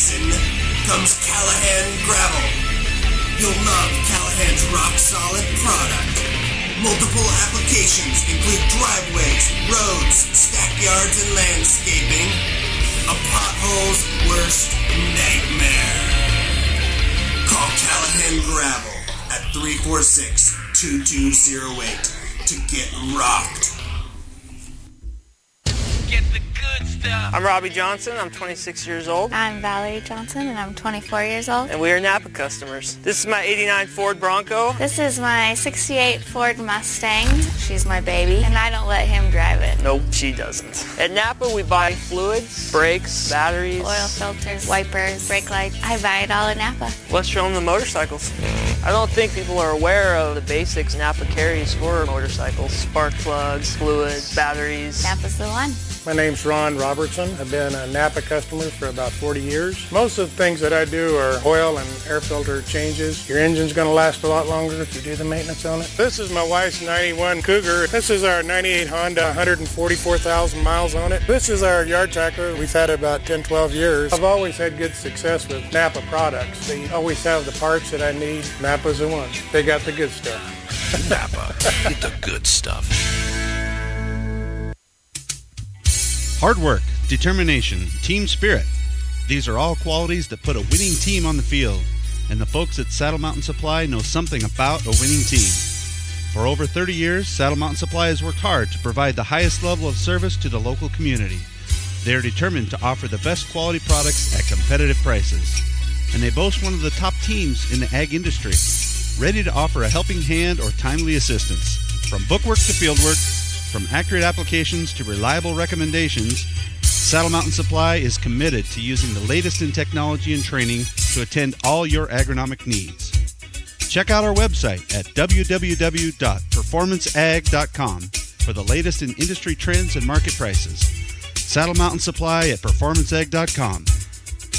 Jackson comes Callahan Gravel. You'll love Callahan's rock-solid product. Multiple applications include driveways, roads, stackyards, and landscaping. A pothole's worst nightmare. Call Callahan Gravel at 346-2208 to get rocked. Get the good stuff. I'm Robbie Johnson. I'm 26 years old. I'm Valerie Johnson, and I'm 24 years old. And we are Napa customers. This is my 89 Ford Bronco. This is my 68 Ford Mustang. She's my baby, and I don't let him drive it. Nope, she doesn't. At Napa, we buy fluids, brakes, batteries, oil filters, wipers, brake lights. I buy it all at Napa. Let's show them the motorcycles. I don't think people are aware of the basics Napa carries for motorcycles. Spark plugs, fluids, batteries. Napa's the one. My name's Ron Robertson. I've been a Napa customer for about 40 years. Most of the things that I do are oil and air filter changes. Your engine's going to last a lot longer if you do the maintenance on it. This is my wife's 91 Cougar. This is our 98 Honda, 144,000 miles on it. This is our yard tractor. We've had it about 10, 12 years. I've always had good success with Napa products. They always have the parts that I need. Napa's the one. They got the good stuff. Napa, get the good stuff. Hard work, determination, team spirit. These are all qualities that put a winning team on the field, and the folks at Saddle Mountain Supply know something about a winning team. For over 30 years, Saddle Mountain Supply has worked hard to provide the highest level of service to the local community. They are determined to offer the best quality products at competitive prices, and they boast one of the top teams in the ag industry, ready to offer a helping hand or timely assistance. From bookwork to fieldwork, from accurate applications to reliable recommendations, Saddle Mountain Supply is committed to using the latest in technology and training to attend all your agronomic needs. Check out our website at www.performanceag.com for the latest in industry trends and market prices. Saddle Mountain Supply at performanceag.com.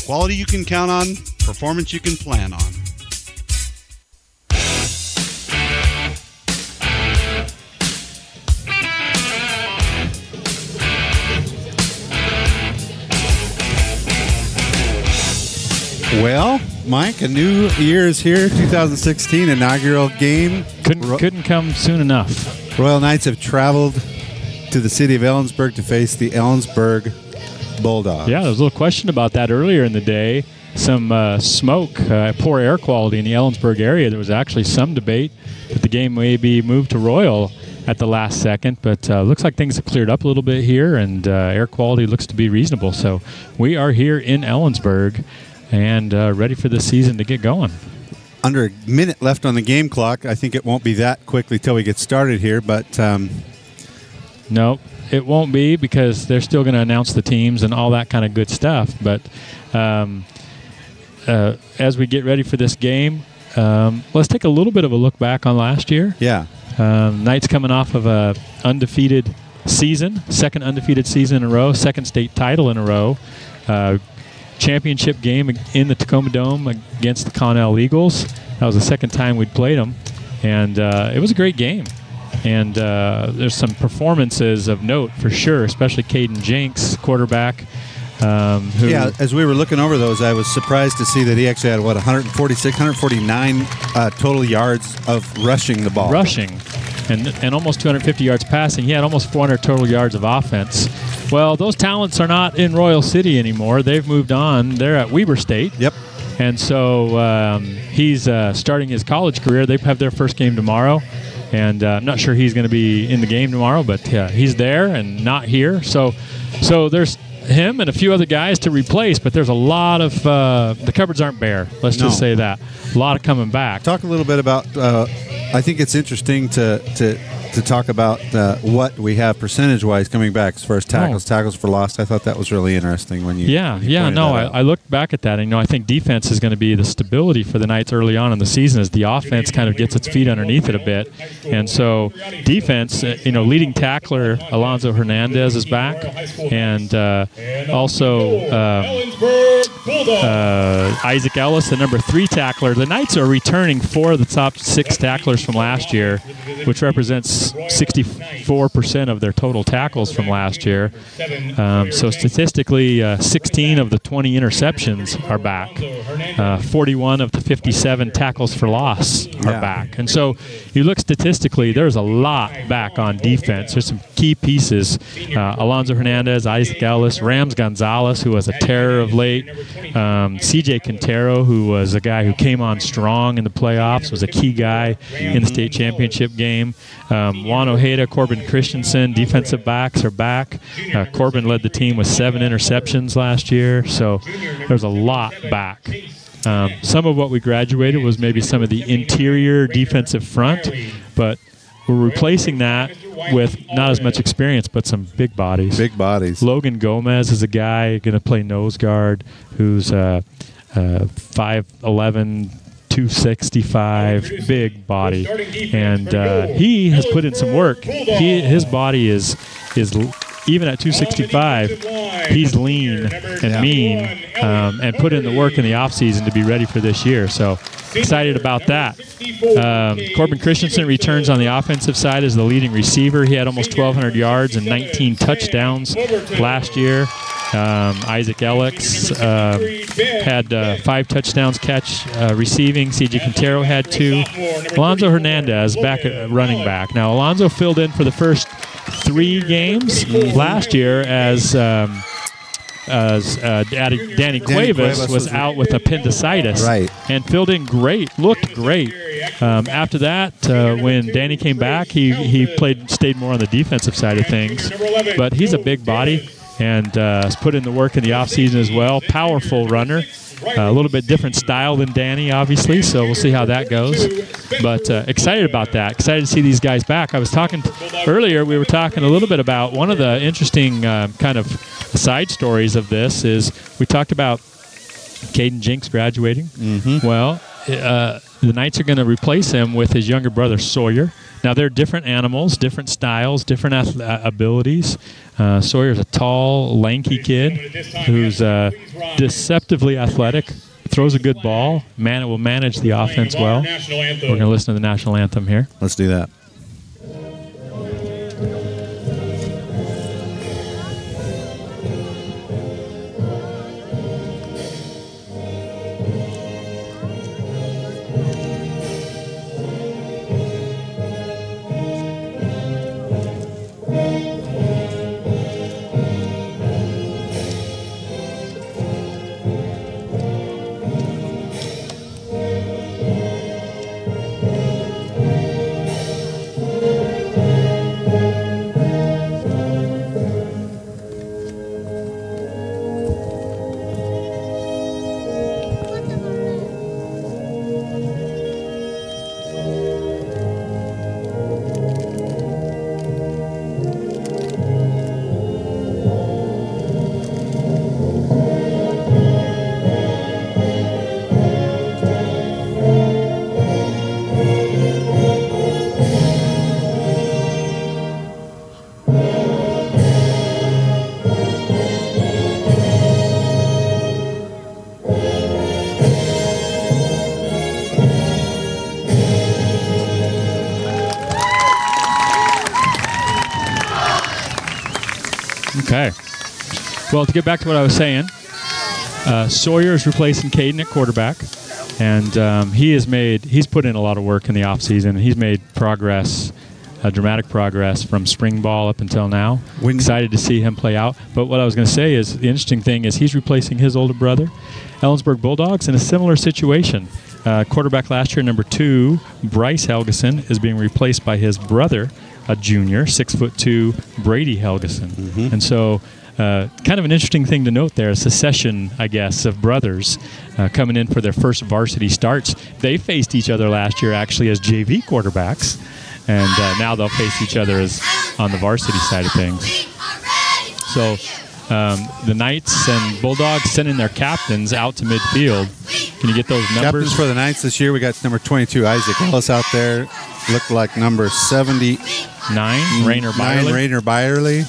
Quality you can count on, performance you can plan on. Well, Mike, a new year is here, 2016 inaugural game. Couldn't come soon enough. Royal Knights have traveled to the city of Ellensburg to face the Ellensburg Bulldogs. Yeah, there was a little question about that earlier in the day. Some smoke, poor air quality in the Ellensburg area. There was actually some debate that the game may be moved to Royal at the last second, but looks like things have cleared up a little bit here, and air quality looks to be reasonable. So we are here in Ellensburg and ready for the season to get going. Under a minute left on the game clock. I think it won't be that quickly till we get started here, but no, it won't be, because they're still going to announce the teams and all that kind of good stuff. But as we get ready for this game, let's take a little bit of a look back on last year. Yeah. Knights coming off of a undefeated season, second undefeated season in a row, second state title in a row. Championship game in the Tacoma Dome against the Connell Eagles. That was the second time we'd played them, and it was a great game. And there's some performances of note for sure, especially Caden Jenks, quarterback. Yeah, as we were looking over those, I was surprised to see that he actually had, 149 total yards of rushing the ball. Rushing, and almost 250 yards passing. He had almost 400 total yards of offense. Well, those talents are not in Royal City anymore. They've moved on. They're at Weber State. Yep. And so he's starting his college career. They have their first game tomorrow. And I'm not sure he's going to be in the game tomorrow, but he's there and not here. So there's him and a few other guys to replace, but there's a lot of the cupboards aren't bare. Let's just say that. A lot of coming back. Talk a little bit about, I think it's interesting to talk about what we have percentage-wise coming back as far as tackles for loss. I thought that was really interesting when you I looked back at that, and I think defense is going to be the stability for the Knights early on in the season as the offense kind of gets its feet underneath it a bit. And so defense, leading tackler Alonzo Hernandez is back, and also Isaac Ellis, the number 3 tackler. The Knights are returning 4 of the top 6 tacklers from last year, which represents 64% of their total tackles from last year. So statistically, 16 of the 20 interceptions are back. 41 of the 57 tackles for loss are back. And so you look statistically, there's a lot back on defense. There's some key pieces. Alonzo Hernandez, Isaac Ellis, Rams Gonzalez, who was a terror of late. CJ Quintero, who was a guy who came on strong in the playoffs, was a key guy in the state championship game. Juan Ojeda, Corbin Christensen, defensive backs are back. Corbin led the team with 7 interceptions last year, so there's a lot back. Some of what we graduated was maybe some of the interior defensive front, but we're replacing that with not as much experience, but some big bodies. Big bodies. Logan Gomez is a guy going to play nose guard who's 5'11", 265, big body. And he has put in some work. His body is even at 265, he's lean and mean and put in the work in the offseason to be ready for this year. So excited about that. Corbin Christensen returns on the offensive side as the leading receiver. He had almost 1,200 yards and 19 touchdowns last year. Isaac Ellis had 5 touchdowns receiving. CJ Quintero had 2. Alonzo Hernandez back at running back. Now, Alonzo filled in for the first 3 games last year as Danny Cuevas was out with appendicitis, and filled in great, looked great. After that, when Danny came back, he stayed more on the defensive side of things, but he's a big body and has put in the work in the offseason as well. Powerful runner. A little bit different style than Danny, obviously, so we'll see how that goes. But excited about that. Excited to see these guys back. I was talking earlier, we were talking a little bit about one of the interesting kind of side stories of this is we talked about Caden Jinks graduating. Well, the Knights are going to replace him with his younger brother, Sawyer. Now, they're different animals, different styles, different abilities. Sawyer's a tall, lanky kid who's deceptively athletic, throws a good ball, will manage the offense well. We're going to listen to the national anthem here. Let's do that. Okay. Well, to get back to what I was saying, Sawyer is replacing Caden at quarterback, and he's put in a lot of work in the offseason. He's made progress, dramatic progress from spring ball up until now. Excited to see him play out. But what I was going to say is the interesting thing is he's replacing his older brother, Ellensburg Bulldogs, in a similar situation. Quarterback last year, number 2, Bryce Helgeson, is being replaced by his brother, a junior, 6'2", Brady Helgeson. And so kind of an interesting thing to note there, a succession, I guess, of brothers coming in for their first varsity starts. They faced each other last year actually as JV quarterbacks, and now they'll face each other as on the varsity side of things. So the Knights and Bulldogs sending their captains out to midfield. Can you get those numbers? Captains for the Knights this year, we got number 22, Isaac Ellis out there. Looked like number 79, Rainer Byerly.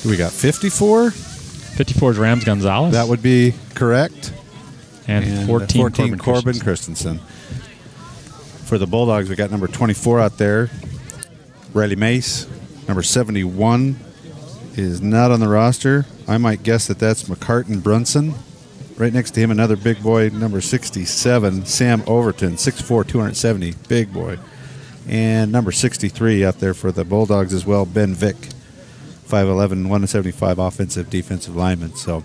We got 54. 54 is Rams Gonzalez. That would be correct. And 14 Corbin Christensen. For the Bulldogs, we got number 24 out there, Riley Mace. Number 71 is not on the roster. I might guess that that's McCartan Brunson. Right next to him, another big boy, number 67, Sam Overton, 6'4", 270, big boy. And number 63 out there for the Bulldogs as well, Ben Vick, 5'11", 175 offensive, defensive lineman. So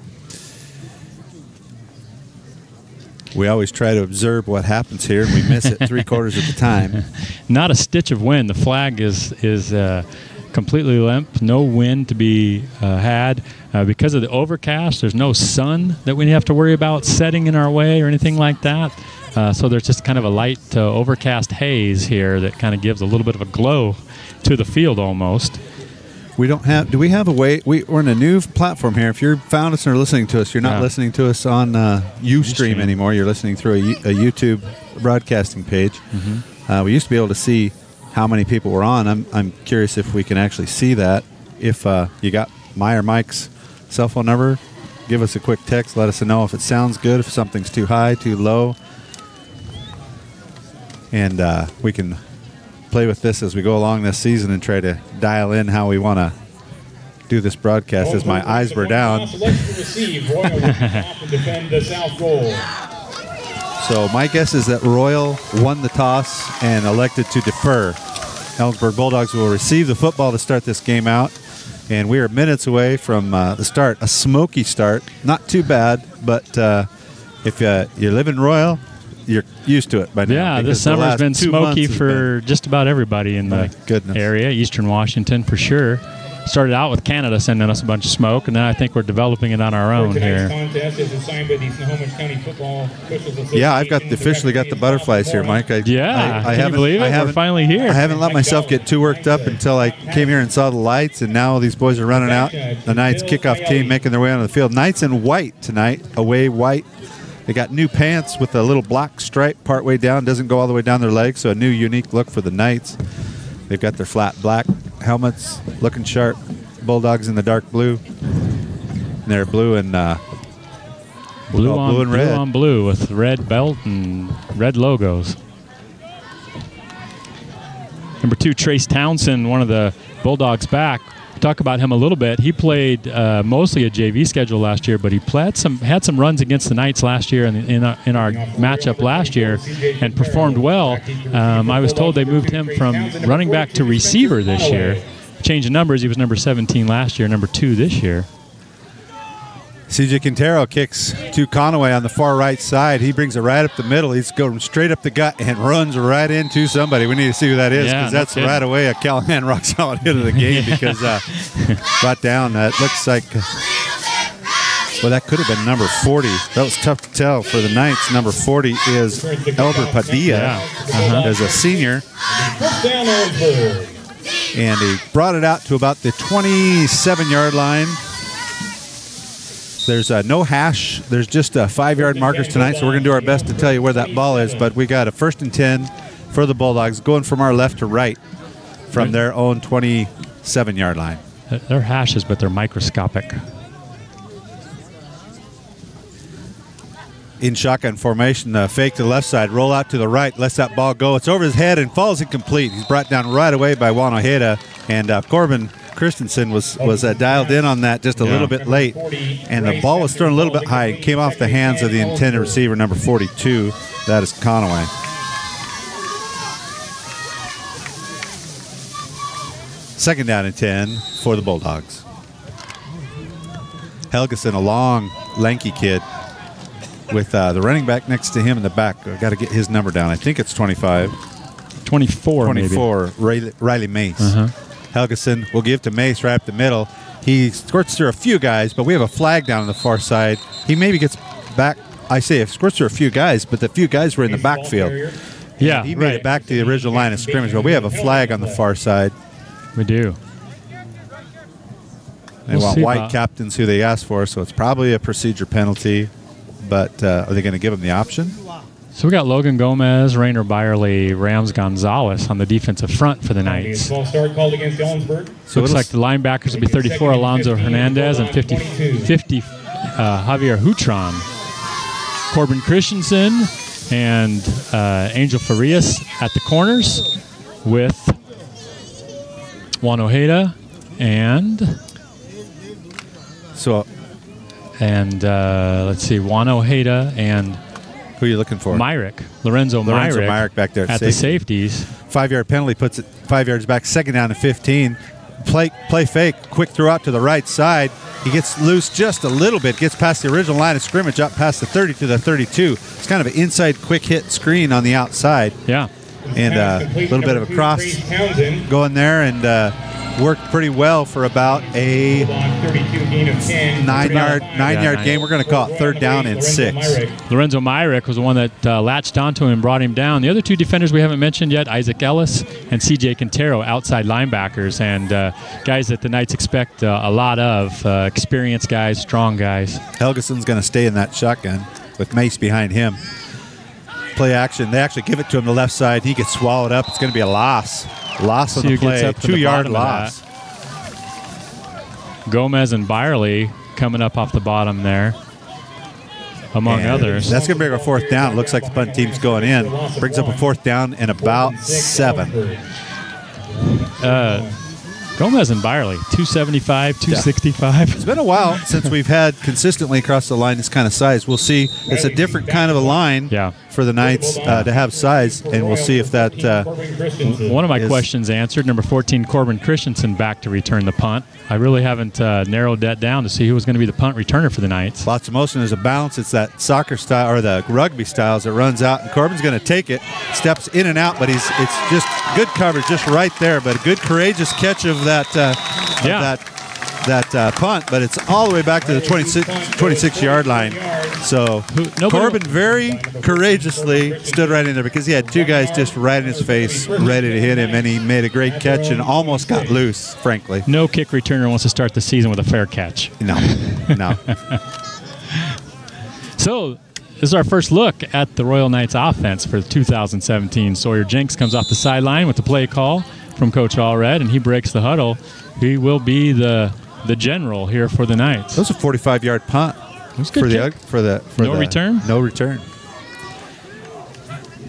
we always try to observe what happens here, and we miss it 3/4 of the time. Not a stitch of wind. The flag is completely limp. No wind to be had. Because of the overcast, there's no sun that we have to worry about setting in our way or anything like that. So there's just kind of a light overcast haze here that kind of gives a little bit of a glow to the field almost. We don't have. Do we have a way? We're in a new platform here. If you're found us or listening to us, you're not listening to us on Ustream anymore. You're listening through a YouTube broadcasting page. Mm-hmm. We used to be able to see how many people were on. I'm curious if we can actually see that. If you got my or Mike's cell phone number, give us a quick text. Let us know if it sounds good, if something's too high, too low, and we can play with this as we go along this season and try to dial in how we want to do this broadcast as my eyes were down. So my guess is that Royal won the toss and elected to defer. Ellensburg Bulldogs will receive the football to start this game out, and we are minutes away from the start. A smoky start, not too bad, but if you live in Royal, you're used to it by now. Yeah, this summer's been smoky for just about everybody in the area, Eastern Washington for sure. Started out with Canada sending us a bunch of smoke, and then I think we're developing it on our own here. Yeah, I've officially got the butterflies here, Mike. Can you believe it? We're finally here. I haven't let myself get too worked up until I came here and saw the lights, and now these boys are running out. The Knights kickoff team making their way onto the field. Knights in white tonight, away white. They got new pants with a little black stripe partway down, doesn't go all the way down their legs, so a new unique look for the Knights. They've got their flat black helmets, looking sharp. Bulldogs in the dark blue. And they're blue and blue and red. Blue on blue with red belt and red logos. Number 2, Trace Townsend, one of the Bulldogs back. Talk about him a little bit. He played mostly a JV schedule last year, but he had some runs against the Knights last year in our matchup last year and performed well. I was told they moved him from running back to receiver this year. Change of numbers, he was number 17 last year, number 2 this year. CJ Quintero kicks to Conaway on the far right side. He brings it right up the middle. He's going straight up the gut and runs right into somebody. We need to see who that is, because that's right away a Callahan rock solid hit of the game, because brought down, it looks like, well, that could have been number 40. That was tough to tell for the Knights. Number 40 is Elber Padilla as a senior. And he brought it out to about the 27-yard line. There's no hash. There's just 5-yard markers tonight, so we're going to do our best to tell you where that ball is. But we got a 1st and 10 for the Bulldogs, going from our left to right from their own 27-yard line. They're hashes, but they're microscopic. In shotgun formation, fake to the left side, roll out to the right, lets that ball go. It's over his head and falls incomplete. He's brought down right away by Juan Ojeda, and Corbin Christensen was dialed in on that just a little bit late, and the ball was thrown a little bit high and came off the hands of the intended receiver, number 42. That is Conaway. Second down and 10 for the Bulldogs. Helgeson, a long, lanky kid, with the running back next to him in the back. I've got to get his number down. I think it's 25. 24 maybe. Riley Mace. Helgeson will give to Mace right up the middle. He squirts through a few guys, but we have a flag down on the far side. He maybe gets back. I say it squirts through a few guys, but the few guys were in the backfield. Yeah, he made it back to the original line of scrimmage, but we have a flag on the far side. We do. They want white captains who they asked for, so it's probably a procedure penalty. But are they going to give him the option? So we got Logan Gomez, Rainer Byerly, Rams Gonzalez on the defensive front for the Knights. Small start called against Ellensburg. So looks like the linebackers will be 34 Alonzo Hernandez and 50 Javier Hutron. Corbin Christensen and Angel Farias at the corners with Juan Ojeda and let's see, Juan Ojeda and who are you looking for? Lorenzo Myrick back there at the safeties. 5-yard penalty puts it 5 yards back, second down and 15. Play fake, quick throw out to the right side. He gets loose just a little bit, gets past the original line of scrimmage, up past the 30 to the 32. It's kind of an inside quick hit screen on the outside. Yeah. And a little bit of a cross going there, and worked pretty well for about a 9-yard gain. We're going to call it 3rd down and 6. Lorenzo Myrick was the one that latched onto him and brought him down. The other two defenders we haven't mentioned yet, Isaac Ellis and C.J. Quintero, outside linebackers, and guys that the Knights expect a lot of, experienced guys, strong guys. Helgeson's going to stay in that shotgun with Mace behind him. Play action. They actually give it to him the left side. He gets swallowed up. It's going to be a loss. Loss on the play. 2-yard loss. Gomez and Byerly coming up off the bottom there, among others. That's going to bring a 4th down. It looks like the punt team's going in. Brings up a 4th down and about 7. Gomez and Byerly, 275, 265. It's been a while since we've had consistently across the line this kind of size. We'll see. It's a different kind of a line for the Knights to have size, and we'll see if that one of my questions answered. Number 14, Corbin Christensen, back to return the punt. I really haven't narrowed that down to see who was going to be the punt returner for the Knights. Lots of motion. There's a bounce. It's that soccer style or the rugby style as it runs out, and Corbin's going to take it, steps in and out, but it's just good coverage just right there, but a good courageous catch of that punt, but it's all the way back to the 26-yard line. So Corbin very courageously stood right in there because he had two guys just right in his face ready to hit him, and he made a great catch and almost got loose, frankly. No kick returner wants to start the season with a fair catch. No. So this is our first look at the Royal Knights offense for 2017. Sawyer Jenks comes off the sideline with the play call from Coach Allred, and he breaks the huddle. He will be the general here for the Knights. That was a 45-yard punt. For no return? No return.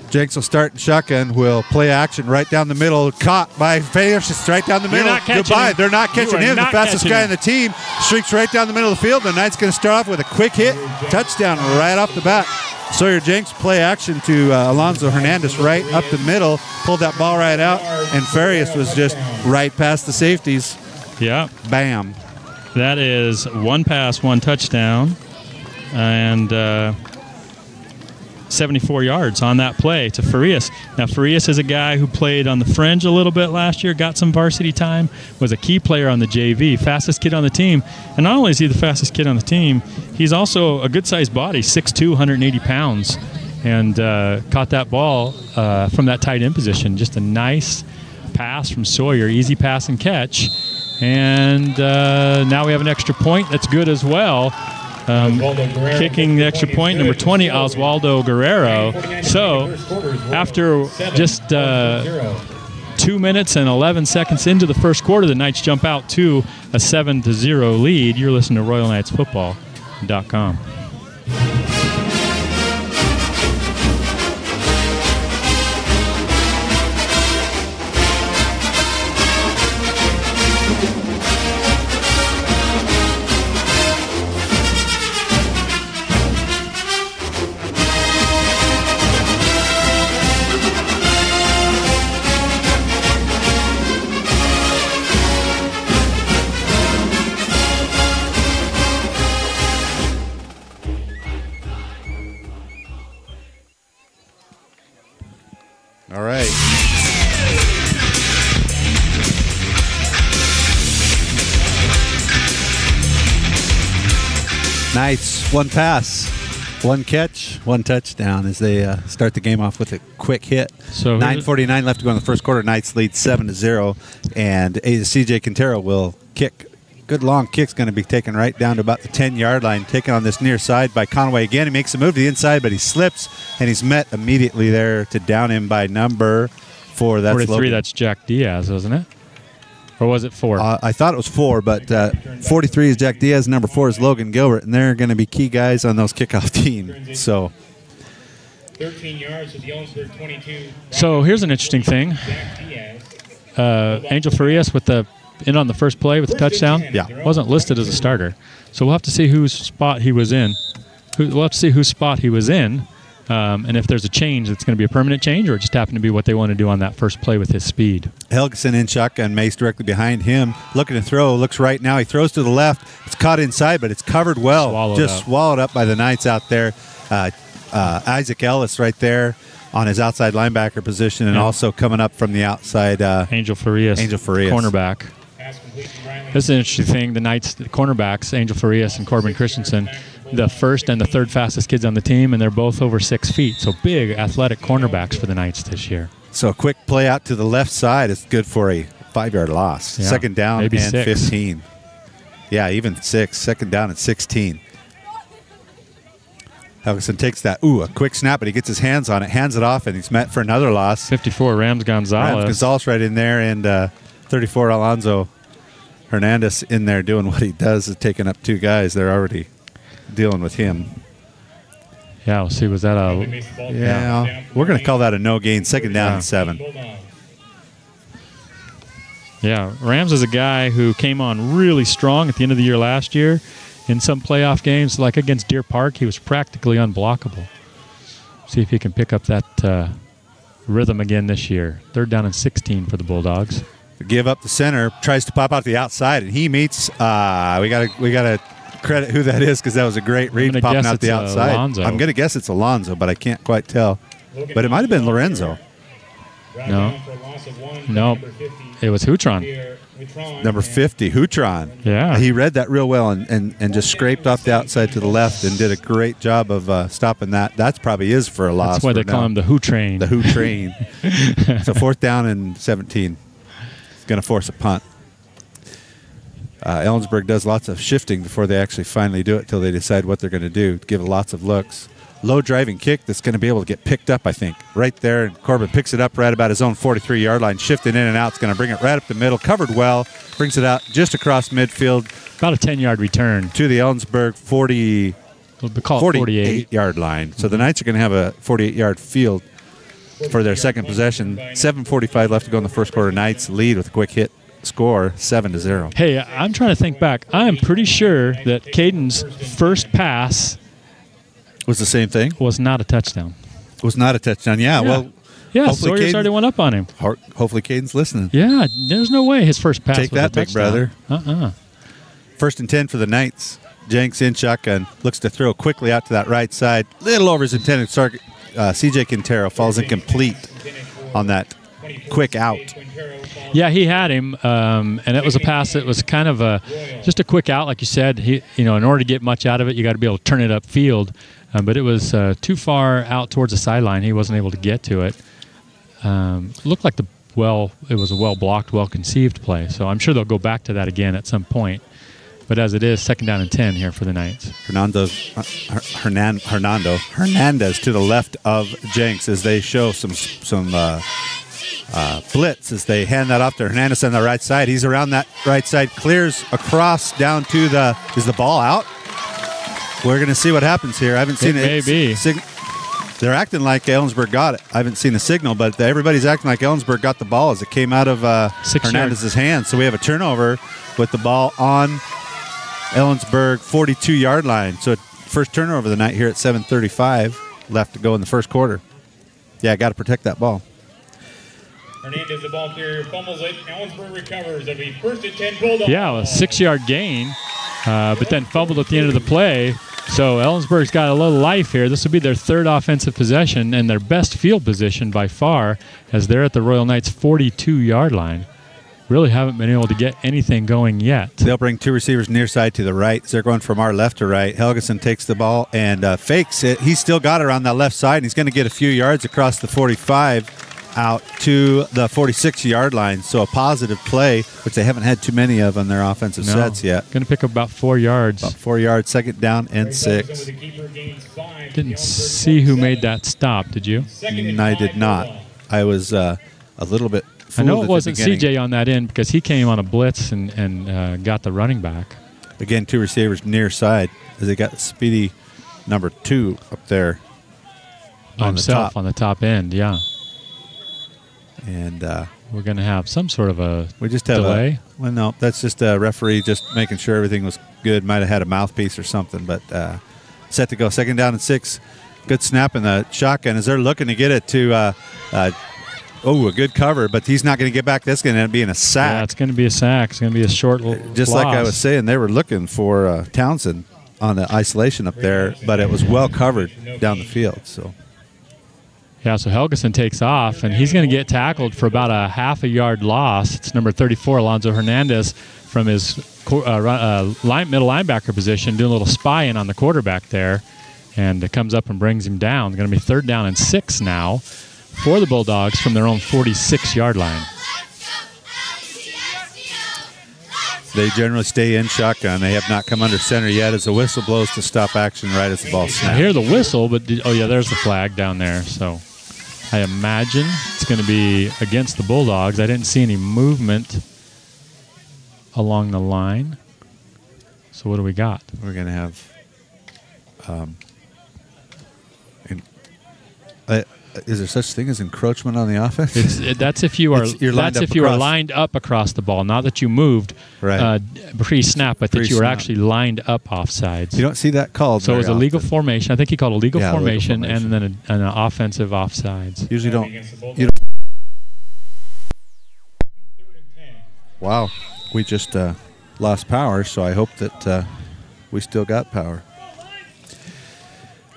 Jenks will start in shotgun. Will play action right down the middle. Caught by Fayers. Just right down the middle. Goodbye. They're not catching him. The fastest guy on the team streaks right down the middle of the field. The Knights going to start off with a quick hit. Touchdown right off the bat. Sawyer Jenks play action to Alonzo Hernandez right up the middle. Pulled that ball right out. And Farias was just right past the safeties. Yeah. Bam. That is one pass, one touchdown, and 74 yards on that play to Farias. Now, Farias is a guy who played on the fringe a little bit last year, got some varsity time, was a key player on the JV, fastest kid on the team. And not only is he the fastest kid on the team, he's also a good-sized body, 6'2", 180 pounds, and caught that ball from that tight end position. Just a nice pass from Sawyer, easy pass and catch. And now we have an extra point. That's good as well. Kicking the extra point, number 20, Oswaldo Guerrero. So after just 2 minutes and 11 seconds into the first quarter, the Knights jump out to a 7-0 lead. You're listening to RoyalKnightsFootball.com. All right. Knights, one pass, one catch, one touchdown as they start the game off with a quick hit. So 9:49 left to go in the first quarter. Knights lead 7-0, and C.J. Quintero will kick good long kick's going to be taken right down to about the 10-yard line, taken on this near side by Conway again. He makes a move to the inside, but he slips, and he's met immediately there to down him by number 4. That's 43, Logan. that's Jack Diaz, wasn't it? Or was it 4? I thought it was 4, but 43 is Jack Diaz, number 4 is Logan Gilbert, and they're going to be key guys on those kickoff teams. So 13 yards to the Ellensburg 22. So here's an interesting thing. Angel Farias with the in on the first play with the touchdown. Yeah. Wasn't listed as a starter. So we'll have to see whose spot he was in. We'll have to see whose spot he was in. And if there's a change, it's going to be a permanent change, or it just happened to be what they want to do on that first play with his speed. Helgeson in shotgun, Mace directly behind him, looking to throw, looks right now. He throws to the left. It's caught inside, but it's covered well. Swallowed up by the Knights out there. Isaac Ellis right there on his outside linebacker position, and also coming up from the outside. Angel Farias. Cornerback. This is an interesting thing. The Knights, the cornerbacks, Angel Farias and Corbin Christensen, the first and the third fastest kids on the team, and they're both over 6 feet. So big, athletic cornerbacks for the Knights this year. So a quick play out to the left side is good for a 5-yard loss. Yeah, second down maybe and 6. 15. Yeah, even 6. Second down and 16. Helgeson takes that. A quick snap, but he gets his hands on it, hands it off, and he's met for another loss. 54, Rams Gonzalez. Rams Gonzalez right in there, and 34, Alonzo Hernandez in there doing what he does, is taking up 2 guys. They're already dealing with him. Yeah, we'll see. Was that a... Yeah, we're going to call that a no gain. Second down and 7. Yeah, Rams is a guy who came on really strong at the end of the year last year. In some playoff games, like against Deer Park, he was practically unblockable. See if he can pick up that rhythm again this year. Third down and 16 for the Bulldogs. Give up the center, tries to pop out the outside, and he meets. We gotta credit who that is, because that was a great read popping out the outside. Alonzo. I'm gonna guess it's Alonzo, but I can't quite tell. But it might have been Lorenzo. No, it was Hutron. Number 50, Hutron. Yeah. He read that real well and just scraped off the outside to the left and did a great job of stopping that. That probably is for a loss. That's why they call him the Who Train. The Who Train. So 4th down and 17. It's going to force a punt. Ellensburg does lots of shifting before they actually finally do it, till they decide what they're going to do. Give lots of looks. Low driving kick that's going to be able to get picked up, I think. Right there, and Corbin picks it up right about his own 43-yard line, shifting in and out. It's going to bring it right up the middle, covered well, brings it out just across midfield. About a 10-yard return. To the Ellensburg 48-yard line. So the Knights are going to have a 48-yard field for their second possession. 7:45 left to go in the first quarter. Knights lead with a quick hit score, 7-0. Hey, I'm trying to think back. I am pretty sure that Caden's first pass was the same thing. Was not a touchdown. Was not a touchdown. Yeah. Well. Yeah. Sawyer's already went up on him. Hopefully, Caden's listening. Yeah. There's no way his first pass was a touchdown. Take that, big brother. 1st and 10 for the Knights. Jenks in shotgun, looks to throw quickly out to that right side. Little over his intended target. C.J. Quintero falls incomplete on that quick out. Yeah, he had him, and it was a pass that was kind of just a quick out, like you said. In order to get much out of it, you got to be able to turn it upfield. But it was too far out towards the sideline. He wasn't able to get to it. Looked like it was a well-blocked, well-conceived play. So I'm sure they'll go back to that again at some point. But as it is, 2nd down and 10 here for the Knights. Hernandez to the left of Jenks as they show some blitz as they hand that off to Hernandez on the right side. He's around that right side, clears across down to is the ball out? We're going to see what happens here. I haven't seen it. Maybe. They're acting like Ellensburg got it. I haven't seen the signal, but everybody's acting like Ellensburg got the ball as it came out of Hernandez's hands. So we have a turnover with the ball on Ellensburg 42-yard line. So first turnover of the night here at 7:35 left to go in the first quarter. Yeah, got to protect that ball. Hernandez, the ball carrier, fumbles it. Ellensburg recovers. It'll be 1st and 10 Bulldogs. Yeah, a 6-yard gain, but then fumbled at the end of the play. So Ellensburg's got a little life here. This will be their 3rd offensive possession and their best field position by far, as they're at the Royal Knights 42-yard line. Really haven't been able to get anything going yet. They'll bring 2 receivers near side to the right. So they're going from our left to right. Helgeson takes the ball and fakes it. He's still got it on that left side, and he's going to get a few yards across the 45. out to the 46-yard line. So a positive play, which they haven't had too many of on their offensive sets yet. Going to pick up about 4 yards. About 4 yards, second down and 6. Didn't see who made that stop, did you? I did not. I was a little bit fooled. I know it wasn't CJ on that end because he came on a blitz and got the running back. Again, 2 receivers near side as they got speedy number 2 up there on himself on the top end, yeah. And we're going to have some sort of a delay. Well, no, that's just a referee just making sure everything was good. Might have had a mouthpiece or something, but set to go. Second down and 6. Good snap in the shotgun as they're looking to get it to a good cover, but he's not going to get back. That's going to end up being a sack. Yeah, it's going to be a sack. It's going to be a short Just loss. like I was saying, they were looking for Townsend on the isolation up there, but it was well covered down the field. So. Yeah, so Helgeson takes off, and he's going to get tackled for about a half a yard loss. It's number 34, Alonzo Hernandez, from his middle linebacker position, doing a little spying on the quarterback there, and it comes up and brings him down. It's going to be 3rd down and 6 now for the Bulldogs from their own 46-yard line. They generally stay in shotgun. They have not come under center yet as the whistle blows to stop action right as the ball snaps. I hear the whistle, but there's the flag down there, so I imagine it's going to be against the Bulldogs. I didn't see any movement along the line. So what do we got? We're going to have is there such thing as encroachment on the offense? That's if you are lined up across the ball, not that you moved pre-snap, but that you were actually lined up offsides. You don't see that called. So it was a legal formation. I think he called a legal formation, legal formation, and then an offensive offsides. Usually don't. Wow, we just lost power, so I hope that we still got power.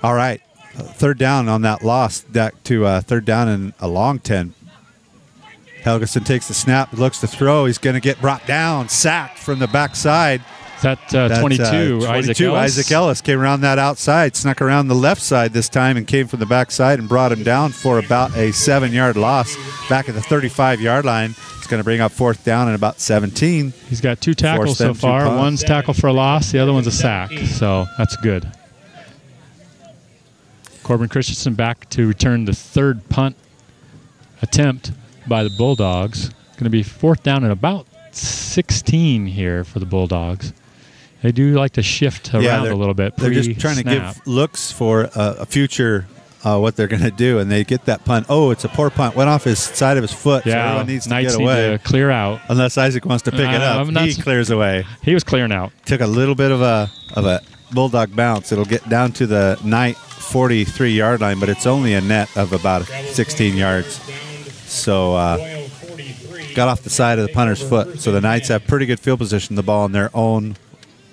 All right. 3rd down on that loss, back to 3rd down and a long 10. Helgeson takes the snap, looks to throw. He's going to get brought down, sacked from the backside. That's 22, Isaac Ellis came around that outside, snuck around the left side this time and came from the backside and brought him down for about a 7-yard loss back at the 35-yard line. It's going to bring up 4th down and about 17. He's got 2 tackles so far. One's tackle for a loss, the other one's a sack, so that's good. Corbin Christensen back to return the 3rd punt attempt by the Bulldogs. Going to be 4th down and about 16 here for the Bulldogs. They do like to shift around a little bit. They're just trying to give looks for a future what they're going to do, and they get that punt. Oh, it's a poor punt. Went off his side of his foot, so everyone needs to get away. Need to clear out. Unless Isaac wants to pick it up. He clears away. He was clearing out. Took a little bit of a Bulldog bounce. It'll get down to the Knight 43-yard line, but it's only a net of about 16 yards. So got off the side of the punter's foot. So the Knights have pretty good field position, the ball on their own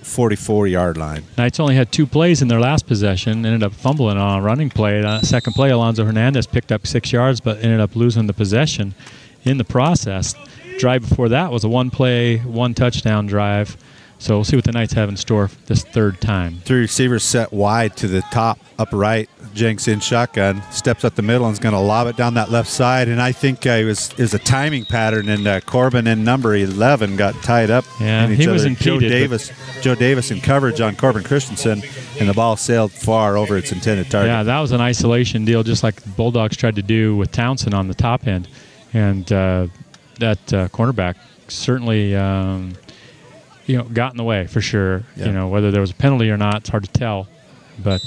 44-yard line. Knights only had 2 plays in their last possession, ended up fumbling on a running play. Second play, Alonzo Hernandez picked up 6 yards, but ended up losing the possession in the process. Drive before that was a 1-play, 1-touchdown drive. So we'll see what the Knights have in store this 3rd time. 3 receivers set wide to the top, upper right. Jenks in shotgun, steps up the middle and is going to lob it down that left side. And I think it was a timing pattern, and Corbin in number 11 got tied up. Yeah, he was impeded. Joe Davis in coverage on Corbin Christensen, and the ball sailed far over its intended target. Yeah, that was an isolation deal, just like the Bulldogs tried to do with Townsend on the top end. And that cornerback certainly got in the way for sure. Yeah. Whether there was a penalty or not, it's hard to tell. But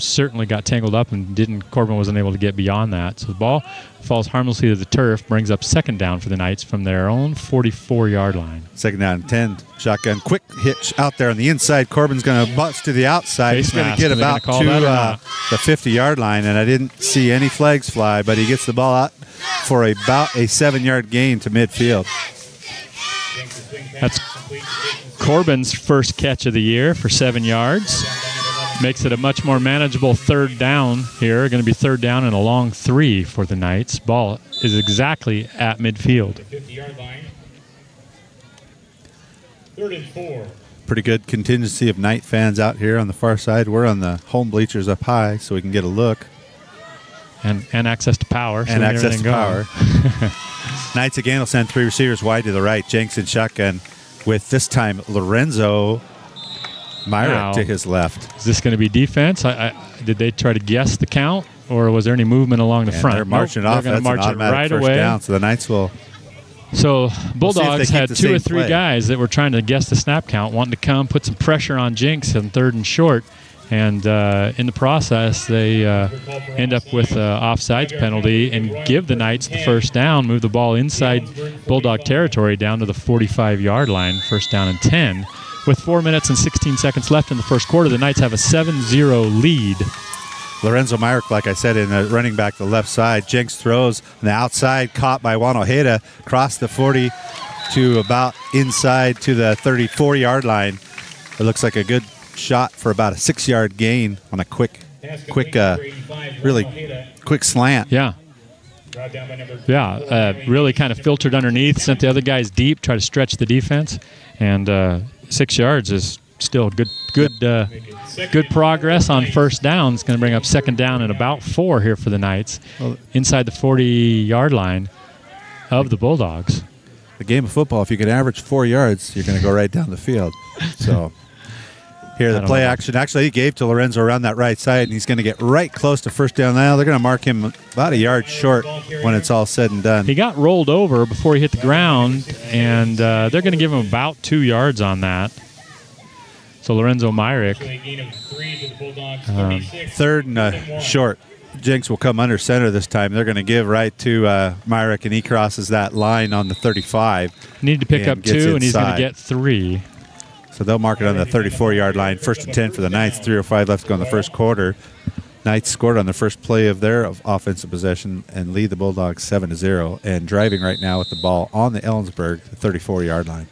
certainly got tangled up, and Corbin wasn't able to get beyond that. So the ball falls harmlessly to the turf, brings up 2nd down for the Knights from their own 44-yard line. 2nd down and 10. Shotgun, quick hitch out there on the inside. Corbin's going to bust to the outside. He's going to get about to the 50-yard line, and I didn't see any flags fly, but he gets the ball out for about a 7-yard gain to midfield. That's Corbin's first catch of the year for 7 yards. Makes it a much more manageable 3rd down here. Going to be 3rd down and a long 3 for the Knights. Ball is exactly at midfield. 50-yard line. 3rd and 4. Pretty good contingency of Knight fans out here on the far side. We're on the home bleachers up high, so we can get a look. And access to power. And access to power. Knights again will send 3 receivers wide to the right. Jenks in shotgun with this time Lorenzo Myrick to his left. Is this going to be defense? Did they try to guess the count, or was there any movement along the front? They're marching off. They're going to march it right first away. Down, so the Knights will. So Bulldogs had 2 or 3 play. guys that were trying to guess the snap count, wanting to come put some pressure on Jenks on 3rd and short. And in the process, they end up with an offsides penalty and give the Knights the first down, move the ball inside Bulldog territory down to the 45-yard line, first down and 10. With 4 minutes and 16 seconds left in the first quarter, the Knights have a 7-0 lead. Lorenzo Myrick, like I said, in the running back the left side. Jenks throws on the outside, caught by Juan Ojeda, across the 40 to about inside to the 34-yard line. It looks like a good shot for about a 6-yard gain on a really quick slant. Yeah. Really kind of filtered underneath, sent the other guys deep, tried to stretch the defense, and 6 yards is still good progress on first down. It's going to bring up 2nd down and about 4 here for the Knights, inside the 40-yard line of the Bulldogs. The game of football, if you can average 4 yards, you're going to go right down the field. So here, the play action actually he gave to Lorenzo around that right side, and he's going to get right close to first down. Now they're going to mark him about a yard short when it's all said and done. He got rolled over before he hit the ground, and they're going to give him about 2 yards on that. So Lorenzo Myrick. 3rd and short. Jenks will come under center this time. They're going to give right to Myrick, and he crosses that line on the 35. Need to pick up 2, and he's going to get 3. So they'll mark it on the 34-yard line. 1st and 10 for the Knights. 3:05 left to go in the first quarter. Knights scored on the first play of their offensive possession and lead the Bulldogs 7-0, and driving right now with the ball on the Ellensburg 34-yard line.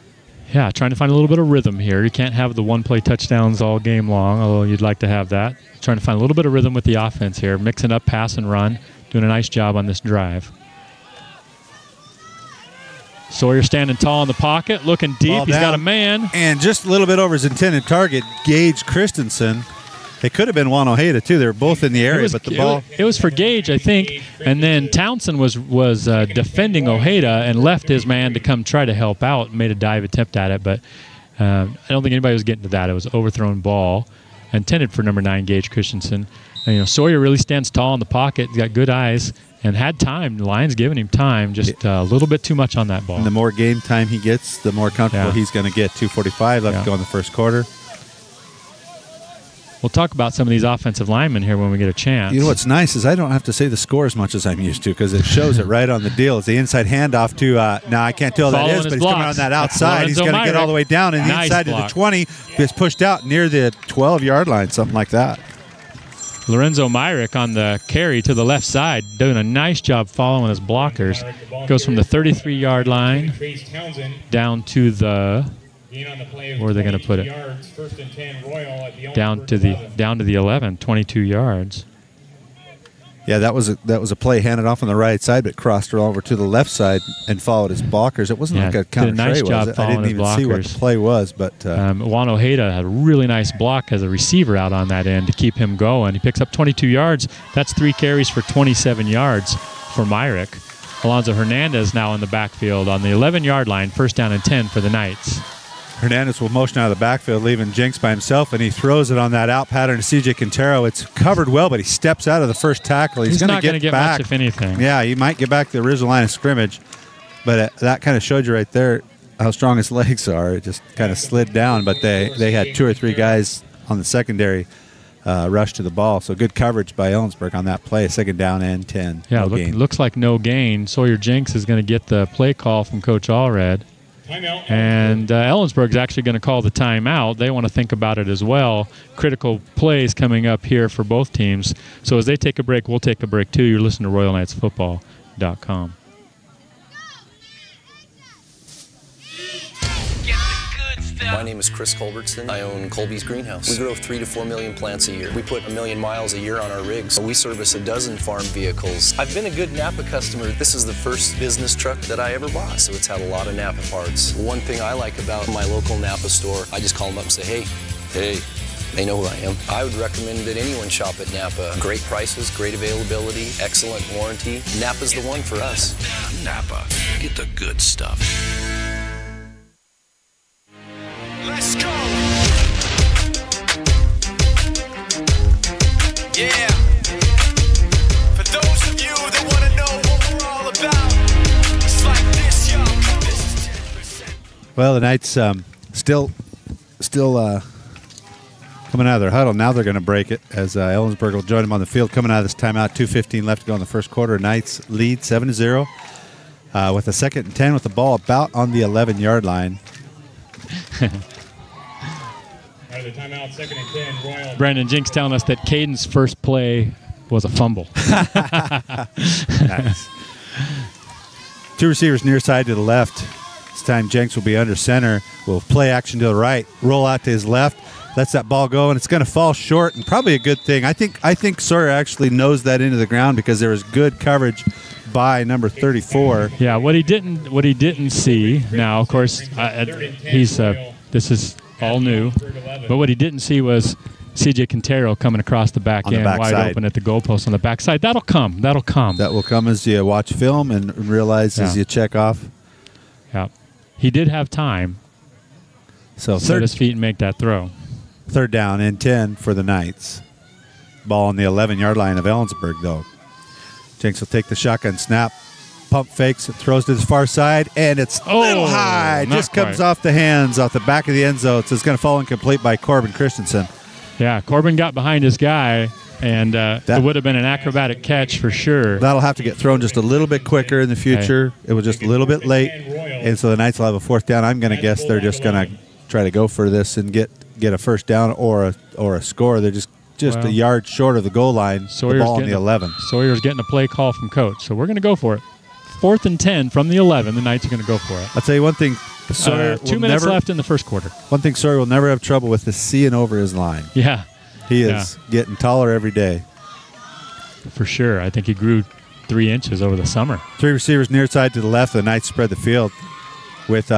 Yeah, trying to find a little bit of rhythm here. You can't have the one-play touchdowns all game long, although you'd like to have that. Trying to find a little bit of rhythm with the offense here, mixing up pass and run, doing a nice job on this drive. Sawyer standing tall in the pocket, looking deep. He's got a man. And just a little bit over his intended target, Gage Christensen. It could have been Juan Ojeda, too. They were both in the area, but the ball... It was for Gage, I think, and then Townsend was defending Ojeda and left his man to come try to help out, made a dive attempt at it, but I don't think anybody was getting to that. It was an overthrown ball intended for number 9, Gage Christensen. And, Sawyer really stands tall in the pocket. He's got good eyes and had time. The Lions giving him time, just a little bit too much on that ball. And the more game time he gets, the more comfortable he's going to get. 2:45 left to go in the first quarter. We'll talk about some of these offensive linemen here when we get a chance. You know what's nice is I don't have to say the score as much as I'm used to because it shows it right on the deal. It's the inside handoff to, now I can't tell that is, but he's coming on that outside. He's going to get all the way down, and the inside to the 20 gets pushed out near the 12-yard line, something like that. Lorenzo Myrick on the carry to the left side, doing a nice job following his blockers. Goes from the 33-yard line down to the... Where are they going to put it? Down to the 11, 22 yards. Yeah, that was a play handed off on the right side, but crossed over to the left side and followed his blockers. It wasn't like a counter nice tray, job was it? I didn't even see what the play was, but Juan Ojeda had a really nice block as a receiver out on that end to keep him going. He picks up 22 yards. That's 3 carries for 27 yards for Myrick. Alonzo Hernandez now in the backfield on the 11-yard line, first down and 10 for the Knights. Hernandez will motion out of the backfield, leaving Jenks by himself, and he throws it on that out pattern to C.J. Quintero. It's covered well, but he steps out of the first tackle. He's not going to get back. much, if anything. Yeah, he might get back to the original line of scrimmage, but that kind of showed you right there how strong his legs are. It just kind of slid down, but they had 2 or 3 guys on the secondary rush to the ball. So good coverage by Ellensburg on that play. 2nd down and 10. Yeah, looks like no gain. Sawyer Jenks is going to get the play call from Coach Allred. And Ellensburg's actually going to call the timeout. They want to think about it as well. Critical plays coming up here for both teams. So as they take a break, we'll take a break too. You're listening to RoyalKnightsFootball.com. My name is Chris Culbertson. I own Colby's Greenhouse. We grow 3 to 4 million plants a year. We put 1 million miles a year on our rigs. We service a dozen farm vehicles. I've been a good Napa customer. This is the first business truck that I ever bought, so it's had a lot of Napa parts. One thing I like about my local Napa store, I just call them up and say, hey, They know who I am. I would recommend that anyone shop at Napa. Great prices, great availability, excellent warranty. Napa's the one for us. Napa, get the good stuff. Let's go. Yeah. For those of you that want to know what we're all about, it's like this, y'all. Well, the Knights still coming out of their huddle. Now they're going to break it as Ellensburg will join them on the field. Coming out of this timeout, 2:15 left to go in the first quarter. Knights lead 7-0 with a 2nd and 10 with the ball about on the 11-yard line. Out of the timeout, 2nd and 10, Royal. Brandon Jinks telling us that Caden's first play was a fumble. Nice. 2 receivers near side to the left. This time Jenks will be under center. Will play action to the right, roll out to his left, lets that ball go, and it's going to fall short, and probably a good thing. I think Sawyer actually nosed that into the ground because there was good coverage by number 34. Yeah, what he didn't see. Now, of course, this is all new, but what he didn't see was C.J. Quintero coming across the back end, wide open at the goalpost on the backside. That'll come. That will come as you watch film and realize as you check off. Yeah, he did have time. So set his feet and make that throw. 3rd down and 10 for the Knights. Ball on the 11-yard line of Ellensburg, though. Jenks will take the shotgun snap, pump fakes, it throws to the far side, and it's a little high. Just comes off the hands, off the back of the end zone. So it's going to fall incomplete by Corbin Christensen. Yeah, Corbin got behind his guy, and it would have been an acrobatic catch for sure. That'll have to get thrown just a little bit quicker in the future. Okay. It was just a little bit late, and so the Knights will have a 4th down. I'm going to guess they're just going to try to go for this and get a first down or a score. They're just a yard short of the goal line. The ball on the 11. Sawyer's getting a play call from coach, so we're going to go for it. 4th and 10 from the 11. The Knights are going to go for it. I'll tell you one thing. Sawyer 2 minutes left in the first quarter. One thing Sawyer will never have trouble with is seeing over his line. Yeah. He is getting taller every day. For sure. I think he grew 3 inches over the summer. 3 receivers near side to the left. The Knights spread the field with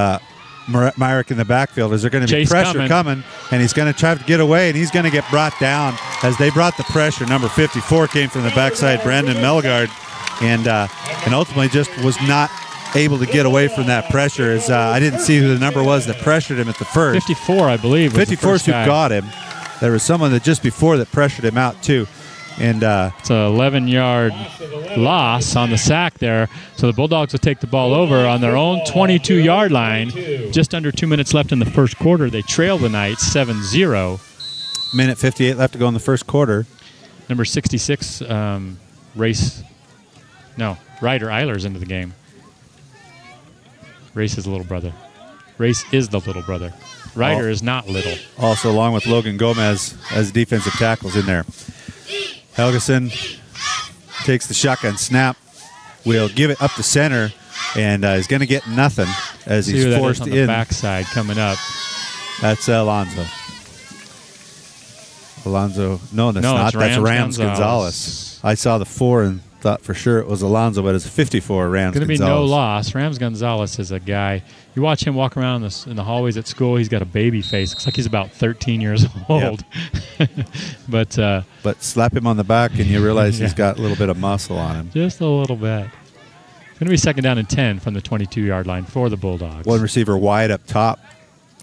Myrick in the backfield. Is there going to be pressure coming? And he's going to try to get away, and he's going to get brought down as they brought the pressure. Number 54 came from the backside, Brandon Melgard, and ultimately just was not able to get away from that pressure. As I didn't see who the number was that pressured him at the first. 54, I believe. 54 is who got him. There was someone that just before that pressured him out too. And it's an 11-yard loss on the sack there. So the Bulldogs will take the ball over on their own 22-yard line. Just under 2 minutes left in the first quarter. They trail the Knights 7-0. Minute 58 left to go in the first quarter. Number 66, Ryder Eiler's into the game. Race is the little brother. Race is the little brother. Ryder is not little. Also, along with Logan Gomez as defensive tackles in there. Helgeson takes the shotgun snap. Will give it up to center, and he's going to get nothing as he's forced on in. The backside coming up. That's Alonzo. No, that's not. That's Rams Gonzalez. I saw the 4 and thought for sure it was Alonzo, but it's a 54 Rams Gonzalez. Going to be no loss. Rams Gonzalez is a guy. You watch him walk around in the hallways at school. He's got a baby face. Looks like he's about 13 years old. Yep. But slap him on the back and you realize he's got a little bit of muscle on him. Just a little bit. It's going to be 2nd down and 10 from the 22-yard line for the Bulldogs. One receiver wide up top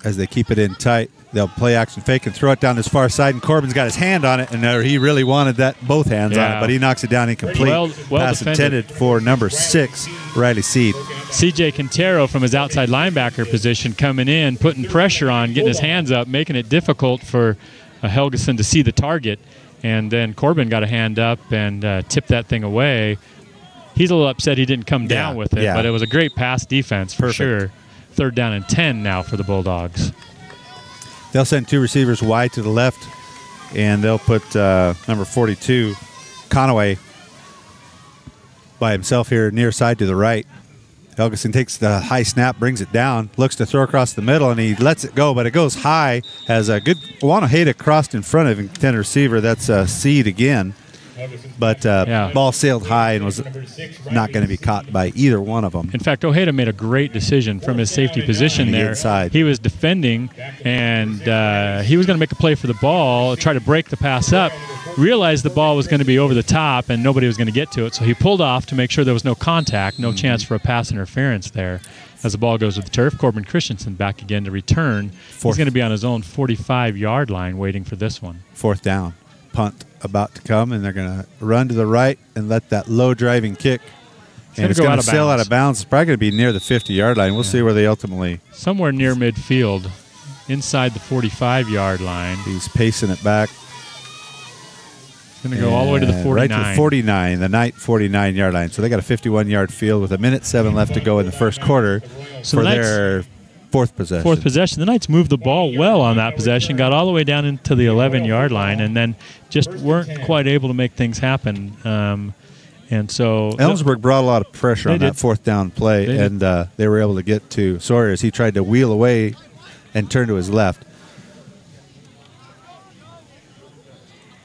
as they keep it in tight. They'll play action fake and throw it down his far side, and Corbin's got his hand on it, and he really wanted both hands on it, but he knocks it down incomplete. Well pass intended for number 6, Riley Seed. C.J. Quintero from his outside linebacker position coming in, putting pressure on, getting his hands up, making it difficult for Helgeson to see the target, and then Corbin got a hand up and tipped that thing away. He's a little upset he didn't come down with it, but it was a great pass defense for sure. 3rd down and 10 now for the Bulldogs. They'll send 2 receivers wide to the left, and they'll put number 42, Conaway, by himself here near side to the right. Helgeson takes the high snap, brings it down, looks to throw across the middle, and he lets it go, but it goes high. Has a good Wanaheda crossed in front of him, 10 receiver. That's Seed again. But ball sailed high and was not going to be caught by either one of them. In fact, Ojeda made a great decision from his safety position there. Inside. He was defending, and he was going to make a play for the ball, try to break the pass up, realized the ball was going to be over the top and nobody was going to get to it, so he pulled off to make sure there was no contact, no chance for a pass interference there. As the ball goes to the turf, Corbin Christensen back again to return. He's going to be on his own 45-yard line waiting for this one. 4th down. Punt about to come, and they're going to run to the right and let that low driving kick. And it's going to sail out of bounds. It's probably going to be near the 50-yard line. We'll see where they ultimately... Somewhere near midfield, inside the 45-yard line. He's pacing it back. Going to go all the way to the 49. Right to the 49, the Knight 49-yard line. So they got a 51-yard field with 1:07 left to go in the first quarter for their 4th possession. 4th possession. The Knights moved the ball well on that possession, got all the way down into the 11-yard line, and then just weren't quite able to make things happen. And so Ellensburg brought a lot of pressure on that 4th down play, and they were able to get to Sawyer as he tried to wheel away and turn to his left.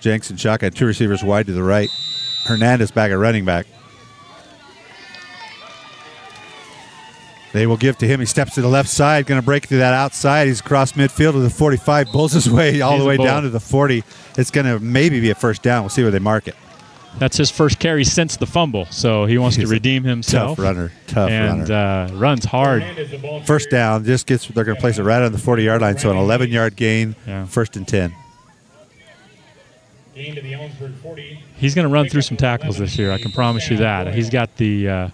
Jenks and shotgun, 2 receivers wide to the right. Hernandez back at running back. They will give to him. He steps to the left side, going to break through that outside. He's across midfield to the 45, bulls his way all the way down to the 40. It's going to maybe be a first down. We'll see where they mark it. That's his first carry since the fumble, so he wants to redeem himself. Tough runner. And runs hard. First down, they're going to place it right on the 40-yard line, so an 11-yard gain, 1st and 10. Gain to the Ellensburg 40. He's going to run through some tackles this year, I can promise you that. He's got the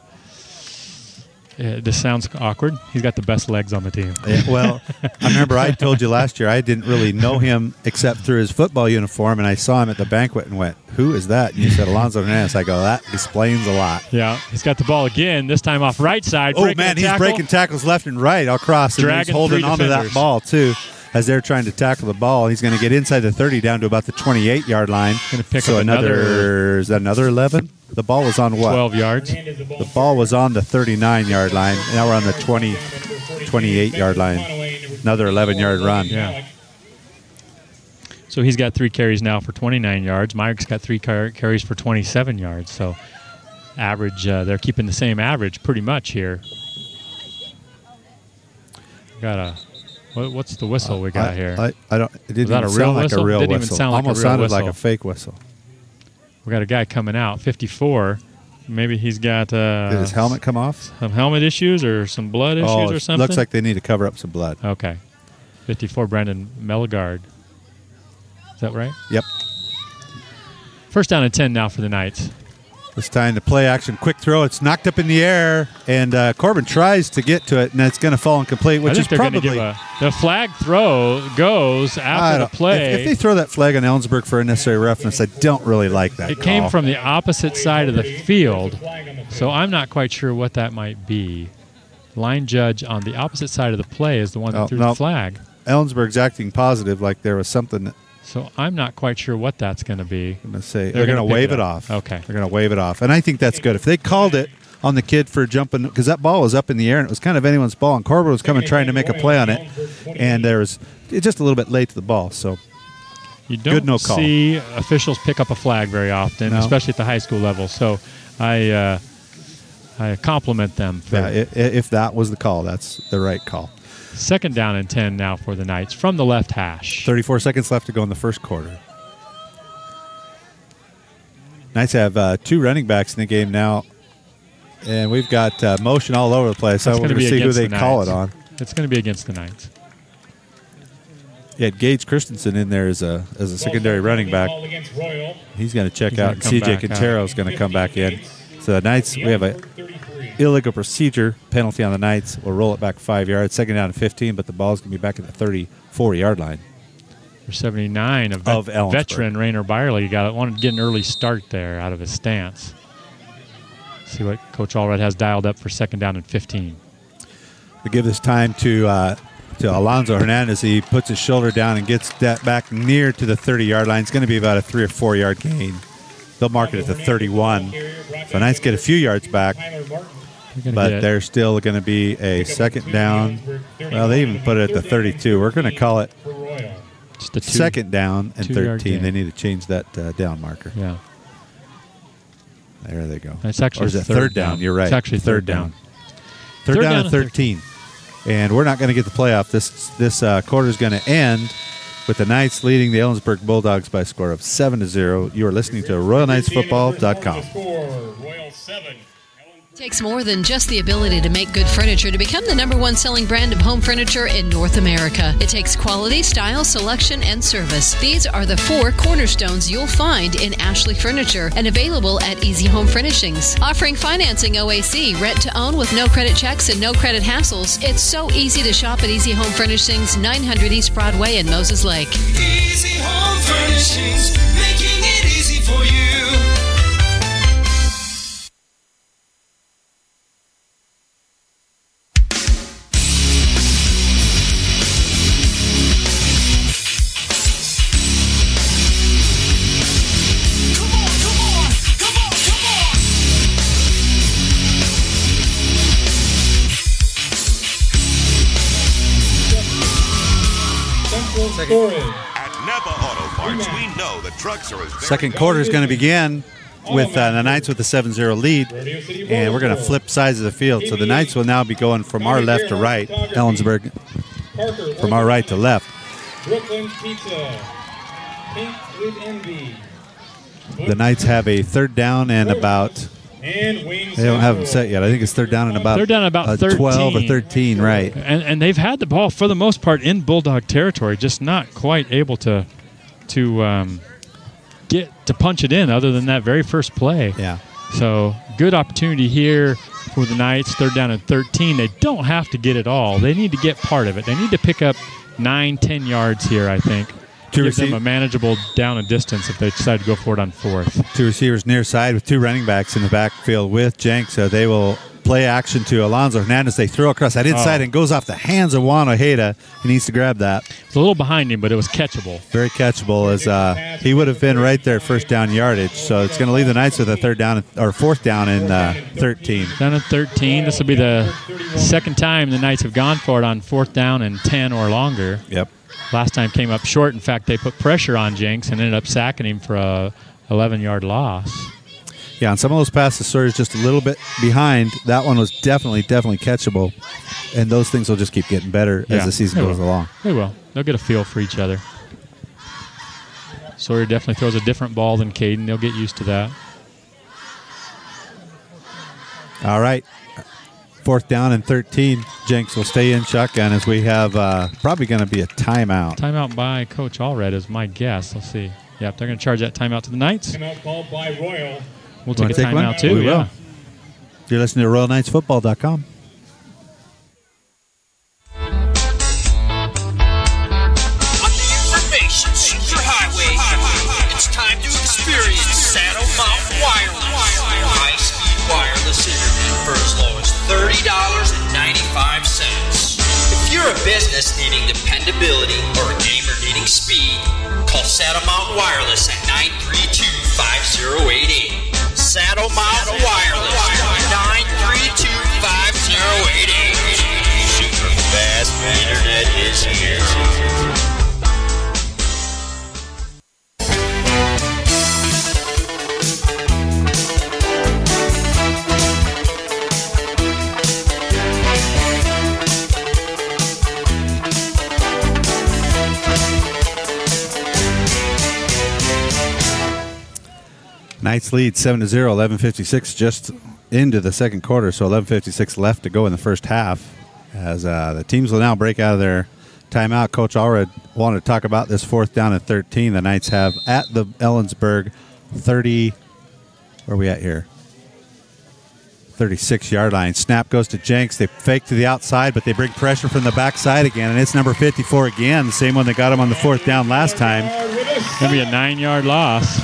this sounds awkward. He's got the best legs on the team. Well, I remember I told you last year I didn't really know him except through his football uniform, and I saw him at the banquet and went, "Who is that?" And you said, "Alonzo Hernandez." I go, "That explains a lot." Yeah, he's got the ball again, this time off right side. Oh, man, he's breaking tackles left and right across, and he's holding onto that ball, too. As they're trying to tackle the ball, he's going to get inside the 30 down to about the 28-yard line. Going to pick up is that another 11? The ball was on what? 12 yards. The ball was on the 39-yard line. Now we're on the 28-yard line. Another 11-yard run. Yeah. So he's got 3 carries now for 29 yards. Meyer's got 3 carries for 27 yards. So average, they're keeping the same average pretty much here. Got a... What's the whistle we got here? I don't. It didn't even sound like a real whistle. Didn't even sound like almost a real sounded whistle. like a fake whistle. We got a guy coming out, 54. Maybe he's got did his helmet come off? Some helmet issues or some blood issues or something? Looks like they need to cover up some blood. Okay. 54, Brandon Melgard. Is that right? Yep. First down and 10 now for the Knights. This time the play action, quick throw. It's knocked up in the air, and Corbin tries to get to it, and it's going to fall incomplete, which is probably the flag throw goes after the play. If they throw that flag on Ellensburg for unnecessary roughness, I don't really like that. It came from the opposite side of the field, so I'm not quite sure what that might be. Line judge on the opposite side of the play is the one that threw the flag. Ellensburg's acting positive, like there was something that. So I'm not quite sure what that's going to be. I'm going to say they're going to wave it off. Okay. They're going to wave it off. And I think that's good. If they called it on the kid for jumping, because that ball was up in the air and it was kind of anyone's ball, and Corbin was coming trying to make a play on it, and there was just a little bit late to the ball. So you don't see officials pick up a flag very often, especially at the high school level. So I compliment them. If that was the call, that's the right call. Second down and 10 now for the Knights from the left hash. 34 seconds left to go in the first quarter. Knights have 2 running backs in the game now, and we've got motion all over the place. So we're going to see who they call it on. It's going to be against the Knights. You had Gage Christensen in there as a secondary running back. He's going to check out, and CJ Quintero is going to come back in. So the Knights, we have a illegal procedure penalty on the Knights. We'll roll it back 5 yards. Second down and 15, but the ball's going to be back at the 34-yard line. For 79, of veteran Rainer Byerly wanted to get an early start there out of his stance. See what Coach Allred has dialed up for second down and 15. We give this time to Alonzo Hernandez. He puts his shoulder down and gets that back near to the 30-yard line. It's going to be about a 3 or 4 yard gain. They'll mark it at the 31. So Knights get a few yards back, but there's still going to be a second down. Well, they even put it at the 32. We're going to call it just a second down and 13. They need to change that down marker. Yeah. There they go. It's actually or is it third down? You're right. It's actually third down. Third down and 13. And we're not going to get the playoff. This quarter is going to end with the Knights leading the Ellensburg Bulldogs by a score of 7-0. You are listening to RoyalKnightsFootball.com. Royal 7. Takes more than just the ability to make good furniture to become the #1 selling brand of home furniture in North America. It takes quality, style, selection, and service. These are the 4 cornerstones you'll find in Ashley Furniture and available at Easy Home Furnishings. Offering financing OAC, rent to own with no credit checks and no credit hassles. It's so easy to shop at Easy Home Furnishings, 900 East Broadway in Moses Lake. Easy Home Furnishings, making it easy for you. At Napa Auto Parts, we know the trucks are as Second quarter is going to begin with the Knights with a 7-0 lead, and we're going to flip sides of the field. So the Knights will now be going from our left to right, Ellensburg from our right to left. Brooklyn Pizza, Pink with Envy. The Knights have a third down and about, they don't have them set yet. I think it's third down and about 13. 12 or 13, right. And they've had the ball for the most part in Bulldog territory, just not quite able to get to punch it in other than that very first play. Yeah. So good opportunity here for the Knights, third down and 13. They don't have to get it all. They need to get part of it. They need to pick up 9-10 yards here, I think. Give them a manageable down and distance if they decide to go for it on fourth. 2 receivers near side with 2 running backs in the backfield with Jenks. So they will play action to Alonzo Hernandez. They throw across that inside and goes off the hands of Juan Ojeda. He needs to grab that. It's a little behind him, but it was catchable. Very catchable, as he would have been right there first down yardage. So it's going to leave the Knights with a third down or fourth down in 13. Down at 13. This will be the second time the Knights have gone for it on fourth down and 10 or longer. Yep. Last time came up short. In fact, they put pressure on Jenks and ended up sacking him for a 11-yard loss. Yeah, on some of those passes, Sawyer's just a little bit behind. That one was definitely catchable. And those things will just keep getting better as the season goes along. They will. They'll get a feel for each other. Sawyer definitely throws a different ball than Caden. They'll get used to that. All right. Fourth down and 13. Jenks will stay in shotgun as we have probably going to be a timeout. Timeout by Coach Allred is my guess. Let's see. Yep, they're going to charge that timeout to the Knights. Timeout called by Royal. We'll take a timeout too. We will. You're listening to RoyalKnightsFootball.com. On the information superhighway, it's time to experience Saddle Mountain Wireless. High-speed wireless internet for as low as $30.95. If you're a business needing dependability or a gamer needing speed, call Saddle Mountain Wireless at 932-5088. Saddle Mountain Wireless, 932-5088. Super fast internet is here. Knights lead 7-0, 11:56 just into the second quarter, so 11:56 left to go in the first half. As the teams will now break out of their timeout. Coach Allred wanted to talk about this fourth down and 13 the Knights have at the Ellensburg 30. Where are we at here? 36-yard line. Snap goes to Jenks. They fake to the outside, but they bring pressure from the backside again, and it's number 54 again, the same one that got him on the fourth down last time. Going to be a 9-yard loss.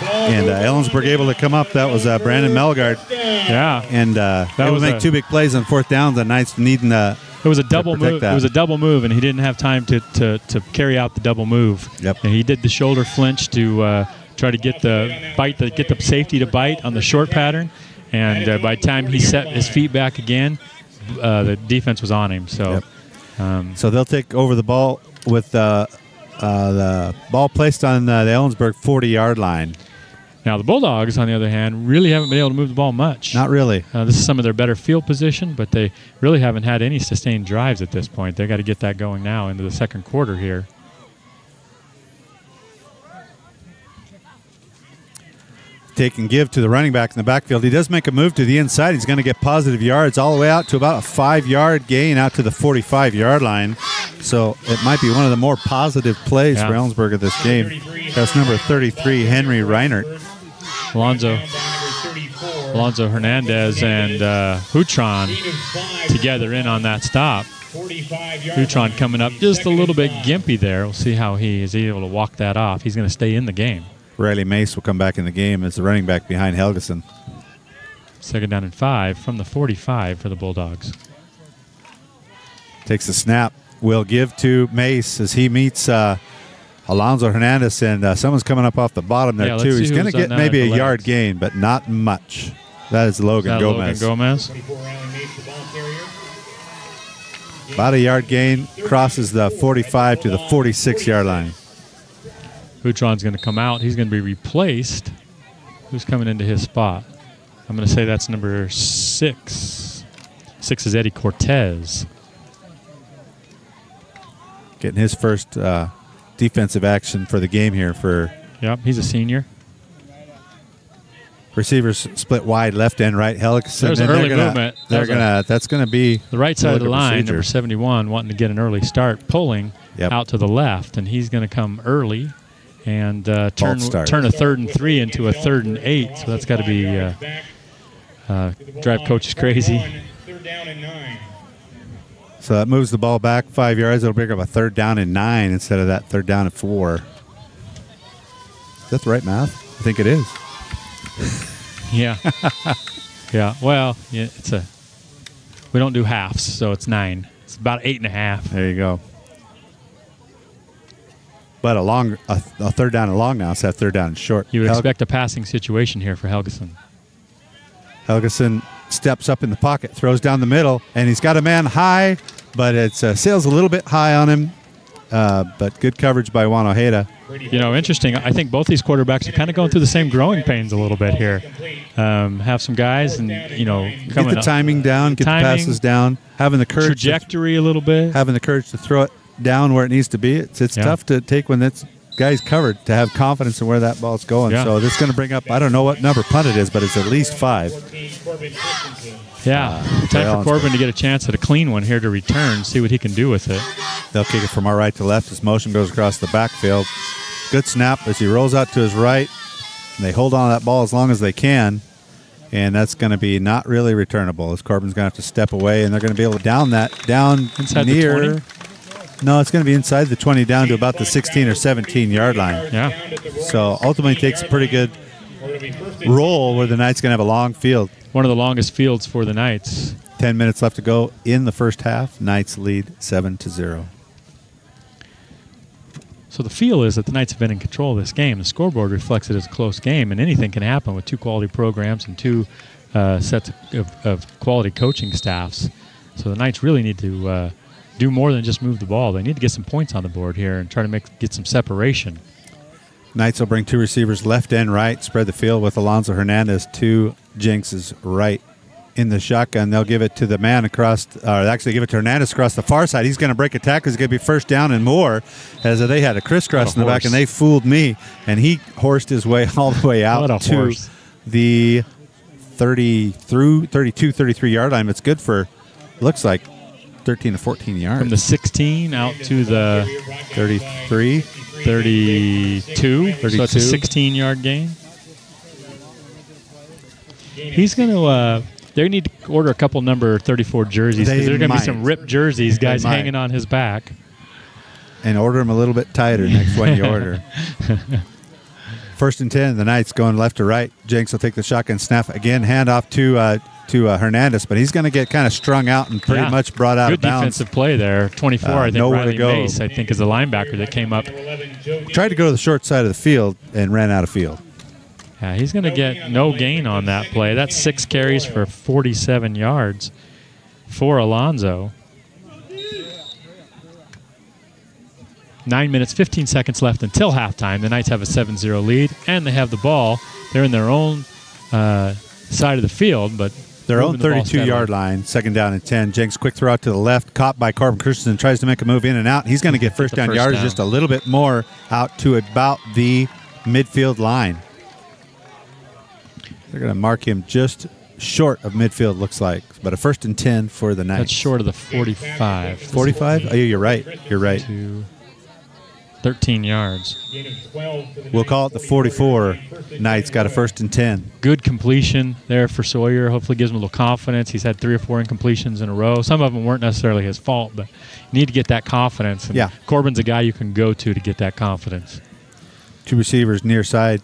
And Ellensburg able to come up. That was Brandon Melgard. Yeah. And they would make 2 big plays on fourth down. The Knights needing it was a double move. It was a double move, and he didn't have time to carry out the double move. Yep. And he did the shoulder flinch to try to get the safety to bite on the short pattern. And by the time he set his feet back again, the defense was on him. So, so they'll take over the ball with the ball placed on the Ellensburg 40-yard line. Now, the Bulldogs, on the other hand, really haven't been able to move the ball much. Not really. This is some of their better field position, but they really haven't had any sustained drives at this point. They've got to get that going now into the second quarter here. Take and give to the running back in the backfield. He does make a move to the inside. He's going to get positive yards all the way out to about a 5-yard gain out to the 45-yard line. So it might be one of the more positive plays for Ellensburg of this game. That's number 33, Henry Reinert. Alonzo Hernandez and Hutron together in on that stop. Hutron coming up just a little bit gimpy there. We'll see how he is able to walk that off. He's going to stay in the game. Riley Mace will come back in the game as the running back behind Helgeson. 2nd down and 5 from the 45 for the Bulldogs. Takes the snap. Will give to Mace as he meets Alonzo Hernandez, and someone's coming up off the bottom there too. He's going to get maybe a yard gain, but not much. That is Logan Gomez. About a yard gain, crosses the 45 to the 46-yard line. Hutron's going to come out. He's going to be replaced. Who's coming into his spot? I'm going to say that's number 6. 6 is Eddie Cortez. Getting his first defensive action for the game here. Yep, he's a senior. Receivers split wide, left and right. Helgeson. There's an early movement. That's going to be the right side of the line. Number 71 wanting to get an early start, pulling out to the left, and he's going to come early and turn a 3rd and 3 into a 3rd and 8. So that's got to be drive coaches crazy. 3rd down and 9. So that moves the ball back 5 yards. It'll bring up a 3rd down and 9 instead of that 3rd down and 4. Is that the right math? I think it is. Yeah. Yeah. Well, we don't do halves, so it's 9. It's about 8.5. There you go. But a 3rd down and long now, so that 3rd down and short. You would expect a passing situation here for Helgeson. Helgeson steps up in the pocket, throws down the middle, and he's got a man high, but it sails a little bit high on him. But good coverage by Juan Ojeda. Interesting. I think both these quarterbacks are kind of going through the same growing pains a little bit here. Have some guys and, get the timing down, get the passes down, having the courage. Trajectory a little bit. Having the courage to throw it down where it needs to be. It's tough to take when that's guy's covered, to have confidence in where that ball's going. Yeah. So this is going to bring up, I don't know what number punt it is, but it's at least 5. Yeah, time for Corbin to get a chance at a clean one here to return, see what he can do with it. They'll kick it from our right to left as motion goes across the backfield. Good snap as he rolls out to his right. And they hold on to that ball as long as they can. And that's going to be not really returnable as Corbin's going to have to step away, and they're going to be able to down inside near. The 20? No, it's going to be inside the 20 down to about the 16 or 17-yard line. Yeah. So ultimately takes a pretty good roll where the Knights going to have a long field. One of the longest fields for the Knights. 10 minutes left to go in the first half. Knights lead 7-0. So the feel is that the Knights have been in control of this game. The scoreboard reflects it as a close game, and anything can happen with 2 quality programs and 2 sets of quality coaching staffs. So the Knights really need to do more than just move the ball. They need to get some points on the board here and try to get some separation. Knights will bring 2 receivers left and right, spread the field with Alonzo Hernandez to Jinx's right in the shotgun. They'll give it to the man across, or actually give it to Hernandez across the far side. He's going to break a tackle. It's going to be 1st down and more, as they had a crisscross in the back, and they fooled me. And he horsed his way all the way out to the 32, 33-yard line. It's good for, looks like, 13 to 14 yards. From the 16 out to the 33. 32. So it's a 16-yard gain. He's going to they need to order a couple number 34 jerseys, because there are going to be some ripped jerseys, guys hanging on his back. And order them a little bit tighter next one you order. 1st and 10, the Knights going left to right. Jenks will take the shotgun snap again, hand off to Hernandez, but he's going to get kind of strung out and pretty much brought out of bounds. Good defensive play there. 24, I think Riley Mace, I think, is the linebacker that came up. Tried to go to the short side of the field and ran out of field. Yeah, he's going to get no gain on that play. That's 6 carries for 47 yards for Alonzo. 9 minutes, 15 seconds left until halftime. The Knights have a 7-0 lead, and they have the ball. they're in their own side of the field, but their own 32-yard line, 2nd down and 10. Jenks quick throw out to the left, caught by Corbin Christensen, tries to make a move in and out. He's going to get first down yardage just a little bit more out to about the midfield line. They're going to mark him just short of midfield, looks like. But a 1st and 10 for the Knights. That's short of the 45. 45? Oh, you're right. You're right. 13 yards. We'll call it the 44. Knights got a 1st and 10. Good completion there for Sawyer. Hopefully gives him a little confidence. He's had 3 or 4 incompletions in a row. Some of them weren't necessarily his fault, but you need to get that confidence. And Corbin's a guy you can go to get that confidence. 2 receivers near side,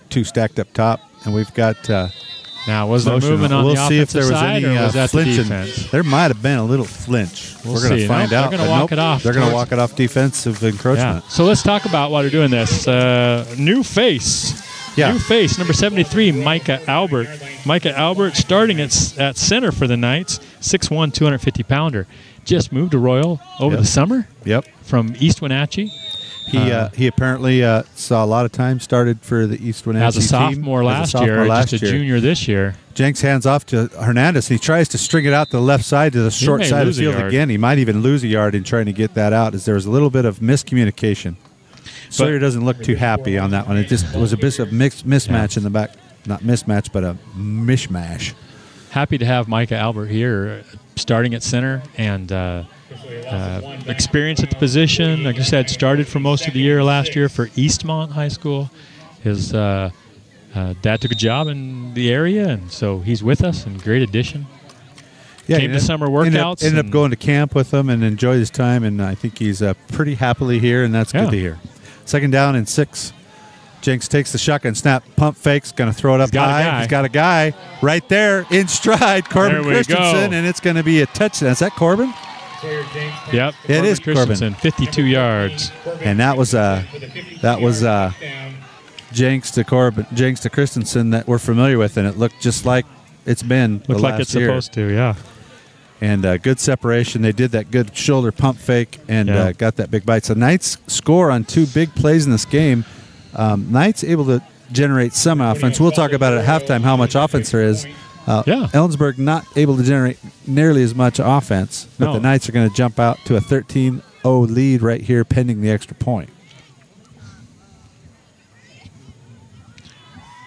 2 stacked up top, and we've got now, was there movement on the offensive side, see if there was any or was that flinching. The defense? There might have been a little flinch. We're going to find out. They're going to walk it off. They're going to walk it off defensive encroachment. Yeah. So let's talk about why they're doing this. New face. Yeah. New face, number 73, Micah Albert. Micah Albert starting at center for the Knights, 6'1", 250-pounder. Just moved to Royal over the summer. Yep. From East Wenatchee. He apparently saw a lot of time, started for the East Wenatchee as a sophomore last year, just a junior this year. Jenks hands off to Hernandez. He tries to string it out to the left side to the short side of the field again. He might even lose a yard in trying to get that out, as there was a little bit of miscommunication. Sawyer doesn't look too happy on that one. It just was a bit of mismatch in the back. Not mismatch, but a mishmash. Happy to have Micah Albert here starting at center and experience at the position. Like I said, started for most of the year last year for Eastmont High School. His dad took a job in the area, and so he's with us, and great addition. Yeah, came to summer workouts. Ended up going to camp with him and enjoyed his time, and I think he's pretty happily here, and that's good to hear. 2nd down and 6. Jenks takes the shotgun snap, pump fakes, going to throw it up high. He's got a guy right there in stride, Corbin Christensen, and it's going to be a touchdown. Is that Corbin? Yep, it is Christensen, 52 yards, and that was Jenks to Christensen that we're familiar with, and it looked just like it's been the last like it's year. Supposed to, yeah. And good separation. They did that good shoulder pump fake and got that big bite. So Knights score on 2 big plays in this game. Knights able to generate some offense. We'll talk about it at halftime how much offense there is. Ellensburg not able to generate nearly as much offense, but the Knights are going to jump out to a 13-0 lead right here pending the extra point.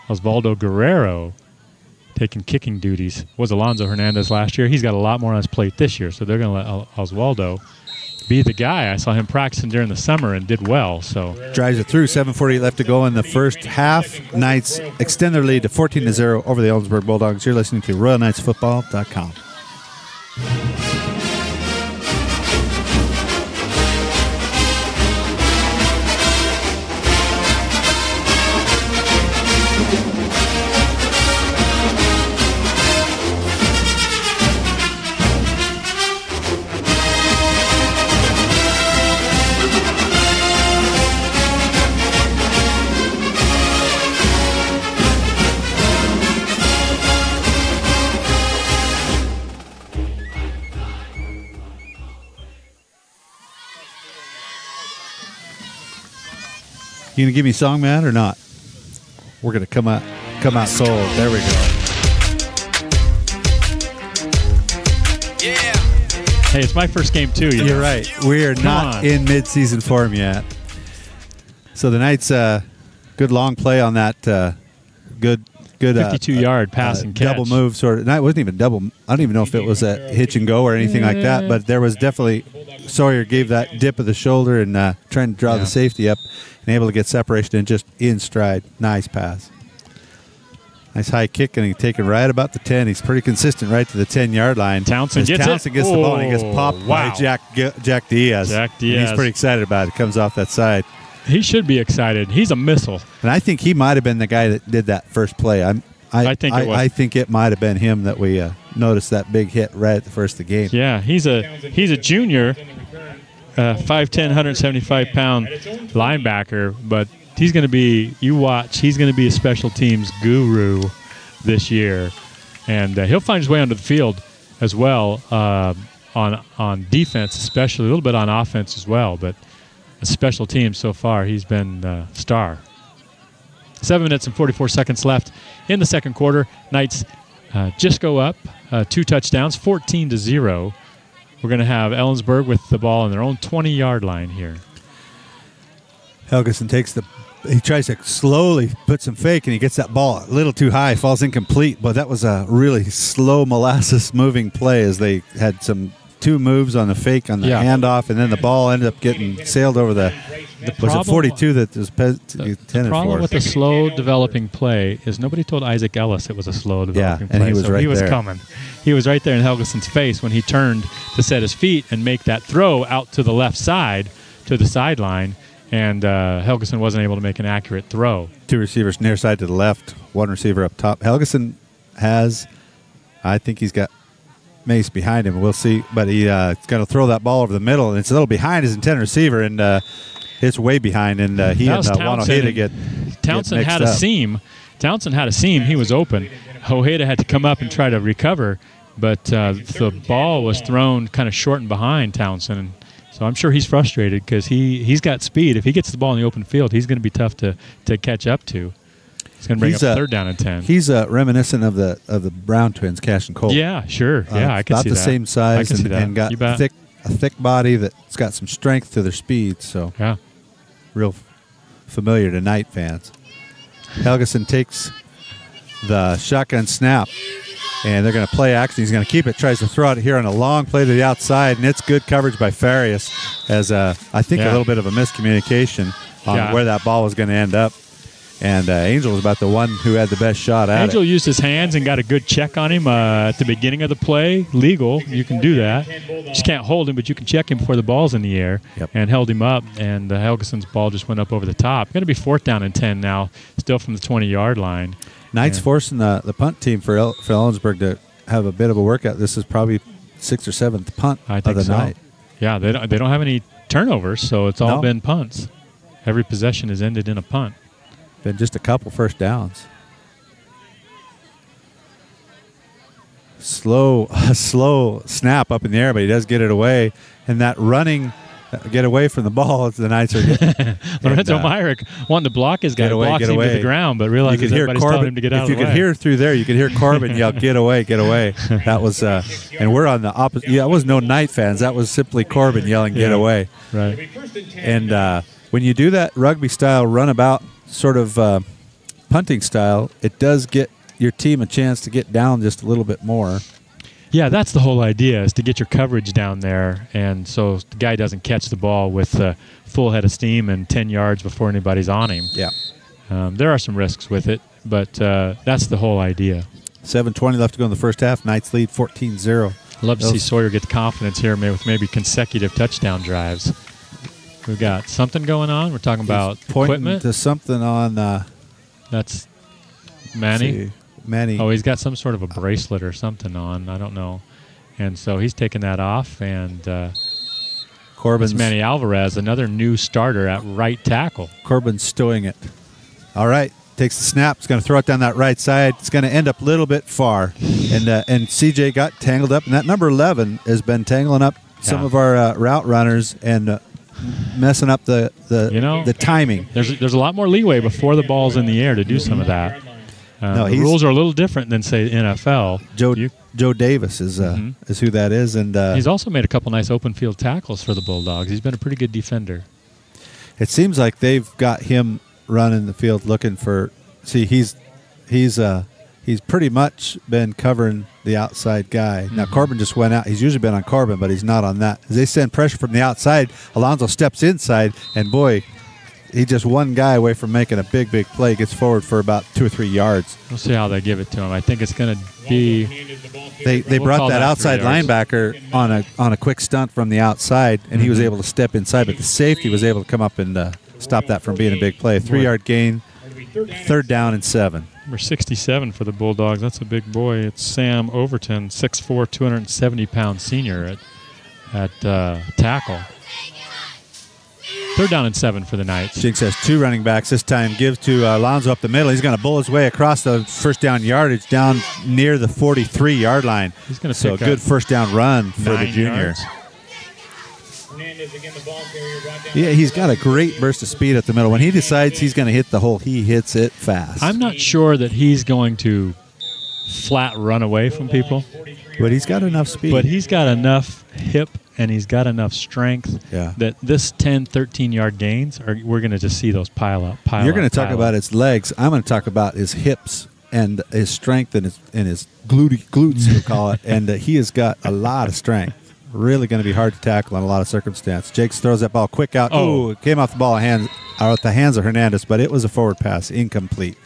Osvaldo Guerrero taking kicking duties. Was Alonzo Hernandez last year. He's got a lot more on his plate this year, so they're going to let Osvaldo be the guy. I saw him practicing during the summer and did well. So drives it through. 7:48 left to go in the first half. Knights extend their lead to 14-0 over the Ellensburg Bulldogs. You're listening to RoyalKnightsFootball.com. You gonna give me a song, man, or not? We're gonna come out sold. There we go. Yeah. Hey, it's my first game too. You're right. We are not in mid-season form yet. So the Knights, good long play on that. Good 52-yard pass and catch. Double move sort of. No, it wasn't even double. I don't even know if it was a hitch and go or anything like that. But there was definitely Sawyer gave that dip of the shoulder and trying to draw the safety up and able to get separation and just in stride. Nice pass. Nice high kick, and he's taken right about the 10. He's pretty consistent right to the 10-yard line. Townsend gets the ball, and he gets popped by Jack Diaz. Jack Diaz. And he's pretty excited about it. Comes off that side. He should be excited. He's a missile. And I think he might have been the guy that did that first play. I think it might have been him that we noticed that big hit right at the first of the game. Yeah, he's a junior, 5'10", 175-pound linebacker, but he's going to be, he's going to be a special teams guru this year. And he'll find his way onto the field as well on defense, especially a little bit on offense as well. But special teams so far, he's been star. 7 minutes and 44 seconds left in the second quarter. Knights just go up 2 touchdowns, 14-0. We're going to have Ellensburg with the ball on their own 20-yard line here. Helgeson he tries to slowly put some fake, and he gets that ball a little too high, falls incomplete. But that was a really slow molasses moving play as they had 2 moves on the fake on the handoff, and then the ball ended up getting sailed over the was it 42 that was intended for? The problem with the slow developing play is nobody told Isaac Ellis it was a slow developing play. And he was right he was there. coming. He was right there in Helgeson's face when he turned to set his feet and make that throw out to the left side, to the sideline, and Helgeson wasn't able to make an accurate throw. 2 receivers near side to the left, 1 receiver up top. Helgeson I think he's got Mace behind him. We'll see, but he's going to throw that ball over the middle, and it's a little behind his intended receiver, and it's way behind, and he and Juan Ojeda get Townsend mixed had a up. seam. Townsend had a seam. He was open. Ojeda had to come up and try to recover, but the ball was thrown kind of short and behind Townsend. So I'm sure he's frustrated because he's got speed. If he gets the ball in the open field, he's going to be tough to catch up to. It's going to bring up 3rd down and 10. He's reminiscent of the Brown twins, Cash and Cole. Yeah, sure. Yeah, I can see that. About the same size and got a thick body that's got some strength to their speed. So yeah, real familiar to Knight fans. Helgeson takes the shotgun snap, and they're going to play action. He's going to keep it, tries to throw it here on a long play to the outside, and it's good coverage by Farias as I think a little bit of a miscommunication on where that ball was going to end up. And Angel was about the one who had the best shot at Angel used his hands and got a good check on him at the beginning of the play. Legal. You can do that. Just can't hold him, but you can check him before the ball's in the air. And held him up, and Helgeson's ball just went up over the top. Going to be 4th down and 10 now, still from the 20-yard line. Knights forcing the punt team for Ellensburg to have a bit of a workout. This is probably 6th or 7th punt of the night. Yeah, they don't have any turnovers, so it's all been punts. Every possession has ended in a punt. Been just a couple first downs. Slow snap up in the air, but he does get it away. And that running get away from the ball as the Knights are getting. Lorenzo Myrick wanted to block his guy, blocks him to the ground, but realizes everybody's telling him to get out of the way. If you could hear through there, you could hear Corbin yell, "Get away, get away." That was, and we're on the opposite. Yeah, that was no Knight fans. That was simply Corbin yelling, "Get away." Right. And when you do that rugby style runabout sort of punting style, it does get your team a chance to get down just a little bit more. Yeah, that's the whole idea, is to get your coverage down there, and so the guy doesn't catch the ball with full head of steam and 10 yards before anybody's on him. Yeah. There are some risks with it, but that's the whole idea. 7:20 left to go in the first half. Knights lead 14-0. Love to see Sawyer get the confidence here with maybe consecutive touchdown drives. We've got something going on. We're talking about equipment. To something on. That's Manny. Manny. Oh, he's got some sort of a bracelet or something on. I don't know. And so he's taking that off. And Corbin's Manny Alvarez, another new starter at right tackle. Corbin's stowing it. All right. Takes the snap. It's going to throw it down that right side. It's going to end up a little bit far. And CJ got tangled up. And that number 11 has been tangling up some of our route runners and messing up the timing. There's a lot more leeway before the ball's in the air to do some of that. The rules are a little different than, say, NFL. Joe Davis is who that is. And he's also made a couple nice open field tackles for the Bulldogs. He's been a pretty good defender. It seems like they've got him running the field looking for. See, he's pretty much been covering the outside guy. Now, Corbin just went out. He's usually been on Corbin, but he's not on that. As they send pressure from the outside, Alonzo steps inside, and boy, he's just one guy away from making a big, big play. Gets forward for about 2 or 3 yards. We'll see how they give it to him. I think it's going to be. They brought that outside linebacker on a quick stunt from the outside, and he was able to step inside, but the safety was able to come up and stop that from being a big play. 3-yard gain, 3rd down and 7. Number 67 for the Bulldogs. That's a big boy. It's Sam Overton, 6'4", 270-pound senior at tackle. 3rd down and 7 for the Knights. Jinx has 2 running backs this time. Gives to Alonzo up the middle. He's going to bull his way across the first down yardage down near the 43-yard line. He's going to so a good first down run for the junior. Hernandez again, the ball carrier brought down. Yeah, he's got a great burst of speed at the middle. When he decides he's going to hit the hole, he hits it fast. I'm not sure that he's going to flat run away from people. But he's got enough speed. But he's got enough hip and he's got enough strength that this 10, 13-yard gains, we're going to just see those pile up. You're going to talk about his legs. I'm going to talk about his hips and his strength and his glutes, we'll call it. And he has got a lot of strength. Really going to be hard to tackle in a lot of circumstances. Jakes throws that ball quick out. Oh, it came off the ball out the hands of Hernandez, but it was a forward pass, incomplete,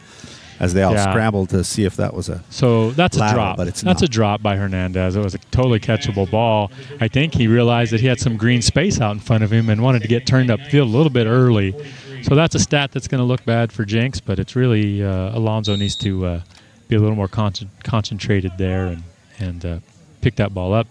as they all scrambled to see if that was a So that's lateral, a drop. But it's that's not. a drop by Hernandez. It was a totally catchable ball. I think he realized that he had some green space out in front of him and wanted to get turned upfield a little bit early. So that's a stat that's going to look bad for Jenks, but it's really Alonso needs to be a little more concentrated there and pick that ball up.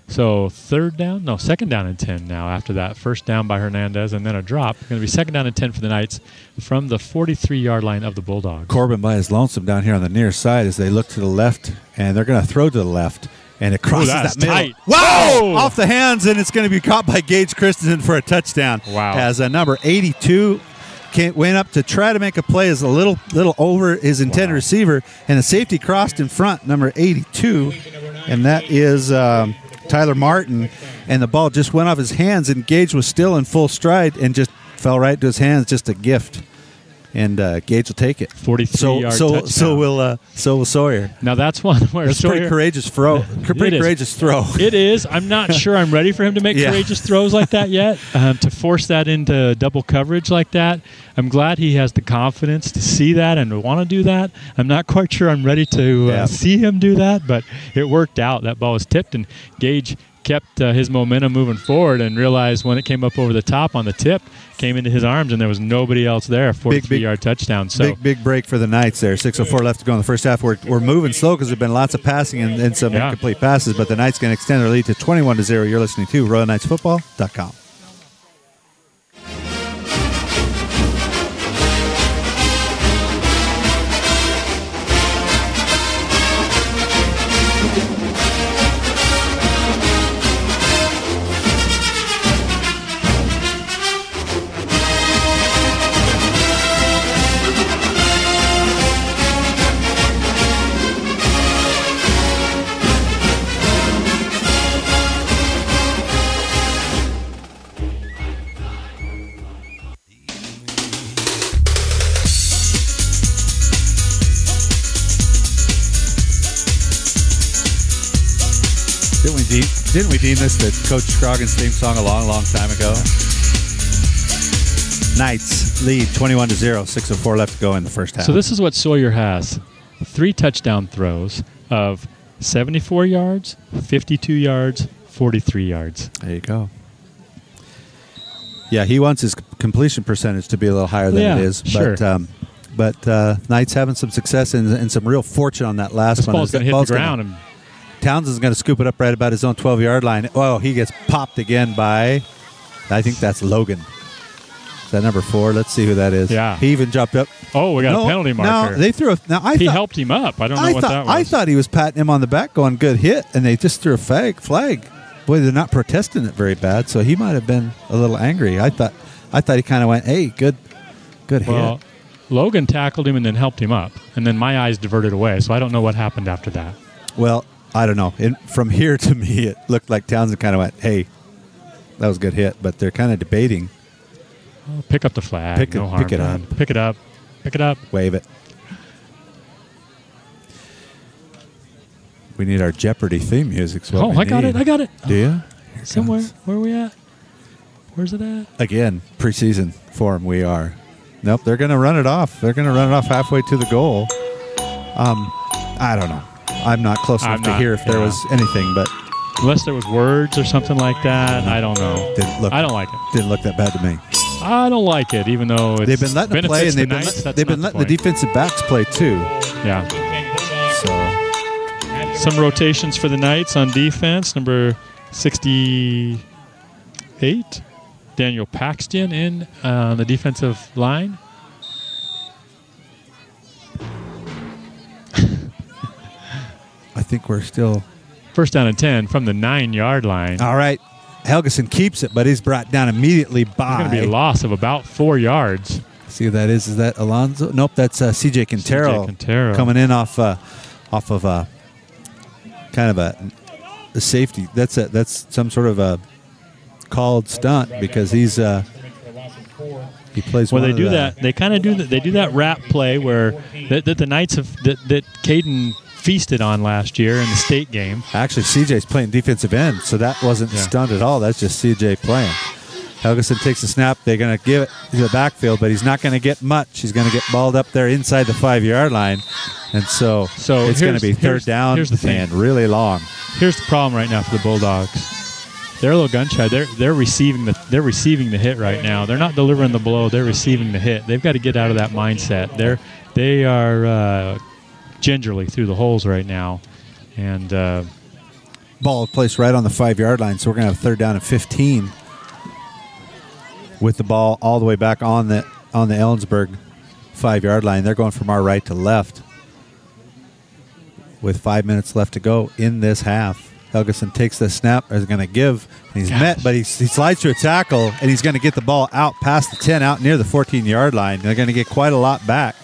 So second down and 10 now after that. First down by Hernandez and then a drop. Going to be second down and 10 for the Knights from the 43-yard line of the Bulldogs. Corbin by his lonesome down here on the near side as they look to the left, and they're going to throw to the left, and it crosses that middle. Tight. Wow! Off the hands, and it's going to be caught by Gage Christensen for a touchdown. Wow. As number 82 went up to try to make a play as a little over his intended receiver, and the safety crossed in front, number 82, and that is Tyler Martin, and the ball just went off his hands, and Gage was still in full stride and just fell right to his hands, just a gift. And Gage will take it. 43-yard touchdown. So will Sawyer. Now that's one where it's Sawyer, pretty courageous throw. Courageous throw. It is. I'm not sure I'm ready for him to make courageous throws like that yet. To force that into double coverage like that, I'm glad he has the confidence to see that and to want to do that. I'm not quite sure I'm ready to see him do that, but it worked out. That ball was tipped, and Gage kept his momentum moving forward and realized when it came up over the top on the tip, came into his arms, and there was nobody else there. 43-yard touchdown. So big break for the Knights there. 6:04 left to go in the first half. We're moving slow because there's been lots of passing and some incomplete passes, but the Knights can extend their lead to 21-0. You're listening to RoyalKnightsFootball.com. Didn't we deem this the Coach Scroggins theme song a long, long time ago? Knights lead 21-0, 6:04 left to go in the first half. So this is what Sawyer has. 3 touchdown throws of 74 yards, 52 yards, 43 yards. There you go. Yeah, he wants his completion percentage to be a little higher than it is. Sure. But Knights having some success and some real fortune on that last one. Ball's going to hit the ground. And Townsend's going to scoop it up right about his own 12-yard line. Oh, he gets popped again by, I think that's Logan. Is that number 4? Let's see who that is. Yeah. He even jumped up. Oh, we got a penalty marker. No, they threw he helped him up. I don't know what that was. I thought he was patting him on the back going, good hit, and they just threw a flag. Boy, they're not protesting it very bad, so he might have been a little angry. I thought he kind of went, hey, good hit. Logan tackled him and then helped him up, and then my eyes diverted away, so I don't know what happened after that. Well, I don't know. From here to me, it looked like Townsend kind of went, hey, that was a good hit, but they're kind of debating. Oh, pick up the flag. Pick it up. Pick it up. Pick it up. Wave it. We need our Jeopardy theme music. I got it. Do you? Somewhere. Where are we at? Where's it at? Again, preseason form we are. Nope, they're going to run it off. They're going to run it off halfway to the goal. I don't know. I'm not close enough to hear if there was anything, but unless there was words or something like that, I don't know. I don't like it. Didn't look that bad to me. I don't like it, even though it's they've been letting it play, and they've been letting the defensive backs play too. Yeah. So some rotations for the Knights on defense. Number 68, Daniel Paxton in on the defensive line. I think we're still first down and 10 from the 9-yard line. All right. Helgeson keeps it, but he's brought doan immediately by. It's going to be a loss of about 4 yards. See who that is? Is that Alonzo? Nope, that's C.J. Quintero, coming in off of a kind of a safety. That's some sort of a called stunt because he plays. Well, they do that. They kind of do that. They do that wrap play where that the Knights that Caden feasted on last year in the state game. Actually, CJ's playing defensive end, so that wasn't stunt at all. That's just CJ playing. Helgeson takes the snap. They're going to give it to the backfield, but he's not going to get much. He's going to get balled up there inside the 5-yard line, and so it's going to be third down and really long. Here's the problem right now for the Bulldogs. They're a little gun shy. They're receiving the hit right now. They're not delivering the blow. They're receiving the hit. They've got to get out of that mindset. They are gingerly through the holes right now, and ball placed right on the 5-yard line. So we're going to have third down and 15 with the ball all the way back on the Ellensburg 5-yard line. They're going from our right to left with 5 minutes left to go in this half. Helgeson takes the snap, is going to give, and he's met, but he slides through a tackle, and he's going to get the ball out past the 10, out near the 14-yard line. They're going to get quite a lot back,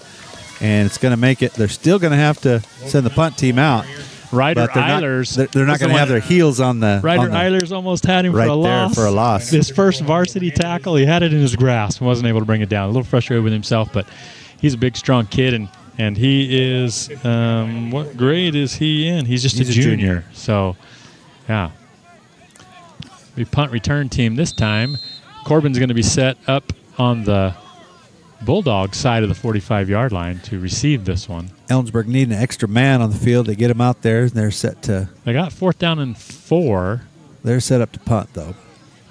and it's going to make it. They're still going to have to send the punt team out. Ryder Eilers. They're not going to have their heels on the. Ryder Eilers almost had him right for a loss. There for a loss. His first varsity tackle, he had it in his grasp and wasn't able to bring it down. A little frustrated with himself, but he's a big, strong kid, and he is. What grade is he in? He's just a junior. So. Yeah. The punt return team this time. Corbin's going to be set up on the Bulldogs side of the 45-yard line to receive this one. Ellensburg need an extra man on the field to get him out there, and they're set to. They got 4th down and 4. They're set up to punt, though.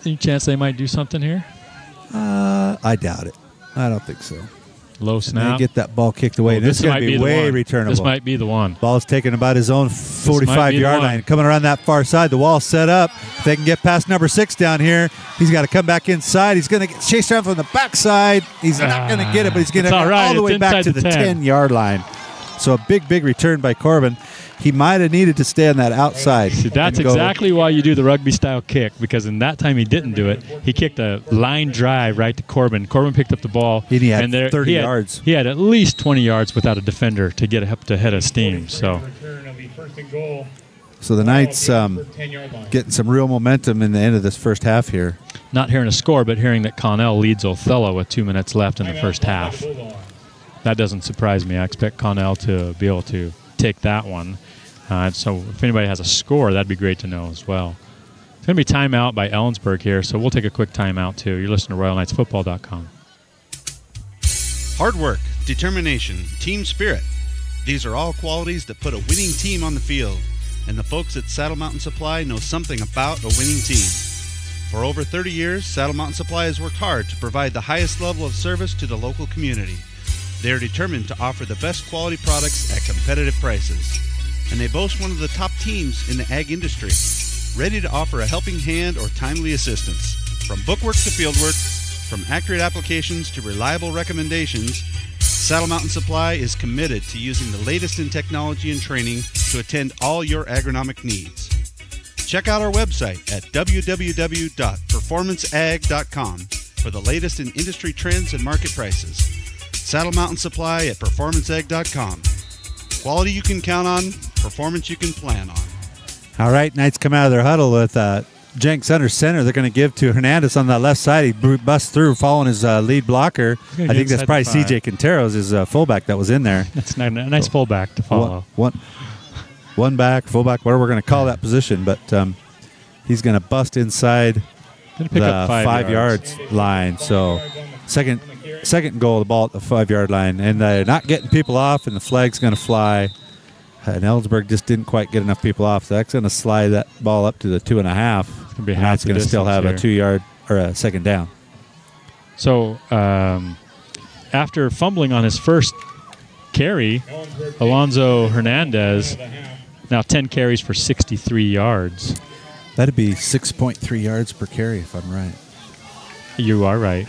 Any chance they might do something here? I doubt it. I don't think so. Low snap. They get that ball kicked away. This is going to be way returnable. This might be the one. Ball's taken about his own 45-yard line. Coming around that far side. The wall set up. If they can get past number 6 down here, he's got to come back inside. He's going to get chased around from the backside. He's not going to get it, but he's going to go all the way back to the 10-yard line. So a big, big return by Corbin. He might have needed to stay on that outside. See, that's exactly why you do the rugby-style kick, because in that time he didn't do it. He kicked a line drive right to Corbin. Corbin picked up the ball. And he had 30 yards. He had at least 20 yards without a defender to get up to head of steam. So the Knights getting some real momentum in the end of this first half here. Not hearing a score, but hearing that Connell leads Othello with 2 minutes left in the first half. That doesn't surprise me. I expect Connell to be able to take that one. So if anybody has a score, that'd be great to know as well. It's going to be timeout by Ellensburg here, so we'll take a quick timeout too. You're listening to RoyalKnightsFootball.com. Hard work, determination, team spirit. These are all qualities that put a winning team on the field, and the folks at Saddle Mountain Supply know something about a winning team. For over 30 years, Saddle Mountain Supply has worked hard to provide the highest level of service to the local community. They are determined to offer the best quality products at competitive prices. And they boast one of the top teams in the ag industry, ready to offer a helping hand or timely assistance. From bookwork to fieldwork, from accurate applications to reliable recommendations, Saddle Mountain Supply is committed to using the latest in technology and training to attend all your agronomic needs. Check out our website at www.performanceag.com for the latest in industry trends and market prices. Saddle Mountain Supply at performanceag.com. Quality you can count on, performance you can plan on. All right, Knights come out of their huddle with Jenks under center. They're going to give to Hernandez on that left side. He busts through, following his lead blocker. I think that's probably C.J. Quinteros, his fullback that was in there. That's a nice fullback to follow. One back, fullback, whatever we're going to call that position. But he's going to bust inside the 5 yards line. So second and goal, the ball at the 5-yard line. And they're not getting people off, and the flag's going to fly. And Ellensburg just didn't quite get enough people off. So that's going to slide that ball up to the 2.5. It's going to be half. It's going to still have a 2-yard or a second down. So after fumbling on his first carry, Alonzo Hernandez now 10 carries for 63 yards. That'd be 6.3 yards per carry if I'm right. You are right.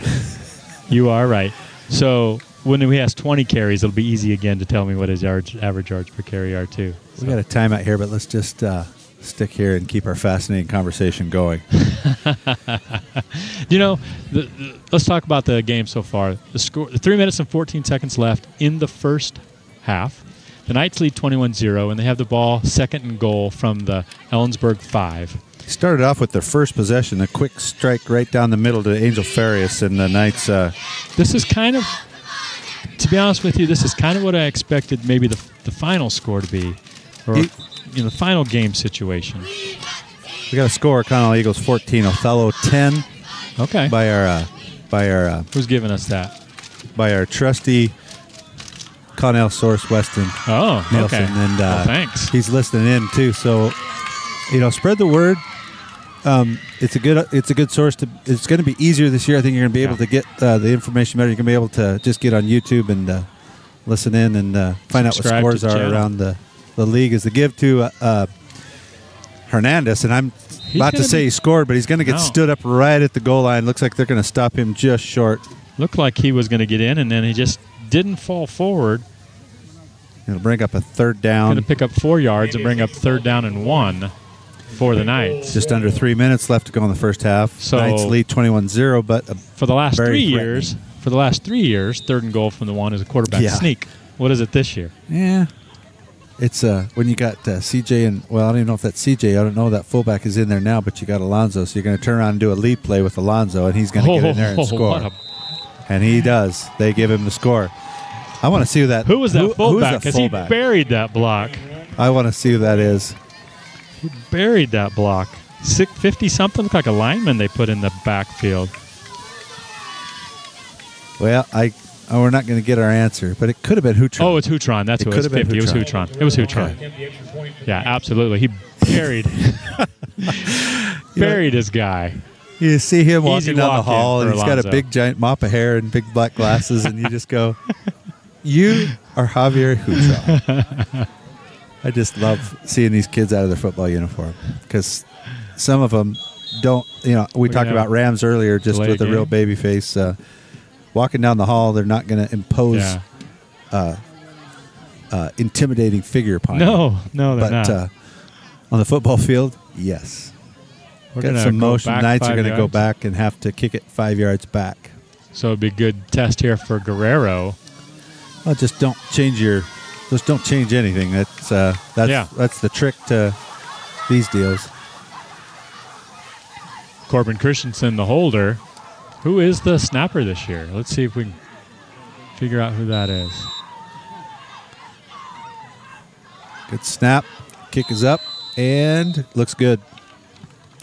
You are right. So when he has 20 carries, it'll be easy again to tell me what his average yards per carry are too. We got a timeout here, but let's just stick here and keep our fascinating conversation going. You know, let's talk about the game so far. The score: 3 minutes and 14 seconds left in the first half. The Knights lead 21-0, and they have the ball 2nd and goal from the Ellensburg 5. Started off with their first possession, a quick strike right down the middle to Angel Farias, and the Knights. This is kind of, to be honest with you, this is kind of what I expected maybe the final score to be, or the final game situation. We got a score: Connell Eagles 14, Othello 10. Okay. By our who's giving us that? By our trusty Connell Source Weston. Oh, Nielsen. okay. And thanks. He's listening in too. So, spread the word. It's a good source to. It's going to be easier this year. I think you're going to be able to get the information better. You're going to be able to just get on YouTube and listen in and find out what scores are around the league. Is the give to Hernandez, and I'm about to say he scored, but he's going to get stood up right at the goal line. Looks like they're going to stop him just short. Looked like he was going to get in, and then he just didn't fall forward. It'll bring up a 3rd down. Going to pick up 4 yards and bring up 3rd down and 1 for the Knights. Just under 3 minutes left to go in the first half. So Knights lead 21-0, but for the last 3 years, 3rd and goal from the 1 is a quarterback sneak. What is it this year? Yeah. It's when you got CJ and, well, I don't even know if that's CJ. I don't know that fullback is in there now, but you got Alonzo. So you're going to turn around and do a lead play with Alonzo, and he's going to get in there and score. And he does. They give him the score. I want to see who was that fullback, because he buried that block. I want to see who that is. He buried that block. 50-something, looked like a lineman they put in the backfield. Well, we're not going to get our answer, but it could have been Hutron. Oh, it's Hutron. That's who it was. 50. It was Hutron. It was Hutron. Okay. Yeah, absolutely. He buried his guy. You see him walking down the hall, and he's Alonzo. got a big giant mop of hair and big black glasses, and you just go, "You are Javier Hutron." I just love seeing these kids out of their football uniform, because some of them don't. We talked about Rams earlier, just with a real baby face. Walking down the hall, they're not going to impose intimidating figure upon you. No, they're not. But on the football field, yes. We're got some motion. Knights are going to go back and have to kick it 5 yards back. So it'd be a good test here for Guerrero. Well, just don't change anything. That's the trick to these deals. Corbin Christensen, the holder. Who is the snapper this year? Let's see if we can figure out who that is. Good snap. Kick is up and looks good.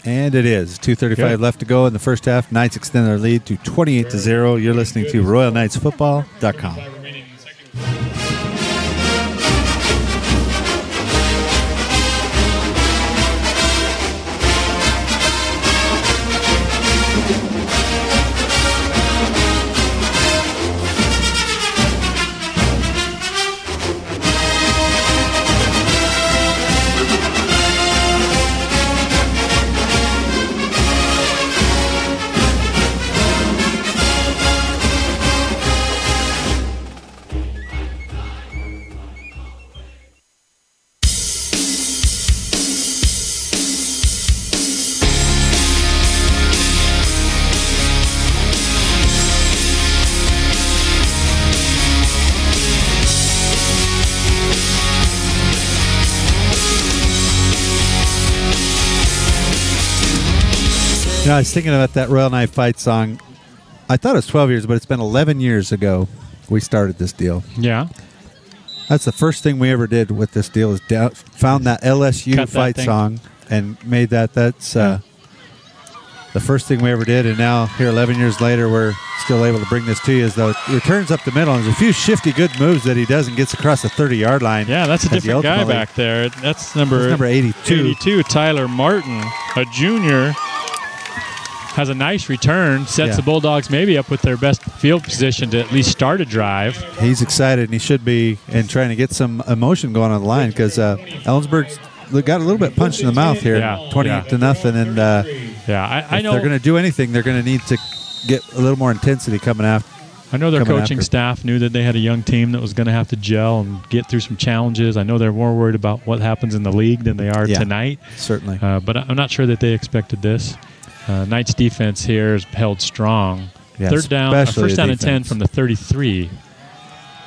And it is. 2:35 left to go in the first half. Knights extend their lead to 28-0. You're listening to RoyalKnightsFootball.com. I was thinking about that Royal Knight Fight song. I thought it was 12 years, but it's been 11 years ago we started this deal. Yeah. That's the first thing we ever did with this deal is found that LSU fight song and made that. That's the first thing we ever did, and now here 11 years later we're still able to bring this to you as though it returns up the middle. And there's a few shifty good moves that he does and gets across the 30-yard line. Yeah, that's a different guy back there. That's number 82. 82, Tyler Martin, a junior. Has a nice return, sets the Bulldogs maybe up with their best field position to at least start a drive. He's excited, and he should be, and trying to get some emotion going on the line because Ellensburg's got a little bit punched in the mouth here, 28-0. And I know if they're going to do anything, they're going to need to get a little more intensity coming after. I know their coming coaching after. staff knew that they had a young team that was going to have to gel and get through some challenges. I know they're more worried about what happens in the league than they are tonight. Certainly. But I'm not sure that they expected this. Knights defense here is held strong. Yeah, First down and 10 from the 33.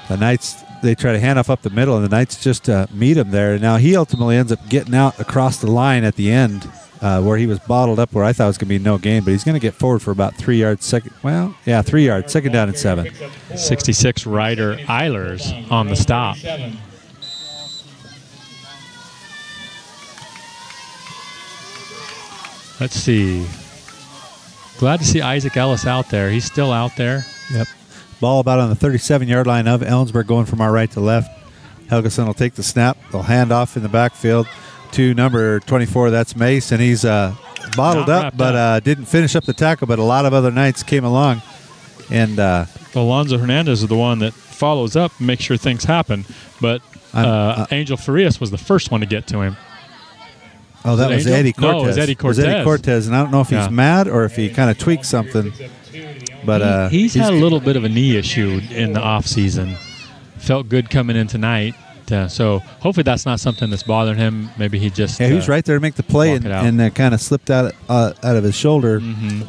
The Knights, they try to hand off up the middle, and the Knights just meet him there. And now he ultimately ends up getting out across the line at the end where he was bottled up, where I thought it was going to be no gain, but he's going to get forward for about 3 yards. 3 yards. Second down and 7. 66 Ryder Eilers on the stop. Let's see. Glad to see Isaac Ellis out there. He's still out there. Yep. Ball about on the 37-yard line of Ellensburg, going from our right to left. Helgeson will take the snap. They'll hand off in the backfield to number 24. That's Mace, and he's bottled up, but didn't finish up the tackle. But a lot of other Knights came along. And Alonzo Hernandez is the one that follows up and makes sure things happen. But Angel Farias was the first one to get to him. Oh, that was Eddie Cortez. No, it was Eddie Cortez. It was Eddie Cortez, and I don't know if he's mad or if he kind of tweaked something. But he's had a little bit of a knee issue in the off season. Felt good coming in tonight. So hopefully that's not something that's bothering him. Maybe he just he was right there to make the play and kind of slipped out of his shoulder. Mm-hmm.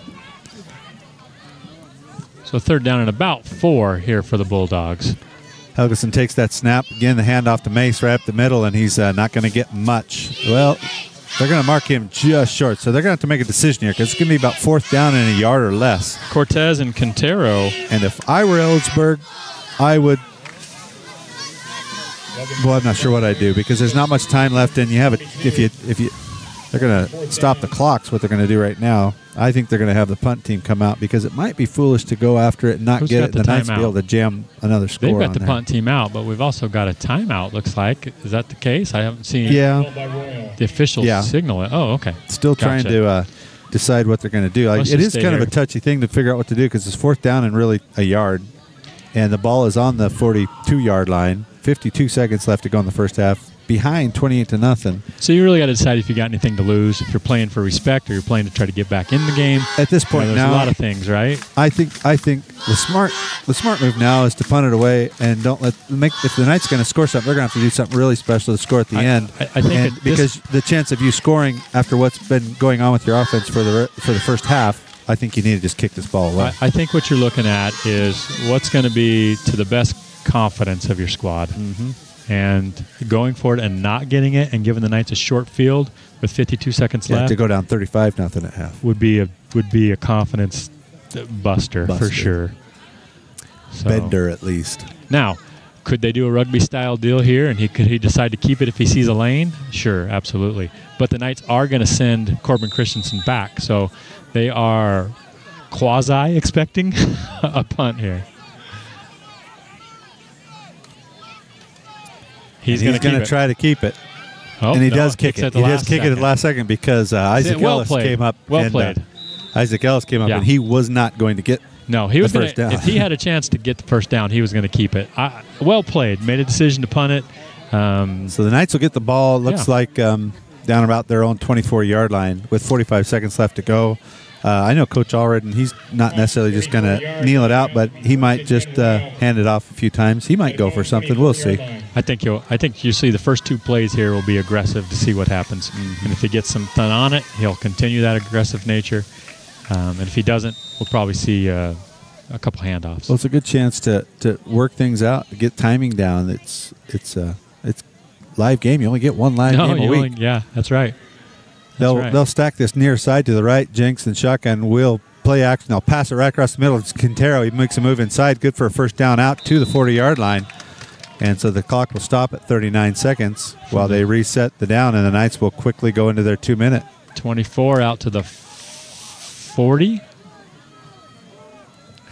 So third down and about 4 here for the Bulldogs. Helgeson takes that snap. Again, the handoff to Mace right up the middle, and he's not going to get much. Well, they're going to mark him just short, so they're going to have to make a decision here because it's going to be about 4th down and a yard or less. Cortez and Quintero. And if I were Ellensburg, I would. Well, I'm not sure what I'd do because there's not much time left, and you have it. If you, they're going to stop the clocks. What they're going to do right now, I think they're going to have the punt team come out because it might be foolish to go after it and not get it. The Knights be able to jam another score. They've got the punt team out, but we've also got a timeout. Looks like is that the case? I haven't seen the official signal it. Oh, okay. Still trying to decide what they're going to do. Like, it is kind of a touchy thing to figure out what to do because it's 4th down and really a yard, and the ball is on the 42-yard line. 52 seconds left to go in the first half. Behind 28-0. So you really got to decide if you got anything to lose, if you're playing for respect or you're playing to try to get back in the game. At this point, there's now a lot of things, right? I think the smart move now is to punt it away and don't if the Knights going to score something, they're going to have to do something really special to score at the end. I think because the chance of you scoring after what's been going on with your offense for the first half, I think you need to just kick this ball away. I think what you're looking at is what's going to be to the best confidence of your squad. Mm-hmm. And going for it and not getting it and giving the Knights a short field with 52 seconds left to go down 35-0 at half would be a confidence buster for sure. So, bender at least. Now, could they do a rugby style deal here and could he decide to keep it if he sees a lane? Sure, absolutely. But the Knights are going to send Corbin Christensen back, so they are quasi expecting a punt here. He's going to try to keep it. Oh, and he does kick it. He does kick it at the last second because Isaac Ellis came up. Isaac Ellis came up, and he was not going to get he was first down. If he had a chance to get the first down, he was going to keep it. Well played. Made a decision to punt it. So the Knights will get the ball, it looks like, down about their own 24-yard line with 45 seconds left to go. I know Coach Allred, he's not necessarily just going to kneel it out, but he might just hand it off a few times. He might go for something. We'll see. I think you see the first 2 plays here will be aggressive to see what happens. Mm-hmm. And if he gets something on it, he'll continue that aggressive nature. And if he doesn't, we'll probably see a couple handoffs. Well, it's a good chance to work things out, to get timing down. It's live game. You only get one live game a week. That's right. They'll stack this near side to the right. Jenks and shotgun will play action. They'll pass it right across the middle. It's Quintero. He makes a move inside. Good for a first down out to the 40-yard line. And so the clock will stop at 39 seconds while they reset the down, and the Knights will quickly go into their 2-minute. 24 out to the 40.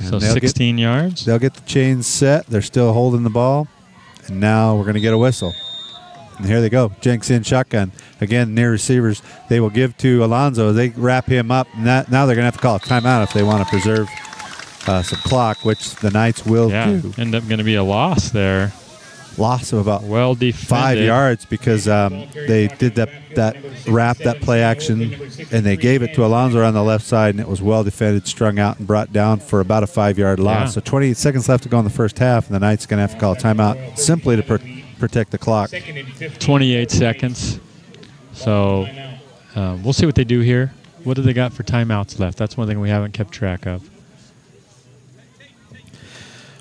So 16 yards. They'll get the chains set. They're still holding the ball. And now we're going to get a whistle. And here they go. Jenks in shotgun. Again, near receivers. They will give to Alonzo. They wrap him up. And now they're going to have to call a timeout if they want to preserve some clock, which the Knights will do. End up going to be a loss there. loss of about well 5 yards because they did that wrap, that play action, and they gave it to Alonso on the left side, and it was well defended, strung out, and brought down for about a 5-yard loss. Yeah. So 28 seconds left to go in the first half, and the Knights going to have to call a timeout simply to protect the clock. 28 seconds. So we'll see what they do here. What do they got for timeouts left? That's one thing we haven't kept track of.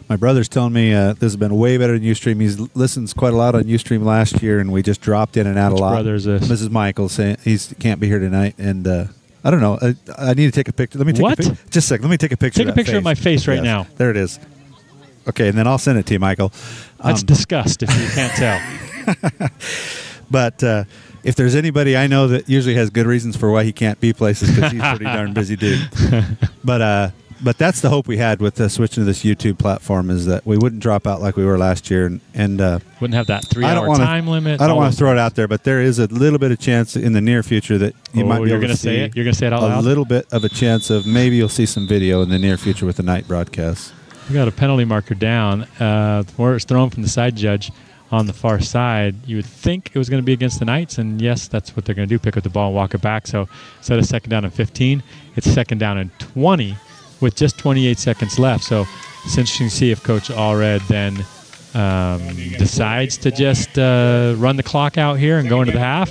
My brother's telling me this has been way better than Ustream. He listens quite a lot on Ustream last year, and we just dropped in and out a lot. Which brother is this? Mrs. Michael saying he can't be here tonight, and I don't know. I need to take a picture. Let me take What? a picture. Just a second. Let me take a picture. Take a picture of my face right now. There it is. Okay, and then I'll send it to you, Michael. That's disgust if you can't tell. But if there's anybody I know that usually has good reasons for why he can't be places, because he's a pretty darn busy dude. But that's the hope we had with switching to this YouTube platform, is that we wouldn't drop out like we were last year, and wouldn't have that 3-hour time limit. I don't want to throw it out there, but there is a little bit of chance in the near future that you might be able to see it. You're going to say it out loud. A little bit of a chance of maybe you'll see some video in the near future with the night broadcasts. We got a penalty marker down where it's thrown from the side judge on the far side. You would think it was going to be against the Knights, and yes, that's what they're going to do, pick up the ball and walk it back. So instead of second down and 15, it's second down and 20 with just 28 seconds left. So it's interesting to see if Coach Allred then decides to just run the clock out here and go into the half,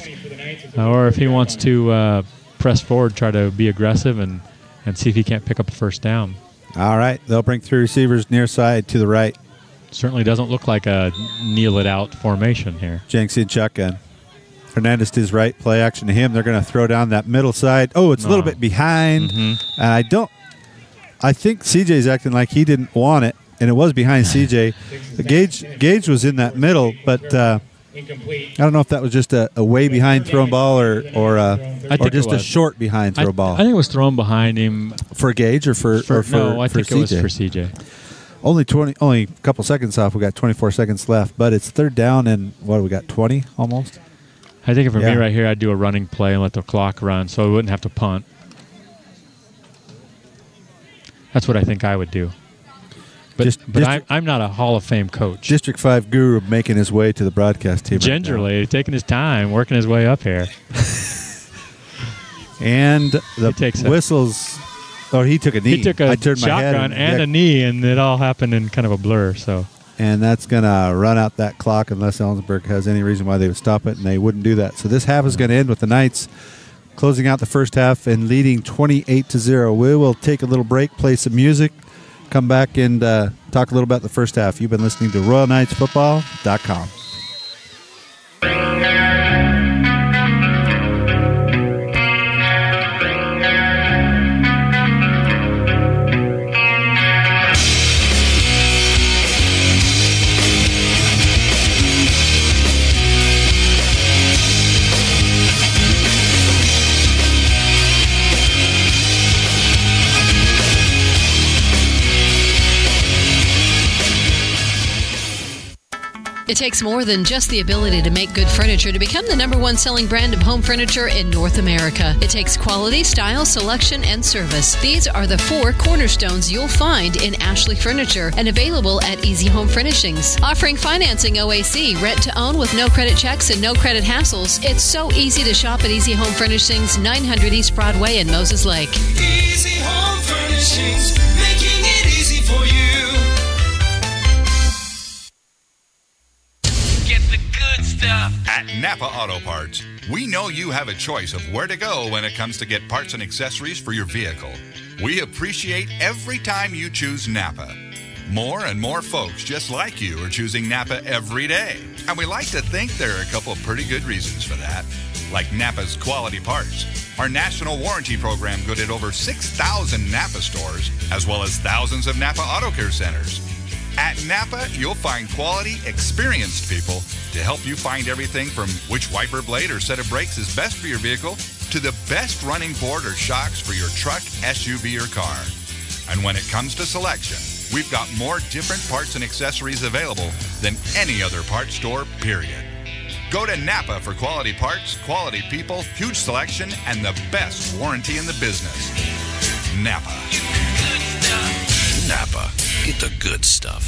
or if he wants to press forward, try to be aggressive and see if he can't pick up a first down. All right, they'll bring 3 receivers near side to the right. Certainly doesn't look like a kneel it out formation here. Jenksy and shotgun. Hernandez to his right, play action to him. They're going to throw down that middle side. Oh, it's a little bit behind. Mm-hmm. And I think CJ's acting like he didn't want it, and it was behind CJ. Gage was in that middle, but I don't know if that was just a way behind thrown ball or just a short behind throw ball. I think it was thrown behind him. For Gage or for No, I think for it was CJ? for CJ. Only a couple seconds off. We got 24 seconds left, but it's third down and what do we got? 20 almost. I think for me right here, I'd do a running play and let the clock run, so we wouldn't have to punt. That's what I think I would do. But I'm not a Hall of Fame coach. District 5 guru making his way to the broadcast team. Gingerly, taking his time, working his way up here. And the whistles. Oh, he took a knee. He took a shotgun and a knee, and it all happened in kind of a blur. So, and that's going to run out that clock unless Ellensburg has any reason why they would stop it, and they wouldn't do that. So this half is going to end with the Knights closing out the first half and leading 28-0. We will take a little break, play some music, come back and talk a little about the first half. You've been listening to RoyalKnightsFootball.com. It takes more than just the ability to make good furniture to become the #1 selling brand of home furniture in North America. It takes quality, style, selection, and service. These are the 4 cornerstones you'll find in Ashley Furniture and available at Easy Home Furnishings. Offering financing OAC, rent to own with no credit checks and no credit hassles. It's so easy to shop at Easy Home Furnishings, 900 East Broadway in Moses Lake. Easy Home Furnishings, making it easy for you. Get the good stuff at Napa Auto Parts. We know you have a choice of where to go when it comes to get parts and accessories for your vehicle. We appreciate every time you choose Napa. More and more folks just like you are choosing Napa every day. And we like to think there are a couple of pretty good reasons for that, like Napa's quality parts, our national warranty program good at over 6,000 Napa stores, as well as thousands of Napa Auto Care centers. At Napa, you'll find quality, experienced people to help you find everything from which wiper blade or set of brakes is best for your vehicle to the best running board or shocks for your truck, SUV, or car. And when it comes to selection, we've got more different parts and accessories available than any other parts store, period. Go to Napa for quality parts, quality people, huge selection, and the best warranty in the business. Napa. Napa. Get the good stuff.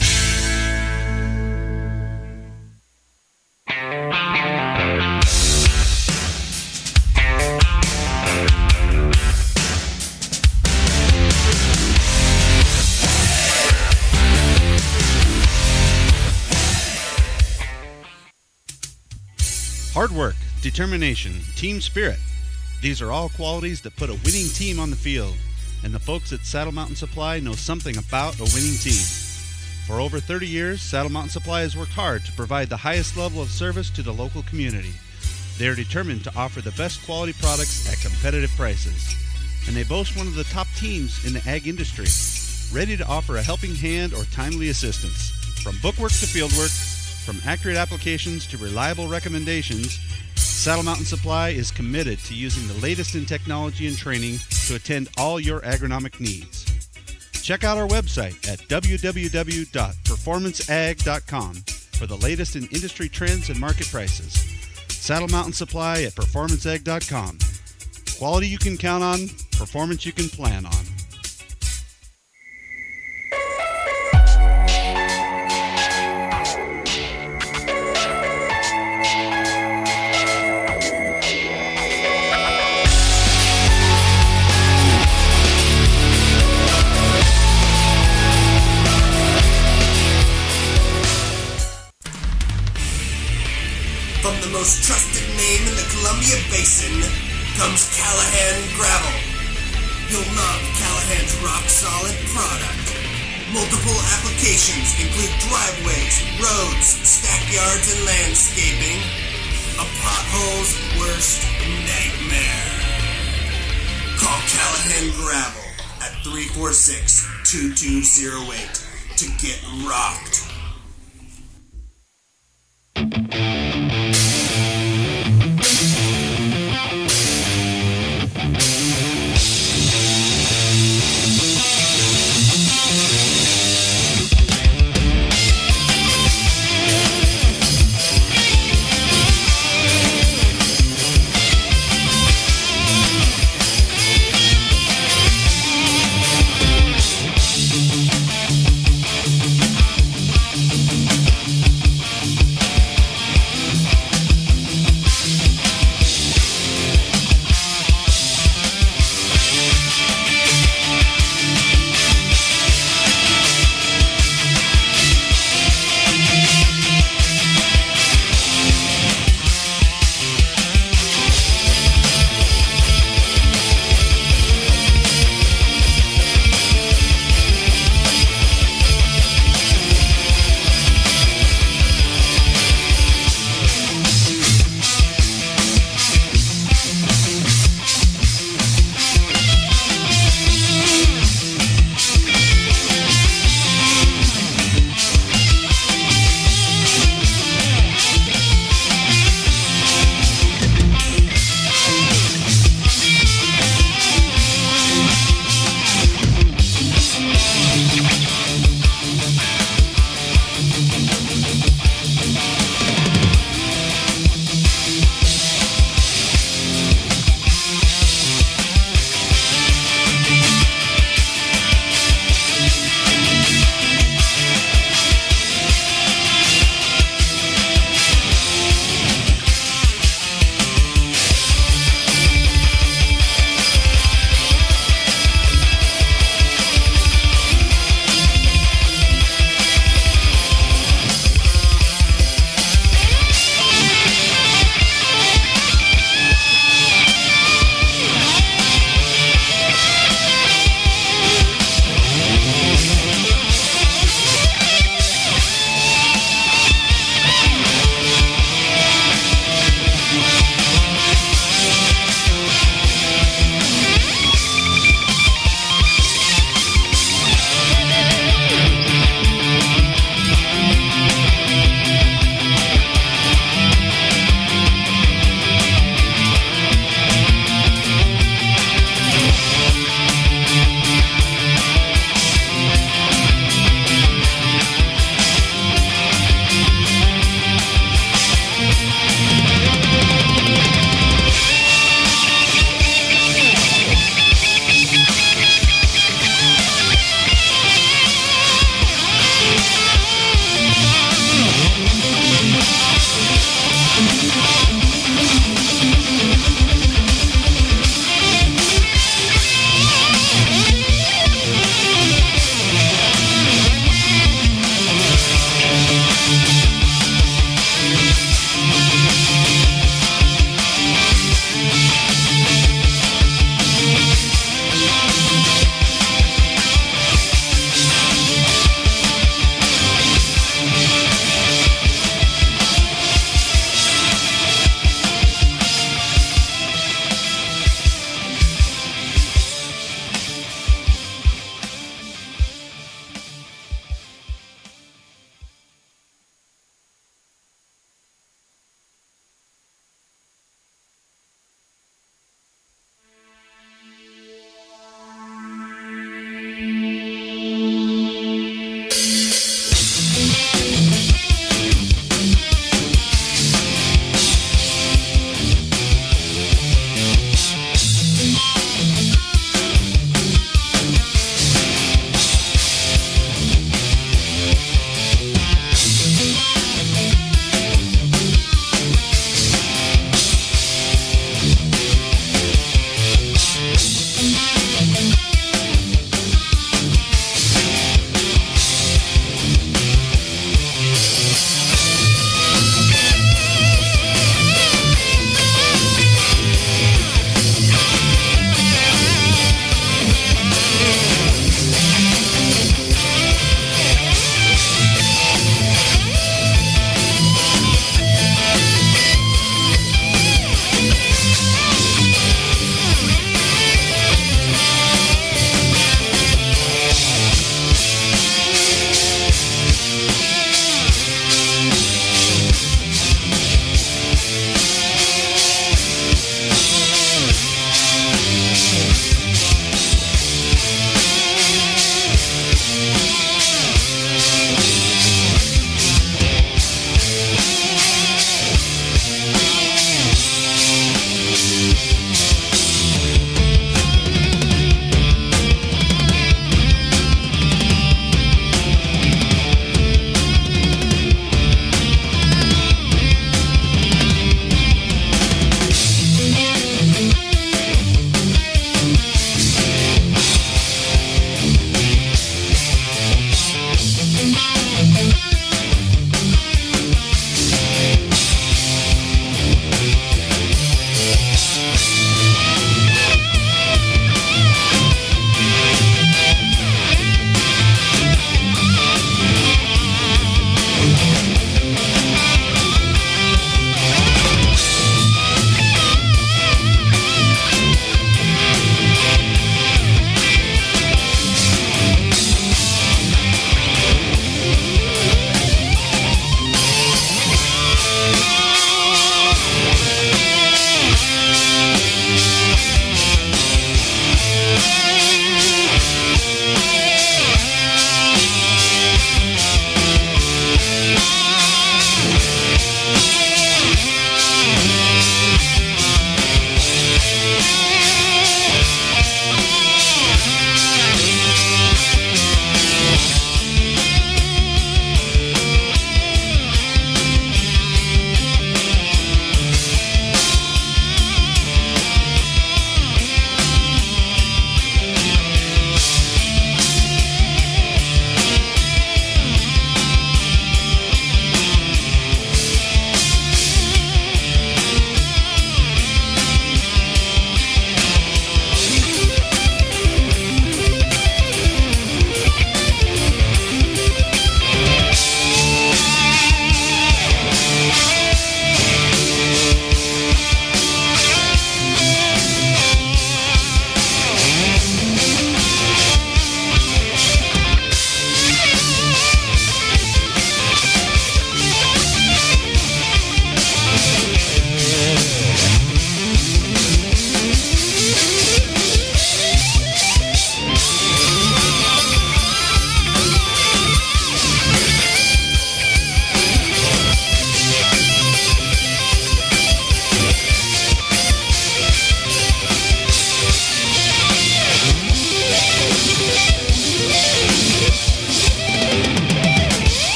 Hard work, determination, team spirit. These are all qualities that put a winning team on the field, and the folks at Saddle Mountain Supply know something about a winning team. For over 30 years, Saddle Mountain Supply has worked hard to provide the highest level of service to the local community. They are determined to offer the best quality products at competitive prices, and they boast one of the top teams in the ag industry, ready to offer a helping hand or timely assistance. From bookwork to fieldwork, from accurate applications to reliable recommendations, Saddle Mountain Supply is committed to using the latest in technology and training to attend all your agronomic needs. Check out our website at www.performanceag.com for the latest in industry trends and market prices. Saddle Mountain Supply at performanceag.com. Quality you can count on, performance you can plan on. From the most trusted name in the Columbia Basin comes Callahan Gravel. You'll love Callahan's rock-solid product. Multiple applications include driveways, roads, stackyards, and landscaping. A pothole's worst nightmare. Call Callahan Gravel at 346-2208 to get rocked.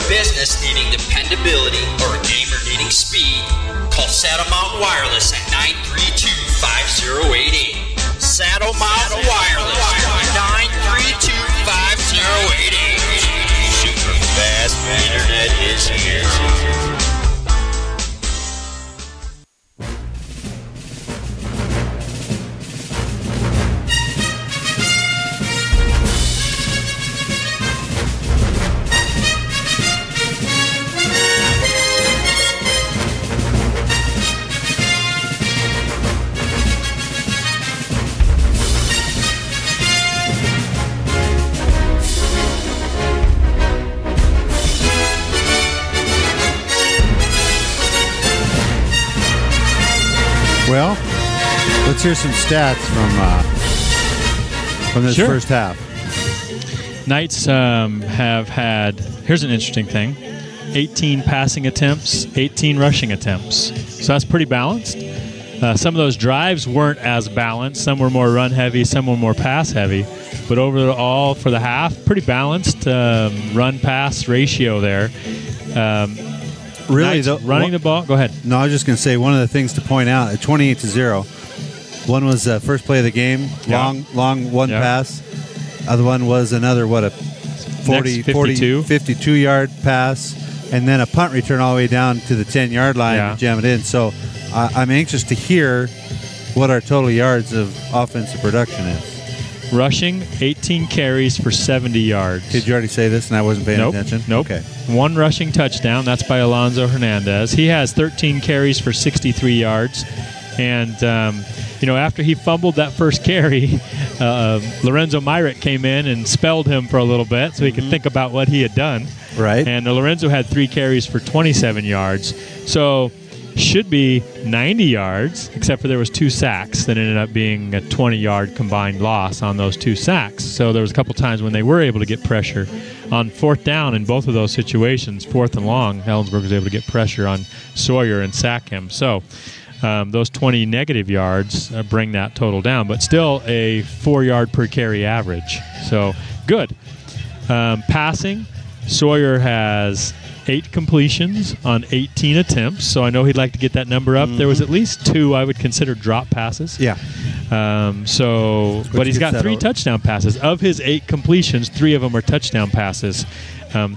business needing dependability or a gamer needing speed, call Saddle Mountain Wireless at 932-5088. Saddle Mountain Wireless, 932-5088. Super fast internet is here. Well, let's hear some stats from this first half. Knights have had, here's an interesting thing, 18 passing attempts, 18 rushing attempts. So that's pretty balanced. Some of those drives weren't as balanced. Some were more run-heavy, some were more pass-heavy. But overall, for the half, pretty balanced run-pass ratio there. Really, running the ball. Go ahead. No, I was just going to say one of the things to point out at 28-0. One was first play of the game, long one pass. Other one was another 52-yard pass, and then a punt return all the way down to the 10-yard line to jam it in. So I'm anxious to hear what our total yards of offensive production is. Rushing, 18 carries for 70 yards. Did you already say this and I wasn't paying attention? Nope. Okay. One rushing touchdown. That's by Alonzo Hernandez. He has 13 carries for 63 yards. And, after he fumbled that first carry, Lorenzo Myrick came in and spelled him for a little bit so he could think about what he had done. Right. And Lorenzo had 3 carries for 27 yards. So should be 90 yards, except for there was 2 sacks that ended up being a 20-yard combined loss on those 2 sacks. So there was a couple times when they were able to get pressure on fourth down in both of those situations. Fourth and long, Ellensburg was able to get pressure on Sawyer and sack him. So those 20 negative yards bring that total down, but still a 4-yard per carry average. So good. Passing, Sawyer has 8 completions on 18 attempts, so I know he'd like to get that number up. There was at least 2 I would consider drop passes. Yeah. But he's got 3 touchdown passes. Of his 8 completions, 3 of them are touchdown passes.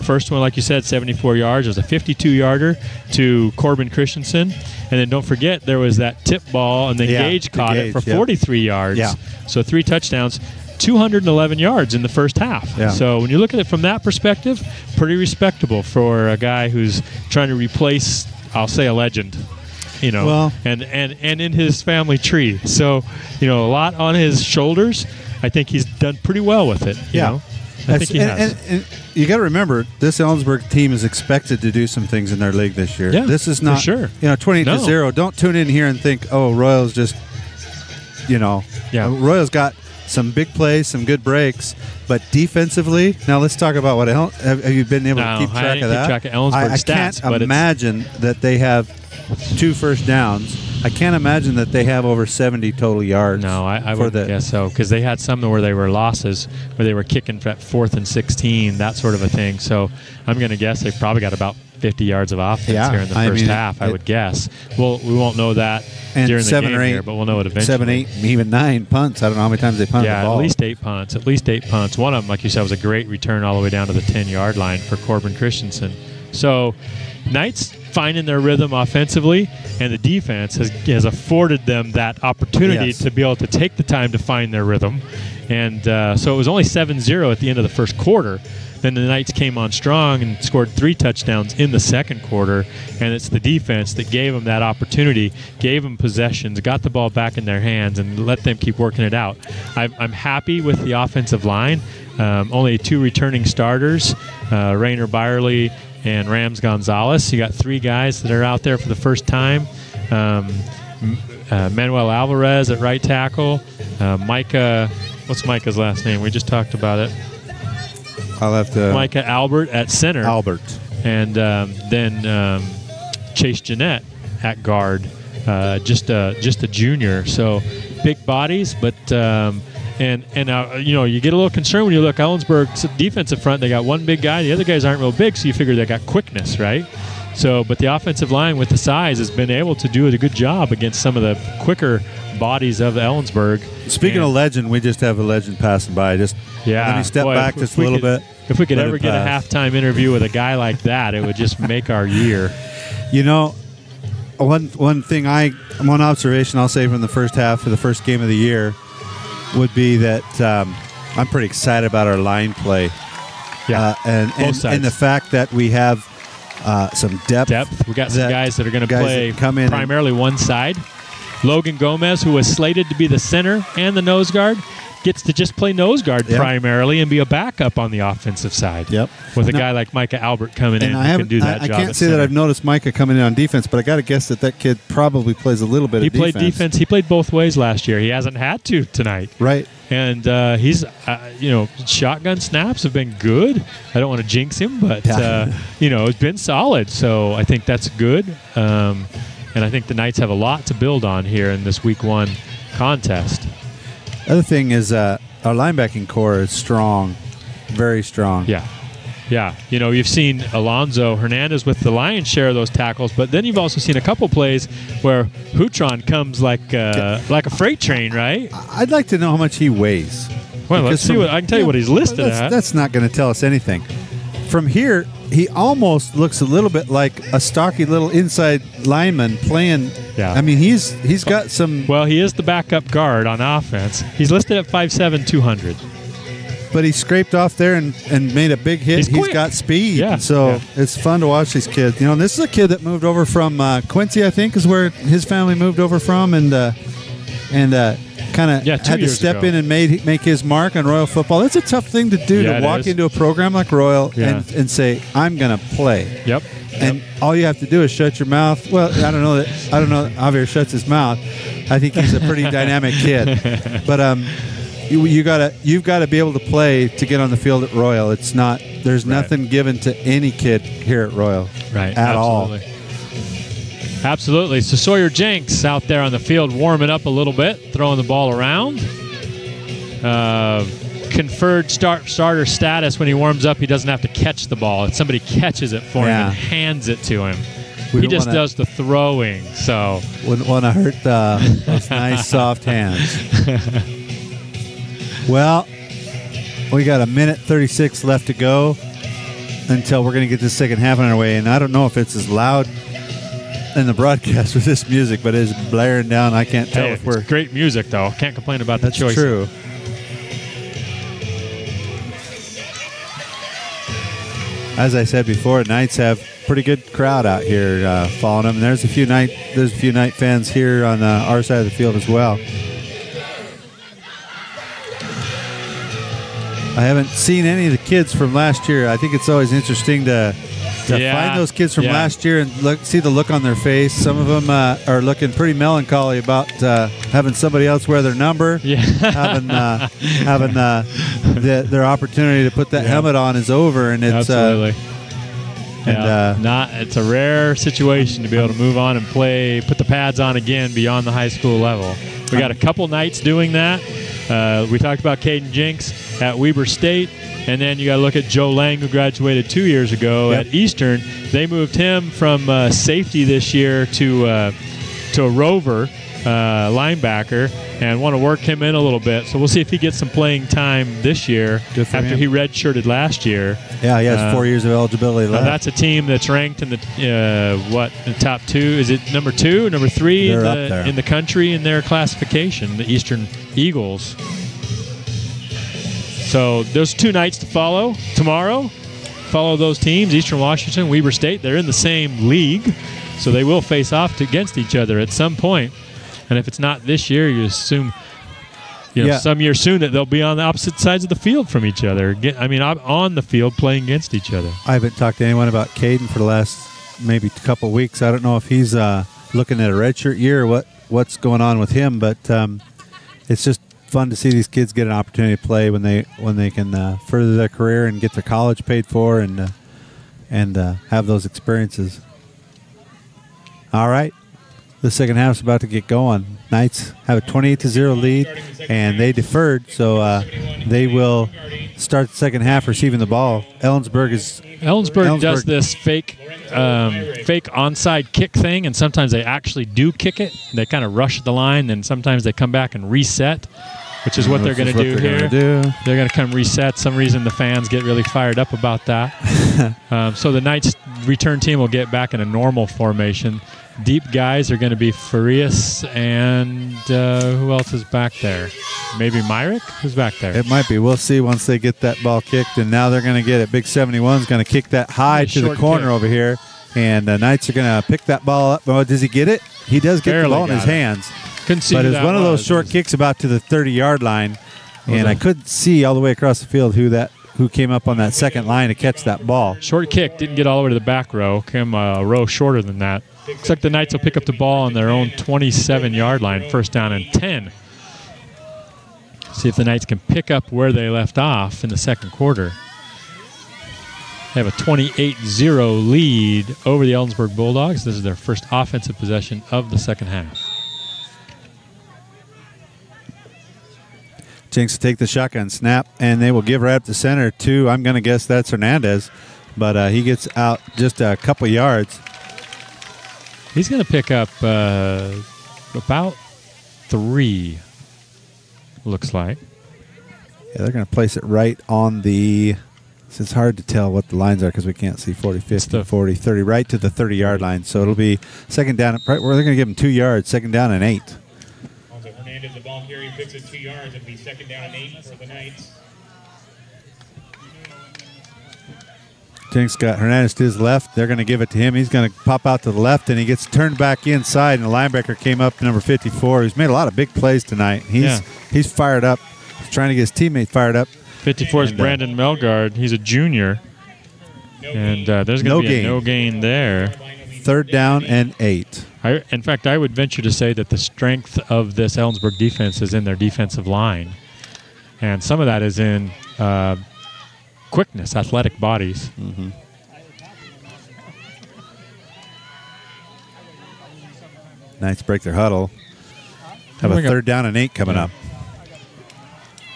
First one, like you said, 74 yards. It was a 52-yarder to Corbin Christensen. And then don't forget, there was that tip ball, and then Gage caught it for 43 yards. Yeah. So 3 touchdowns. 211 yards in the first half. Yeah. So when you look at it from that perspective, pretty respectable for a guy who's trying to replace, I'll say, a legend. And in his family tree. So, a lot on his shoulders. I think he's done pretty well with it. I think he has. And you got to remember, this Ellensburg team is expected to do some things in their league this year. Yeah, this is not, for sure. 28-0. Don't tune in here and think, oh, Royals just, Royals got some big plays, some good breaks, but defensively, now let's talk about what have you been able to keep track of that? Keep track of Ellensburg's stats. I can't imagine that they have 2 first downs. I can't imagine that they have over 70 total yards. No, I wouldn't guess so, because they had some where they were losses, where they were kicking at 4th and 16, that sort of a thing. So I'm going to guess they've probably got about 50 yards of offense here in the first half, I would guess. Well, we won't know that during the game here, but we'll know it eventually. 7, 8, even 9 punts. I don't know how many times they punted the ball. Yeah, at least 8 punts. One of them, like you said, was a great return all the way down to the 10-yard line for Corbin Christensen. So Knights finding their rhythm offensively, and the defense has afforded them that opportunity to be able to take the time to find their rhythm. And so it was only 7-0 at the end of the first quarter. Then the Knights came on strong and scored 3 touchdowns in the second quarter, and it's the defense that gave them that opportunity, gave them possessions, got the ball back in their hands, and let them keep working it out. I'm happy with the offensive line. Only 2 returning starters, Rainer Byerly and Rams Gonzalez. You got 3 guys that are out there for the first time. Manuel Alvarez at right tackle. Micah, what's Micah's last name? We just talked about it. I'll have to. Micah Albert at center. Albert. And then Chase Jeanette at guard. Just a junior. So big bodies, but And you get a little concerned when you look Ellensburg's defensive front. They got one big guy. The other guys aren't real big, so you figure they got quickness, right? So, but the offensive line with the size has been able to do a good job against some of the quicker bodies of Ellensburg. Speaking of legend, we just have a legend passing by. Just let me step back just a little bit. If we could ever get a halftime interview with a guy like that, it would just make our year. One observation I'll say from the first half of the first game of the year would be that I'm pretty excited about our line play. Yeah, and the fact that we have some depth. We got some guys that are going to play primarily one side. Logan Gomez, who was slated to be the center and the nose guard, gets to just play nose guard primarily and be a backup on the offensive side. Yep. With a guy like Micah Albert coming in who can do that job. I can't say that I've noticed Micah coming in on defense, but I got to guess that kid probably plays a little bit of defense. He played defense. He played both ways last year. He hasn't had to tonight. Right. And he's, shotgun snaps have been good. I don't want to jinx him, but, it's been solid. So I think that's good. And I think the Knights have a lot to build on here in this Week 1 contest. Other thing is our linebacking core is strong, very strong. Yeah. Yeah. You've seen Alonzo Hernandez with the lion's share of those tackles, but then you've also seen a couple plays where Hutron comes like a freight train, right? I'd like to know how much he weighs. Well, let's see I can tell you what he's listed at. That's not going to tell us anything. From here, he almost looks a little bit like a stocky little inside lineman playing. Yeah. I mean, he's got some. Well, he is the backup guard on offense. He's listed at 5'7", 200. But he scraped off there and made a big hit. He's got speed. Yeah. So it's fun to watch these kids. This is a kid that moved over from Quincy, I think, is where his family moved over from, and kind of had to step in and make his mark on Royal football. That's a tough thing to do, to walk into a program like Royal and say, I'm going to play. Yep. And all you have to do is shut your mouth. Well, I don't know that Javier shuts his mouth. I think he's a pretty dynamic kid. But you've got to be able to play to get on the field at Royal. It's not. There's nothing given to any kid here at Royal. Right. At all. Absolutely. So Sawyer Jenks out there on the field warming up a little bit, throwing the ball around. Conferred starter status when he warms up. He doesn't have to catch the ball. If somebody catches it for him and hands it to him. He just does the throwing. So wouldn't want to hurt those nice soft hands. Well, we got 1:36 left to go until we're going to get this second half on our way. And I don't know if it's as loud in the broadcast with this music, but it's blaring down. I can't tell if we're... great music, though. Can't complain about the choice. That's true. As I said before, Knights have pretty good crowd out here following them. And there's a few Knight fans here on our side of the field as well. I haven't seen any of the kids from last year. I think it's always interesting to find those kids from last year and see the look on their face. Some of them are looking pretty melancholy about having somebody else wear their number. Yeah. having their opportunity to put that helmet on is over, and it's absolutely. It's a rare situation to be able to move on and play, put the pads on again beyond the high school level. We got a couple Knights doing that. We talked about Caden Jenks at Weber State. And then you got to look at Joe Lang, who graduated 2 years ago at Eastern. They moved him from safety this year to a rover linebacker and want to work him in a little bit. So we'll see if he gets some playing time this year after he redshirted last year. Yeah, he has 4 years of eligibility left. That's a team that's ranked in the the top two. Is it number 2, number 3 in the country in their classification, the Eastern Eagles. So there's 2 nights to follow tomorrow. Follow those teams, Eastern Washington, Weber State. They're in the same league, so they will face off against each other at some point. And if it's not this year, you assume some year soon that they'll be on the opposite sides of the field from each other. On the field playing against each other. I haven't talked to anyone about Caden for the last maybe couple weeks. I don't know if he's looking at a redshirt year or what's going on with him, but it's just fun to see these kids get an opportunity to play when they can further their career and get their college paid for and have those experiences. All right, The second half is about to get going. Knights have a 28-0 lead, and they deferred, so they will start the second half receiving the ball. Ellensburg does this fake onside kick thing, and sometimes they actually do kick it. They kind of rush the line, then sometimes they come back and reset, which is what they're going to do here. They're going to come reset. Some reason the fans get really fired up about that. So the Knights return team will get back in a normal formation. Deep guys are going to be Farias and who else is back there? Maybe Myrick? Who's back there? It might be. We'll see once they get that ball kicked. And now they're going to get it. Big 71 is going to kick that high to the corner over here. And the Knights are going to pick that ball up. Oh, does he get it? He does get the ball in his hands. Couldn't see but it's that one of those short kicks about to the 30-yard line. And I couldn't see all the way across the field who came up on that second line to catch that ball. Short kick, didn't get all the way to the back row. Came a row shorter than that. Looks like the Knights will pick up the ball on their own 27-yard line, first down and 10. See if the Knights can pick up where they left off in the second quarter. They have a 28-0 lead over the Ellensburg Bulldogs. This is their first offensive possession of the second half. Jinx will take the shotgun snap, and they will give right up the center to, I'm going to guess that's Hernandez, but he gets out just a couple yards. He's going to pick up about 3, looks like. Yeah, they're going to place it right on the, it's hard to tell what the lines are because we can't see 40, 50, 40, 30, right to the 30-yard line. So it'll be second down, right where they're going to give them 2 yards, second down and 8. Also, Hernandez, the ball carrier, picks it 2 yards. It'll be second down and 8 for the Knights. Jinx got Hernandez to his left. They're going to give it to him. He's going to pop out to the left, and he gets turned back inside, and the linebacker came up, number 54. He's made a lot of big plays tonight. He's fired up. He's trying to get his teammate fired up. 54 is Brandon Melgard. He's a junior. And there's going to be a no gain there. Third down and 8. In fact, I would venture to say that the strength of this Ellensburg defense is in their defensive line. And some of that is in quickness, athletic bodies. Mm-hmm. Knights break their huddle. Have a third down and 8 coming up.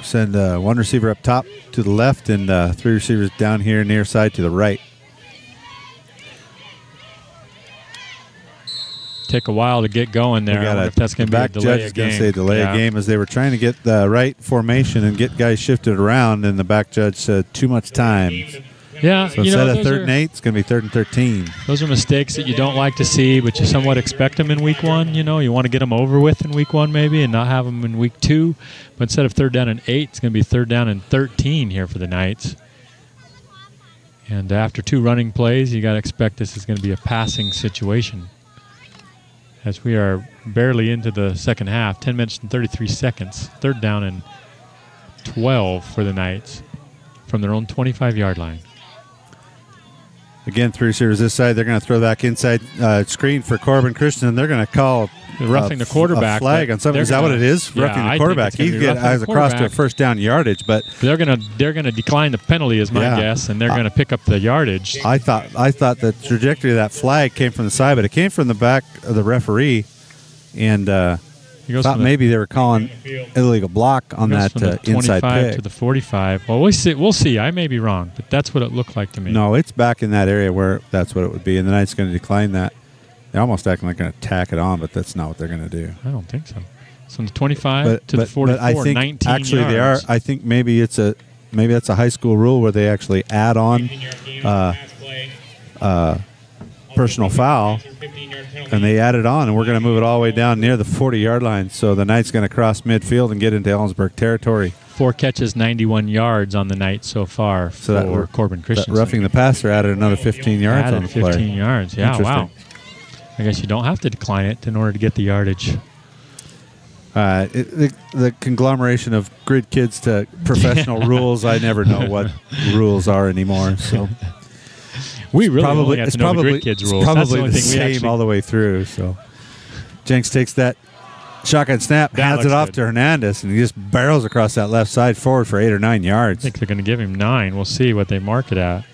Send one receiver up top to the left and 3 receivers down here near side to the right. Take a while to get going there. I wonder if that's going to be a delay judge is going to say delay a game as they were trying to get the right formation and get guys shifted around, and the back judge said too much time. Yeah, so instead of 3rd and 8, it's going to be 3rd and 13. Those are mistakes that you don't like to see, but you somewhat expect them in week 1. You know, you want to get them over with in week 1 maybe and not have them in week 2. But instead of 3rd down and 8, it's going to be 3rd down and 13 here for the Knights. And after 2 running plays, you got to expect this is going to be a passing situation. As we are barely into the second half, 10 minutes and 33 seconds. 3rd down and 12 for the Knights from their own 25-yard line. Again, 3 receivers this side. They're going to throw back inside screen for Corbin Christian, and they're going to call roughing the quarterback. A flag on something. Is that what it is? Yeah, roughing the quarterback. He gets across to a first down yardage, but they're going to decline the penalty, is my guess, and they're going to pick up the yardage. I thought the trajectory of that flag came from the side, but it came from the back of the referee, and thought maybe they were calling illegal block on that inside pick to the 45. Well, we'll see. I may be wrong, but that's what it looked like to me. No, it's back in that area where that's what it would be, and the Knights going to decline that. They're almost acting like they're going to tack it on, but that's not what they're going to do. I don't think so. So from the 25 to the 44, but I think 19 actually yards. they are. I think maybe that's a high school rule where they actually add on personal foul, and they add it on, and we're going to move it all the way down near the 40-yard line. So the Knights going to cross midfield and get into Ellensburg territory. 4 catches, 91 yards on the night so far for Corbin Christensen. Roughing the passer added another 15 yards on the play. 15 yards, yeah, wow. I guess you don't have to decline it in order to get the yardage. The conglomeration of grid kids to professional rules, I never know what rules are anymore. So we really only have to know the grid kids rules. It's probably That's the same all the way through. So Jenks takes that shotgun snap, hands it off to Hernandez, and he just barrels across that left side forward for 8 or 9 yards. I think they're going to give him 9. We'll see what they mark it at.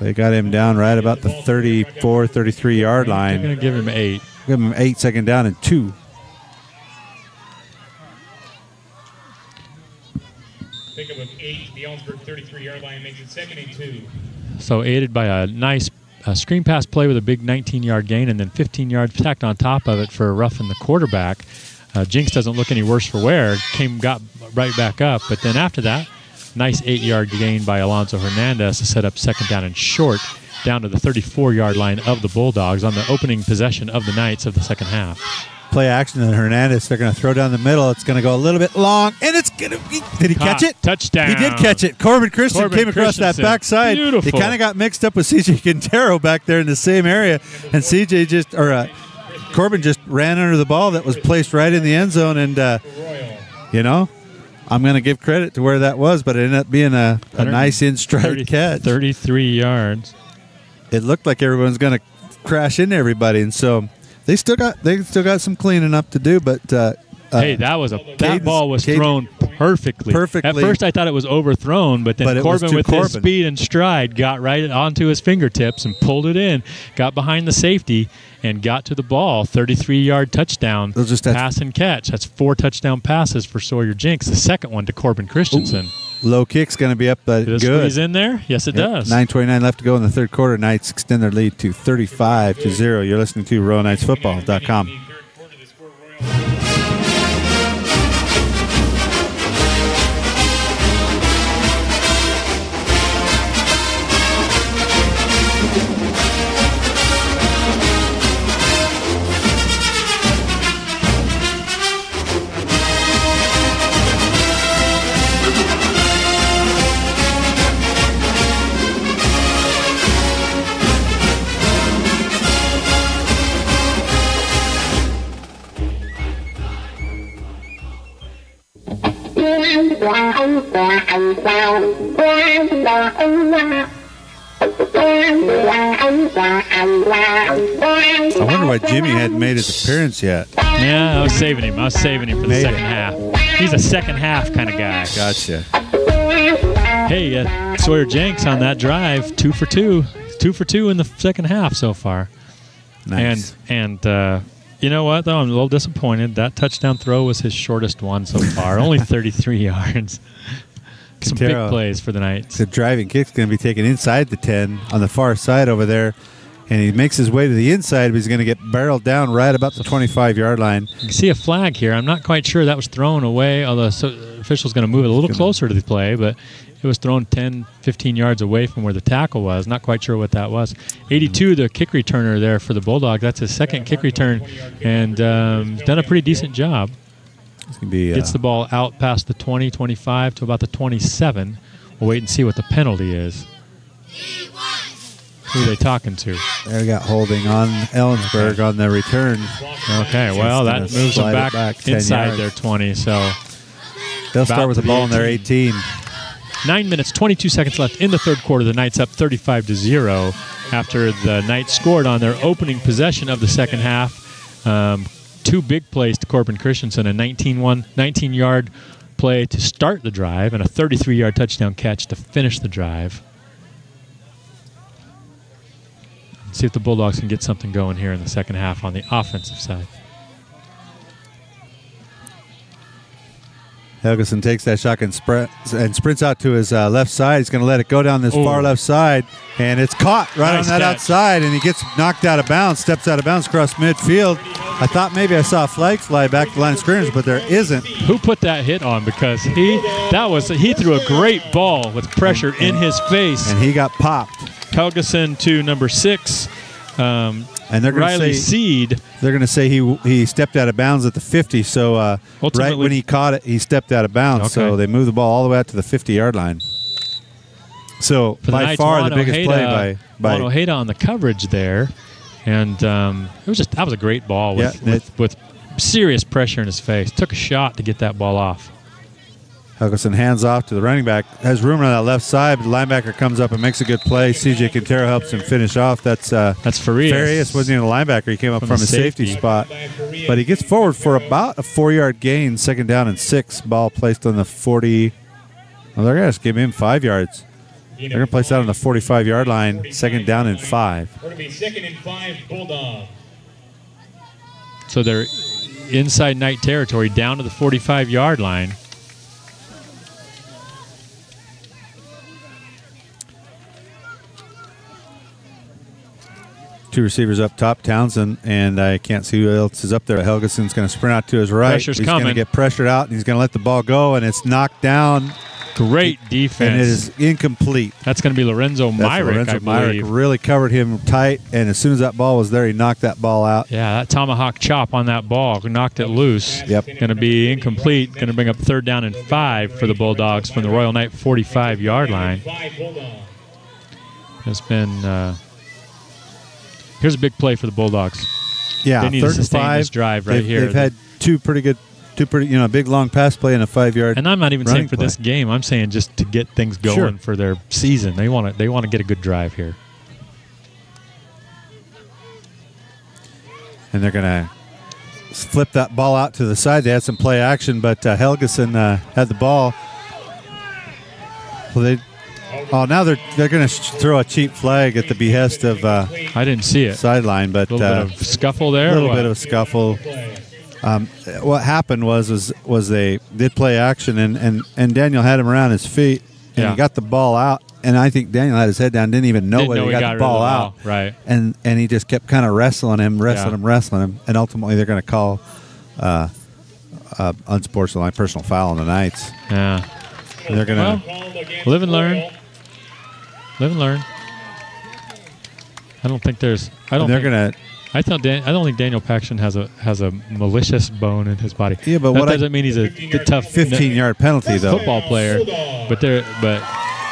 They got him down right about the 34, 33-yard line. They're going to give him 8. Give them 8, second down and 2. Pickup of 8, the Ellensburg 33-yard line makes it 2nd and 2. So aided by a nice screen pass play with a big 19-yard gain and then 15 yards tacked on top of it for a roughing the quarterback. Jinx doesn't look any worse for wear. Got right back up. But then after that, nice 8-yard gain by Alonso Hernandez to set up second down and short down to the 34-yard line of the Bulldogs on the opening possession of the Knights of the second half. Play action and Hernandez. They're going to throw down the middle. It's going to go a little bit long, and it's going to be. Did he catch it? Touchdown. He did catch it. Corbin Christensen came across that backside. Beautiful. He kind of got mixed up with CJ Quintero back there in the same area, and Corbin just ran under the ball that was placed right in the end zone, and I'm going to give credit to where that was, but it ended up being a nice in-stride catch. 33 yards. It looked like everyone's going to crash into everybody, and so they still got some cleaning up to do. But hey, that ball was thrown perfectly. At first, I thought it was overthrown, but then Corbin, with his speed and stride, got right onto his fingertips and pulled it in, got behind the safety, and got to the ball. 33-yard touchdown pass and catch. That's 4 touchdown passes for Sawyer Jinks. The second one to Corbin Christensen. Low kick's going to be up good. Does it squeeze in there? Yes, it does. 9:29 left to go in the third quarter. Knights extend their lead to 35-0. You're listening to RoyalKnightsFootball.com. I wonder why Jimmy hadn't made his appearance yet. Yeah, I was saving him for the second half. He's a second half kind of guy. Gotcha. Hey, Sawyer Jenks on that drive, 2 for 2. 2 for 2 in the second half so far. Nice. And you know what, though? I'm a little disappointed. That touchdown throw was his shortest one so far. Only 33 yards. Some big plays for the Knights. The driving kick's going to be taken inside the 10 on the far side over there. And he makes his way to the inside, but he's going to get barreled down right about the 25-yard line. You can see a flag here. I'm not quite sure that was thrown away, although the official's going to move it a little closer to the play, but it was thrown 10, 15 yards away from where the tackle was. Not quite sure what that was. 82, the kick returner there for the Bulldogs. That's his second kick return, and done a pretty decent job. Gets the ball out past the 20, 25 to about the 27. We'll wait and see what the penalty is. Who are they talking to? They got holding on Ellensburg on the return. Okay, well, that moves them back inside their 20. So they'll start with the ball in their 18. 9 minutes, 22 seconds left in the third quarter. The Knights up 35-0 after the Knights scored on their opening possession of the second half. 2 big plays to Corbin Christensen, a 19-yard play to start the drive and a 33-yard touchdown catch to finish the drive. Let's see if the Bulldogs can get something going here in the second half on the offensive side. Helgeson takes that shot and sprints out to his left side. He's going to let it go down this far left side, and it's caught right on that outside, and he gets knocked out of bounds, steps out of bounds across midfield. I thought maybe I saw a flag fly back to the line of scrimmage, but there isn't. Who put that hit on? Because he threw a great ball with pressure in his face. And he got popped. Helgeson to number 6. And they're going Riley Seed. They're going to say he stepped out of bounds at the 50. So right when he caught it, he stepped out of bounds. Okay. So they moved the ball all the way out to the 50-yard line. So by far the biggest play by Ojeda on the coverage there, and that was a great ball with serious pressure in his face. Took a shot to get that ball off. Helgeson hands off to the running back. Has room on that left side, but the linebacker comes up and makes a good play. CJ Quintero helps him finish off. That's Farias. Farias wasn't even a linebacker. He came up from a safety spot. But he gets forward for about a 4-yard gain, second down and 6. Ball placed on the 40. Well, they're going to give him 5 yards. They're going to place that on the 45-yard line, second down and 5. Going to be 2nd and 5, Bulldogs. So they're inside Knight territory down to the 45-yard line. Two receivers up top, Townsend, and I can't see who else is up there. Helgeson's going to sprint out to his right. Pressure's he's coming. going to get pressured out, and he's going to let the ball go, and it's knocked down. Great defense. And it is incomplete. That's going to be Lorenzo Myrick, Lorenzo I believe. Myrick really covered him tight, and as soon as that ball was there, he knocked that ball out. Yeah, that tomahawk chop on that ball knocked it loose. Yep. Going to be incomplete. Going to bring up 3rd down and 5 for the Bulldogs from the Royal Knight 45-yard line. It's been... here's a big play for the Bulldogs. Yeah, they need to 3rd and sustain 5. this drive right here. They've had two pretty, big long pass play and a 5-yard. And I'm not even saying for play. this game. I'm saying just to get things going for their season. They want to get a good drive here. And they're going to flip that ball out to the side. They had some play action, but Helgeson had the ball. Well, now they're going to throw a cheap flag at the behest of I didn't see it. Sideline, but a little bit of scuffle there. A little bit of scuffle. What happened was they did play action, and Daniel had him around his feet, and he got the ball out. And I think Daniel had his head down, didn't even know whether he got the ball out. Right. And he just kept kind of wrestling him, and ultimately they're going to call unsportsmanlike personal foul on the Knights. Yeah. And they're going to live and learn. Live and learn. I don't think there's. I don't think Daniel Paxton has a malicious bone in his body. Yeah, but that doesn't mean he's a tough 15-yard penalty though. Football player, but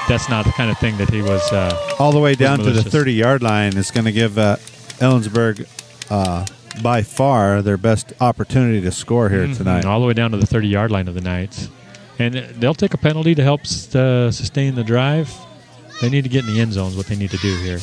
that's not the kind of thing that he was. All the way down to the 30-yard line is going to give Ellensburg by far their best opportunity to score here tonight. All the way down to the 30-yard line of the Knights, and they'll take a penalty to help sustain the drive. They need to get in the end zone is what they need to do here.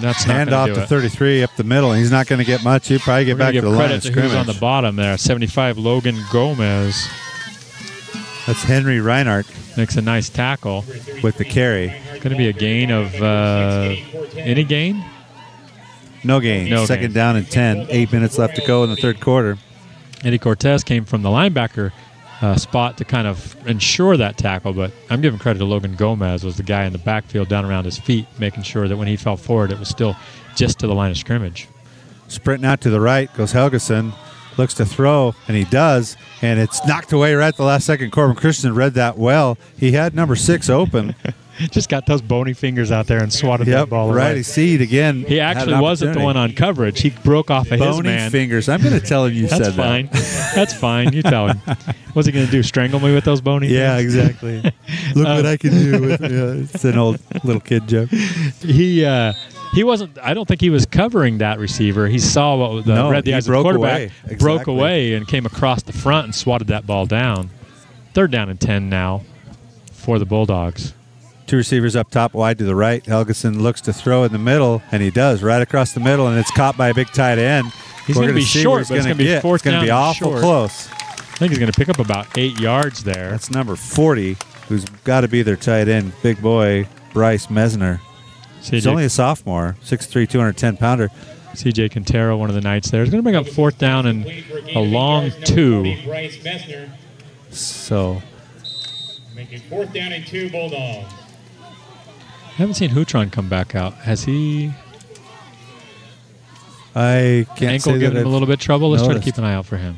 That's not hand off to 33 up the middle. He's not going to get much. He'll probably get back to the line of scrimmage. Who's on the bottom there? 75, Logan Gomez. That's Henry Reinhardt. Makes a nice tackle with the carry. Going to be a gain of any gain? No gain. No Second gain. down and 10. 8 minutes left to go in the third quarter. Eddie Cortez came from the linebacker spot to kind of ensure that tackle, but I'm giving credit to Logan Gomez, was the guy in the backfield down around his feet, making sure that when he fell forward, it was still just to the line of scrimmage. Sprinting out to the right goes Helgeson, looks to throw, and he does, and it's knocked away right at the last second. Corbin Christensen read that well. He had number 6 open. Just got those bony fingers out there and swatted that ball away. Right, he seed again. He actually wasn't the one on coverage. He broke off of his man. Bony fingers. I'm going to tell him you said that. That's fine. That's fine. You tell him. What's he going to do, strangle me with those bony Yeah, fingers? exactly. Look what I can do. It's an old little kid joke. He wasn't. I don't think he was covering that receiver. He saw what read the eyes of the quarterback, broke away, and came across the front and swatted that ball down. 3rd down and 10 now for the Bulldogs. 2 receivers up top, wide to the right. Helgeson looks to throw in the middle, and he does, right across the middle, and it's caught by a big tight end. He's going to be short, but it's going to be 4th down. It's going to be awful close. I think he's going to pick up about 8 yards there. That's number 40, who's got to be their tight end, big boy, Bryce Mesner. He's only a sophomore, 6'3", 210-pounder. CJ Quintero, one of the Knights there. He's going to bring up 4th down and a long 2. So, making 4th down and 2 Bulldogs. I haven't seen Houtron come back out. Has he? I can't ankle say giving that him a little bit trouble. Let's try to noticed. keep an eye out for him.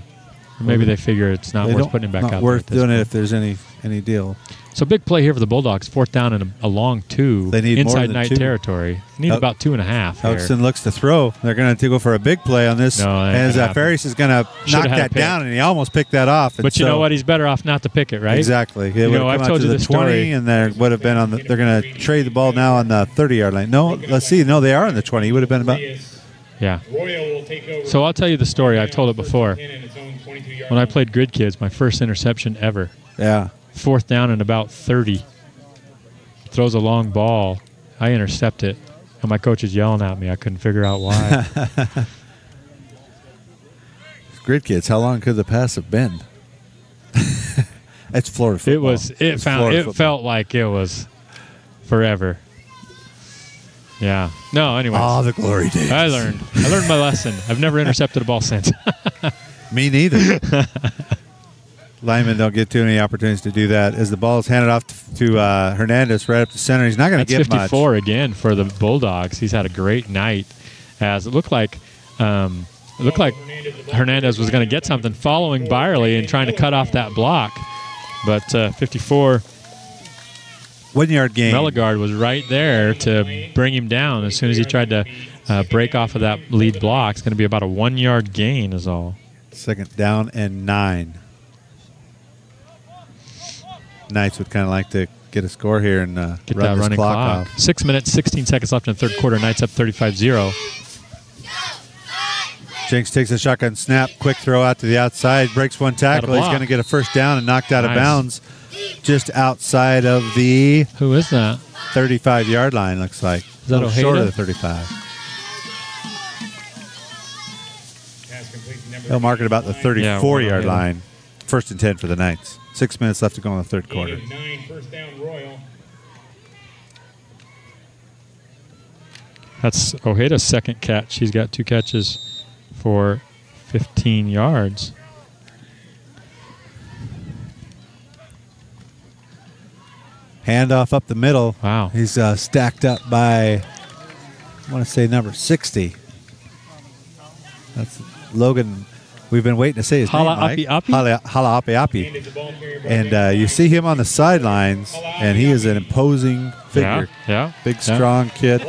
Or maybe they figure it's not worth putting him back out. Not worth there at doing this it point. if there's any deal. So big play here for the Bulldogs. 4th down and a long 2. They need more inside than Knight 2. territory. Need about 2.5 here. Helgeson looks to throw. They're going to go for a big play on this. No, and Ferris is going to knock that down, and he almost picked that off. But you know what? He's better off not to pick it, right? Exactly. It would have come out to the 20, and they would have been on the. They're going to trade the ball now on the 30-yard line. No, let's see. No, they are on the 20. He would have been about. Yeah. So I'll tell you the story. I've told it before. When I played Grid Kids, my first interception ever. Yeah. 4th down and about 30. Throws a long ball. I intercept it. And my coach is yelling at me. I couldn't figure out why. Grid Kids, how long could the pass have been? It's Florida football. It felt like it was forever. Yeah. No, anyways. Oh, the glory days. I learned my lesson. I've never intercepted a ball since. Me neither. Linemen don't get too many opportunities to do that. As the ball is handed off to Hernandez right up the center, he's not going to get 54 much. again for the Bulldogs. He's had a great night. As it looked like Hernandez was going to get something following Byerly and trying to cut off that block. But 54. 1 yard gain. Mellegard was right there to bring him down as soon as he tried to break off of that lead block. It's going to be about a 1 yard gain is all. Second down and 9. Knights would kind of like to get a score here and Get run that this running clock clock. off. 6 minutes, 16 seconds left in the third quarter. Knights up 35-0. Jenks takes a shotgun snap, quick throw out to the outside, breaks one tackle. He's going to get a first down and knocked out of bounds just outside of the... Who is that? 35-yard line, looks like. Is that Ojeda? Short of the 35. They'll mark it about the 34-yard line. First and 10 for the Knights. 6 minutes left to go in the third quarter. 9, first down, Royal. That's Ojeda's second catch. He's got 2 catches for 15 yards. Handoff up the middle. Wow. He's stacked up by, I want to say, number 60. That's Logan. We've been waiting to say his name, Mike. Halaapiapi. And you see him on the sidelines, and he is an imposing figure. Yeah. Big, strong kid.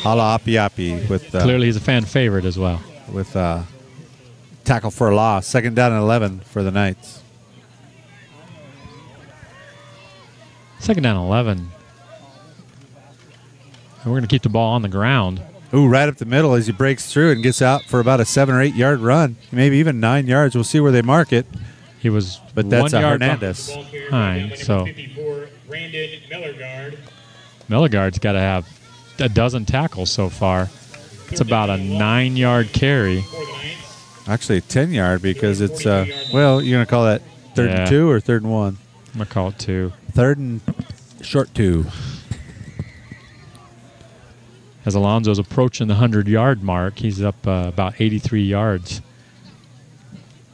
Halaapiapi with clearly he's a fan favorite as well. With tackle for a loss. Second down and 11 for the Knights. Second down 11. And we're going to keep the ball on the ground. Ooh, right up the middle as he breaks through and gets out for about a 7 or 8 yard run, maybe even 9 yards. We'll see where they mark it. He was, but that's 1 yard Hernandez. Behind, so Mellegard's got to have a dozen tackles so far. It's about a 9 yard carry. Actually, a 10 yard because it's well, you're gonna call that third and 2 or third and 1? I'm gonna call it 2. Third and short 2. As Alonso's approaching the 100-yard mark, he's up about 83 yards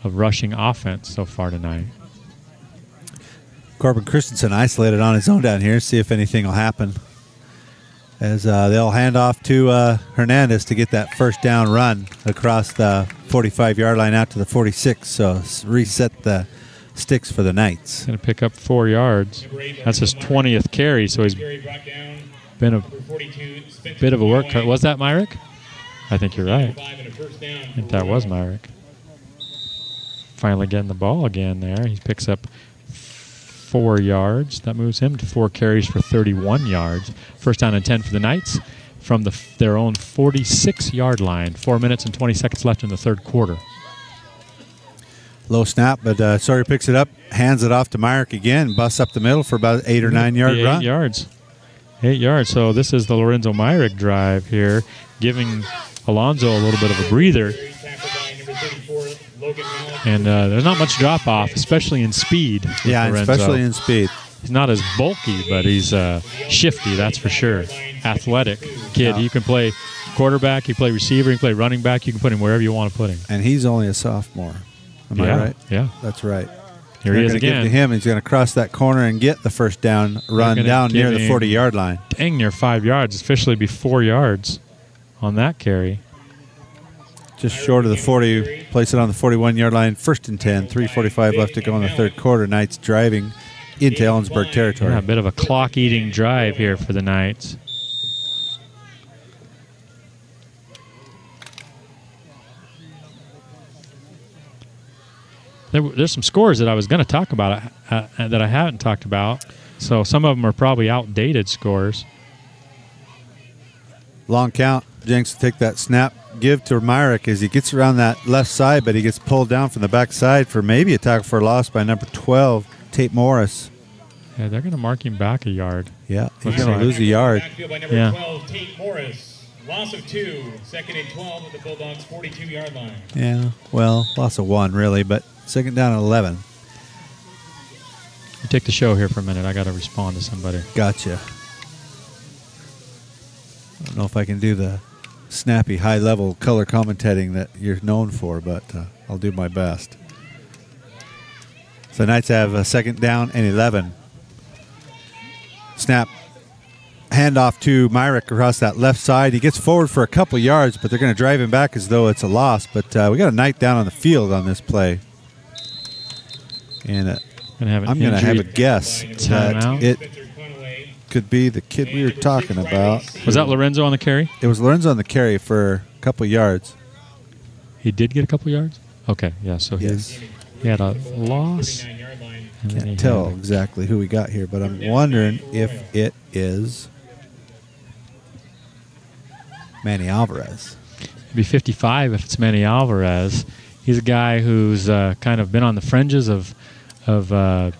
of rushing offense so far tonight. Corbin Christensen isolated on his own down here. See if anything will happen. As they'll hand off to Hernandez to get that first down run across the 45-yard line out to the 46. So reset the sticks for the Knights. Going to pick up 4 yards. That's his 20th carry, so he's been a bit of a work. Was that Myrick? I think you're right. I think that was Myrick. Finally getting the ball again there. He picks up 4 yards. That moves him to 4 carries for 31 yards. First down and 10 for the Knights from their own 46-yard line. 4 minutes and 20 seconds left in the third quarter. Low snap, but Sawyer picks it up, hands it off to Myrick again, busts up the middle for about 8 or 9 yard run. 8 yards. 8 yards. So this is the Lorenzo Myrick drive here, giving Alonso a little bit of a breather. And there's not much drop off, especially in speed. Yeah, Lorenzo. especially in speed. He's not as bulky, but he's shifty, that's for sure. Athletic kid. Yeah. You can play quarterback, you can play receiver, you can play running back, you can put him wherever you want to put him. And he's only a sophomore. Am I right? Yeah. That's right. Here he is again. Give to him. He's going to cross that corner and get the first down run down near the 40-yard line. Dang, near 5 yards. It's officially be 4 yards on that carry. Just short of the 40. Place it on the 41-yard line. First and 10. 3:45 left to go in the third quarter. Knights driving into Ellensburg territory. Yeah, a bit of a clock-eating drive here for the Knights. There's some scores that I was going to talk about that I haven't talked about. So some of them are probably outdated scores. Long count. Jenks will take that snap. Give to Myrick as he gets around that left side, but he gets pulled down from the back side for maybe a tackle for a loss by number 12, Tate Morris. Yeah, they're going to mark him back a yard. Yeah, he's going to lose a yard. Yeah. 12, Tate Morris. Loss of 2. Second and 12 at the Bulldogs' 42-yard line. Yeah, well, loss of 1 really, but second down and 11. take the show here for a minute. I got to respond to somebody. Gotcha. I don't know if I can do the snappy, high-level color commentating that you're known for, but I'll do my best. So the Knights have a 2nd down and 11. Snap. Handoff to Myrick across that left side. He gets forward for a couple yards, but they're going to drive him back as though it's a loss. But we got a Knight down on the field on this play. And I'm going to have a guess that it could be the kid we were talking about. Was that Lorenzo on the carry? It was Lorenzo on the carry for a couple yards. He did get a couple yards? Okay, yeah. So yes. He had a loss. Can't tell exactly who we got here, but I'm wondering if it is Manny Alvarez. It'd be 55 if it's Manny Alvarez. He's a guy who's kind of been on the fringes of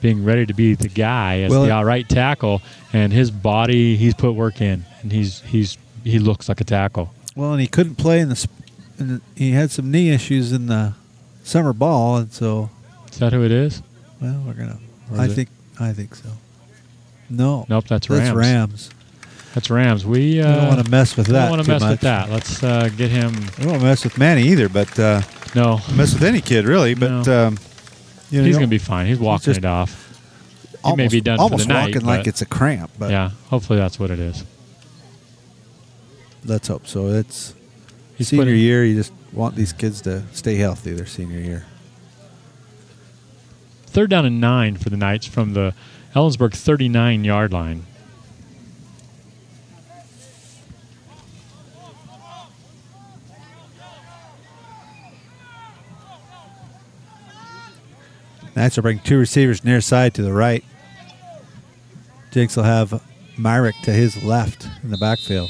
being ready to be the guy as the outright tackle, and his body, he's put work in, and he looks like a tackle. Well, and he couldn't play he had some knee issues in the summer ball, and so. Is that who it is? Well, we're gonna. I think so. No. Nope, that's Rams. That's Rams. That's Rams. We don't want to mess with that. We don't want to mess much. with that. Let's get him. We don't want to mess with Manny either, but no. Mess with any kid really, but no. He's gonna be fine. He's walking it off. He may be done for the night. Almost walking like it's a cramp, but yeah. Hopefully that's what it is. Let's hope so. It's senior year. You just want these kids to stay healthy their senior year. 3rd down and 9 for the Knights from the Ellensburg 39-yard line. Knights will bring 2 receivers near side to the right. Jakes will have Myrick to his left in the backfield.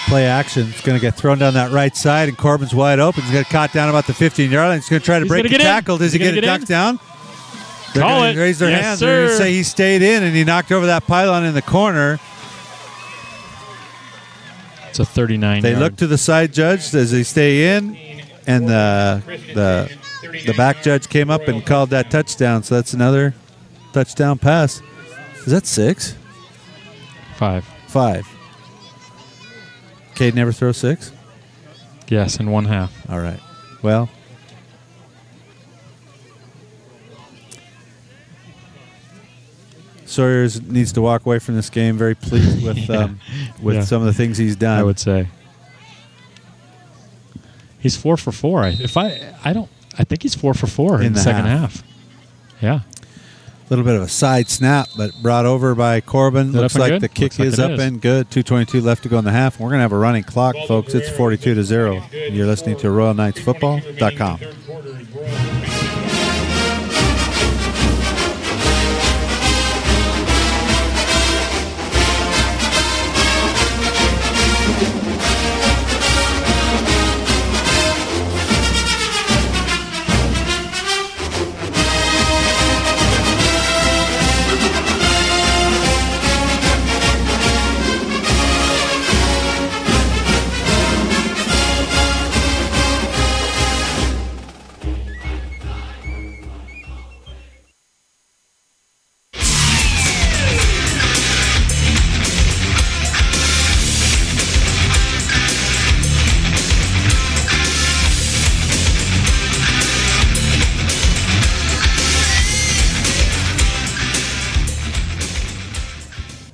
Play action. It's going to get thrown down that right side, and Corbin's wide open. He's going to caught down about the 15-yard line. He's going to try to break the tackle. Does he get a duck down? They're going to raise their hands. They're going to say he stayed in, and he knocked over that pylon in the corner. It's a 39-yard. They look to the side judge. Does he stay in? And the back judge came up and called that touchdown. So that's another touchdown pass. Is that 6? 5. 5. Cade never throws 6? Yes, in 1/2. All right. Well, Sawyers needs to walk away from this game very pleased with some of the things he's done. I would say he's 4 for 4. I think he's 4 for 4 in the second half. Yeah. A little bit of a side snap, but brought over by Corbin. Looks like the kick is up and good. 2:22 left to go in the half. We're going to have a running clock, folks. It's 42-0. You're listening to RoyalKnightsFootball.com.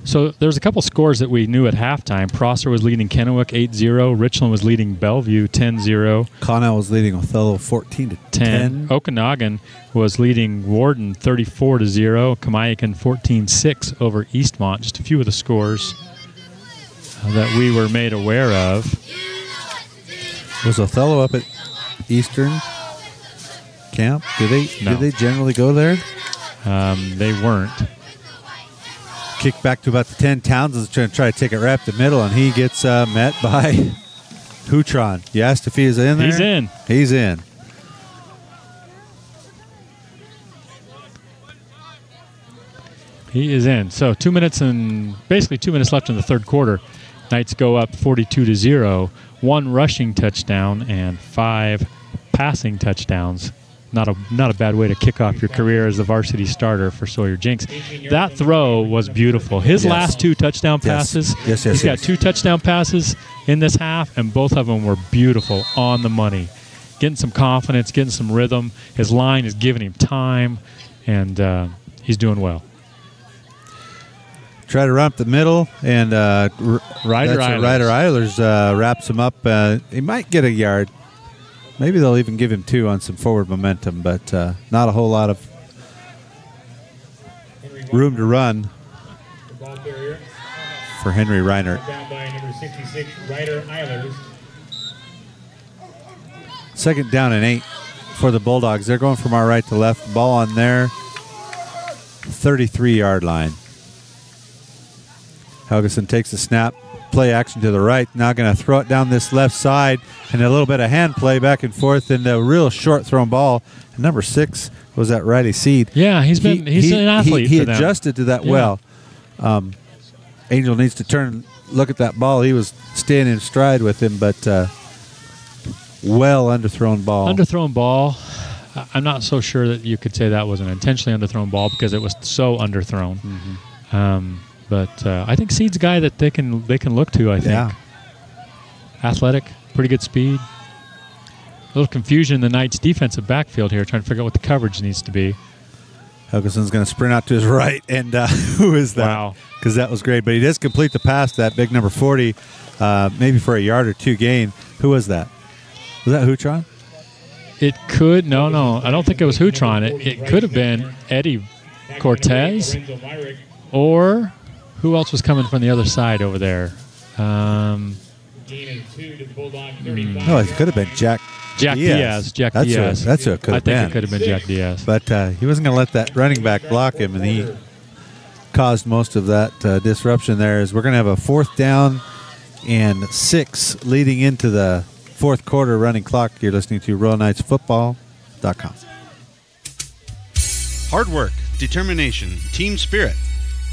So there's a couple scores that we knew at halftime. Prosser was leading Kennewick 8-0. Richland was leading Bellevue 10-0. Connell was leading Othello 14-10. Okanagan was leading Warden 34-0. Kamayakan 14-6 over Eastmont. Just a few of the scores that we were made aware of. Was Othello up at Eastern Camp? No. Did they generally go there? They weren't. Kick back to about the 10. Townsend's trying to take it right up the middle, and he gets met by Houtron. You asked if he is in there? He's in. He's in. He is in. So basically 2 minutes left in the third quarter. Knights go up 42-0. 1 rushing touchdown and 5 passing touchdowns. Not a bad way to kick off your career as the varsity starter for Sawyer Jinks. That throw was beautiful. His last 2 touchdown passes. He's got 2 touchdown passes in this half, and both of them were beautiful, on the money. Getting some confidence, getting some rhythm. His line is giving him time, and he's doing well. Try to run up the middle, and Ryder Eilers wraps him up. He might get a yard. Maybe they'll even give him 2 on some forward momentum, but not a whole lot of room to run for Henry Reinert. Down by number 66, Ryder Eilers. 2nd down and 8 for the Bulldogs. They're going from our right to left. Ball on their 33-yard line. Helgeson takes the snap. Play action to the right. Now going to throw it down this left side, and a little bit of hand play back and forth, and a real short thrown ball. And number 6 was that Riley Seed. Yeah, he's an athlete. He for them. adjusted to that well. Angel needs to turn, look at that ball. He was staying in stride with him, but well underthrown ball. Underthrown ball. I'm not so sure that you could say that was an intentionally underthrown ball because it was so underthrown. But I think Seed's a guy that they can look to, I think. Yeah. Athletic, pretty good speed. A little confusion in the Knights' defensive backfield here, trying to figure out what the coverage needs to be. Helgeson's going to sprint out to his right, and who is that? Wow. Because that was great. But he does complete the pass, that big number 40, maybe for a yard or 2 gain. Who was that? Was that Hutron? It could. No. I don't think it was Hutron. It could have been Eddie Cortez, or who else was coming from the other side over there? No, it could have been Jack Diaz. Jack Diaz. That's who it could have been. I think it could have been Jack Diaz. But he wasn't going to let that running back block him, and he caused most of that disruption there. As we're going to have a 4th down and 6 leading into the 4th quarter running clock. You're listening to RoyalKnightsFootball.com. Hard work, determination, team spirit.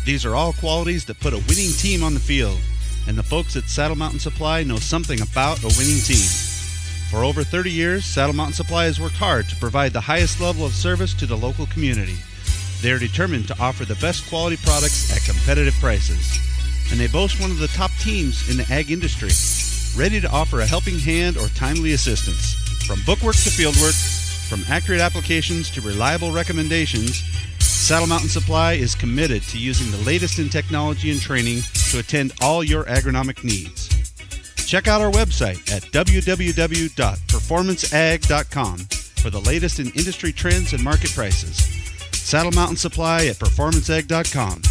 These are all qualities that put a winning team on the field, and the folks at Saddle Mountain Supply know something about a winning team. For over 30 years, Saddle Mountain Supply has worked hard to provide the highest level of service to the local community. They are determined to offer the best quality products at competitive prices, and they boast one of the top teams in the ag industry, ready to offer a helping hand or timely assistance. From bookwork to fieldwork, from accurate applications to reliable recommendations, Saddle Mountain Supply is committed to using the latest in technology and training to attend all your agronomic needs. Check out our website at www.performanceag.com for the latest in industry trends and market prices. Saddle Mountain Supply at performanceag.com.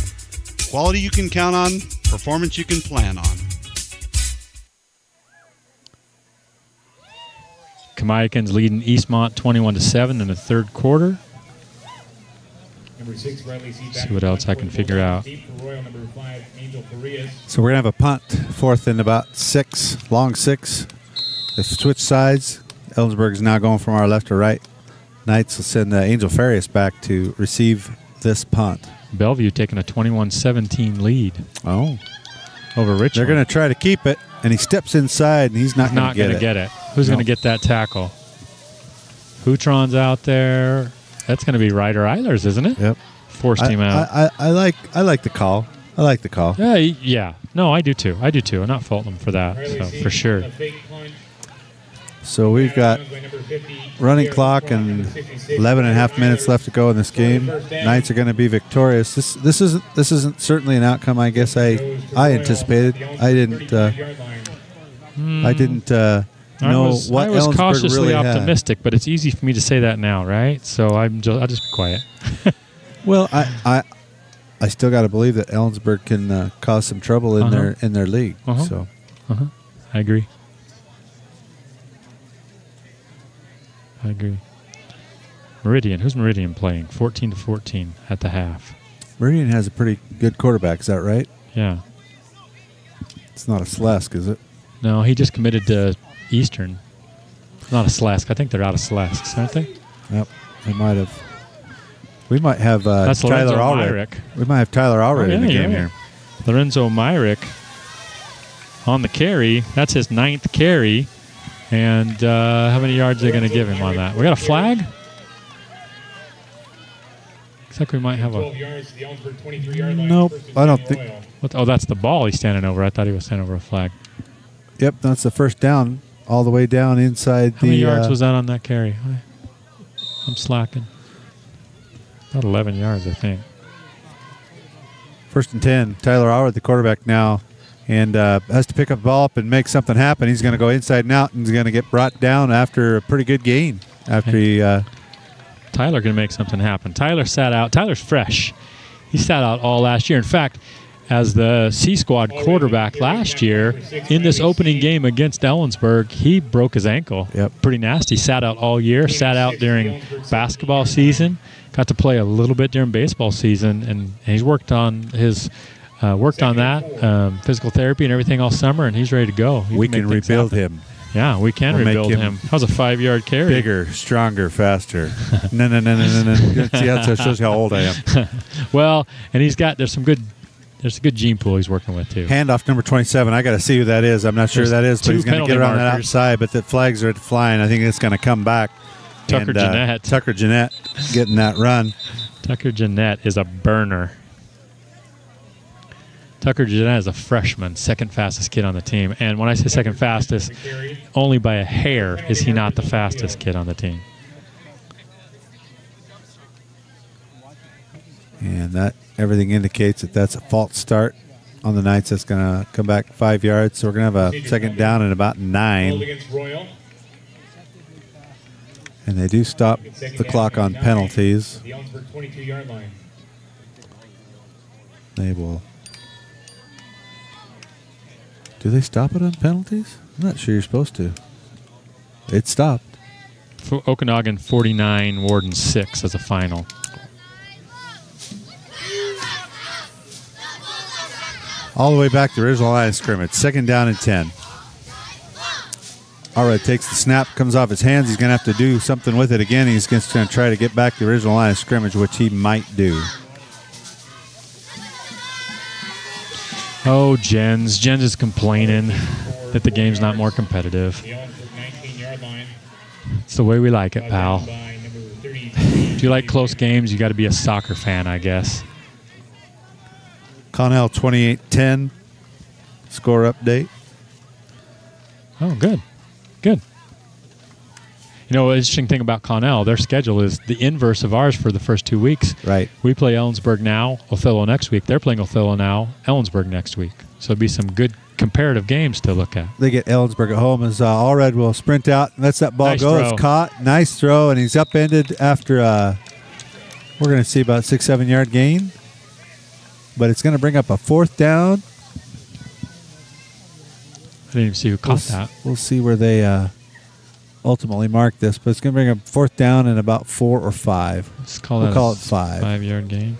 Quality you can count on, performance you can plan on. Kamiakins leading Eastmont 21-7 in the 3rd quarter. See what else I can figure out. So we're going to have a punt, 4th and about 6, long 6. They switch sides. Ellensburg is now going from our left to right. Knights will send Angel Farias back to receive this punt. Bellevue taking a 21-17 lead. Oh. Over Richmond. They're going to try to keep it, and he steps inside, and he's not going to get it. Who's going to get that tackle? Hutron's out there. That's going to be Ryder Eilers, isn't it? Yep. Forced him out. I like the call. I like the call. Yeah. No, I do too. I'm not faulting him for that, so, for sure. So we've got running clock and 11 and a half minutes left to go in this game. Knights are going to be victorious. This isn't certainly an outcome I guess I anticipated. I didn't know what I was Ellensburg cautiously really optimistic, but it's easy for me to say that now, right? So I'll just be quiet. Well, I still got to believe that Ellensburg can cause some trouble in their league. So, I agree. Meridian, who's Meridian playing? 14-14 at the half. Meridian has a pretty good quarterback. Is that right? Yeah. It's not a Slesk, is it? No, he just committed to Eastern. Not a Slesk. I think they're out of Slesks, aren't they? Yep, they might have. We might have That's Tyler Allred. We might have Tyler Allred in the game here. Lorenzo Myrick on the carry. That's his 9th carry. And how many yards are they going to give him on that? We got a flag? Looks like we might have a... 12 yards to the Ellensburg 23-yard line. Nope, I don't think... Oh, that's the ball he's standing over. I thought he was standing over a flag. Yep, that's the first down, all the way down inside How many yards was that on that carry? I'm slacking. About 11 yards, I think. 1st and 10. Tyler Howard, the quarterback now, and has to pick up the ball up and make something happen. He's going to go inside and out, and he's going to get brought down after a pretty good gain. Tyler going to make something happen. Tyler sat out. Tyler's fresh. He sat out all last year. In fact, as the C-Squad quarterback last year, in this opening game against Ellensburg, he broke his ankle. Yep. Pretty nasty. Sat out all year. Sat out during basketball season. Got to play a little bit during baseball season, and he's worked on his that physical therapy and everything all summer, and he's ready to go. We can rebuild him. Yeah, we can rebuild him. That was a 5-yard carry. Bigger, stronger, faster. No. See, that shows how old I am. Well, and there's a good gene pool he's working with too. Handoff number 27. I got to see who that is. I'm not sure who that is, but he's going to get around that outside. But the flags are flying. I think it's going to come back. Tucker Jeanette getting that run. Tucker Jeanette is a burner. Tucker Jeanette is a freshman, second fastest kid on the team. And when I say second fastest, only by a hair is he not the fastest kid on the team. And that everything indicates that that's a false start on the Knights. That's going to come back 5 yards. So we're going to have a second down and about 9. And they do stop the clock on penalties. They will. Do they stop it on penalties? I'm not sure you're supposed to. It stopped. Okanagan 49, Warden 6 as a final. All the way back to the original line of scrimmage. 2nd down and 10. Allred takes the snap, comes off his hands. He's going to have to do something with it again. He's going to try to get back to the original line of scrimmage, which he might do. Oh, Jens. Jens is complaining that the game's not more competitive. It's the way we like it, pal. If you like close games, you got to be a soccer fan, I guess. Connell 28-10. Score update. Oh, good. Good. You know, the interesting thing about Connell, their schedule is the inverse of ours for the first 2 weeks. Right. We play Ellensburg now, Othello next week. They're playing Othello now, Ellensburg next week. So it'll be some good comparative games to look at. They get Ellensburg at home as Allred will sprint out and lets that ball Nice go. throw. It's caught. Nice throw, and he's upended after we're going to see about 6-7 yard gain. But it's going to bring up a 4th down. I didn't even see who caught that. We'll see where they ultimately mark this, but it's going to bring up 4th down and about 4 or 5. Let's call we'll that call a it 5. 5-yard gain.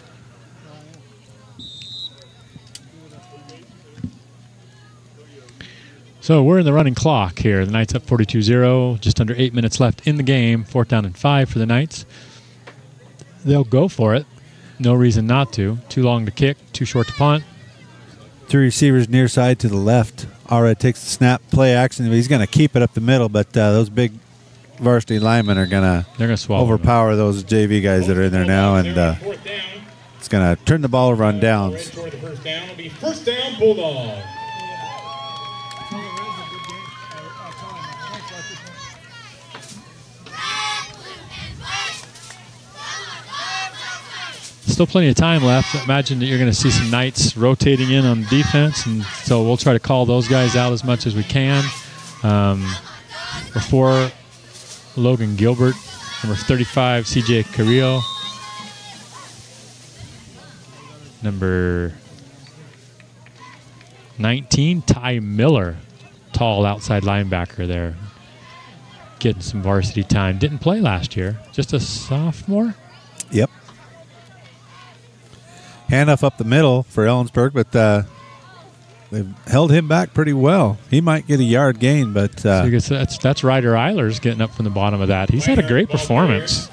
So we're in the running clock here. The Knights up 42-0, just under 8 minutes left in the game. 4th down and 5 for the Knights. They'll go for it. No reason not to. Too long to kick, too short to punt. 3 receivers near side to the left. Allred takes the snap, play action. He's going to keep it up the middle, but those big varsity linemen are going to overpower those JV guys that are in there now, and it's going to turn the ball over on downs. First down, Bulldogs. Still plenty of time left. Imagine that you're going to see some Knights rotating in on defense, and so we'll try to call those guys out as much as we can. Before Logan Gilbert, number 35, CJ Carrillo, number 19, Ty Miller, tall outside linebacker there, getting some varsity time. Didn't play last year, just a sophomore. Yep. Handoff up the middle for Ellensburg, but they've held him back pretty well. He might get a yard gain, but so that's Ryder Eilers getting up from the bottom of that. He's had a great performance.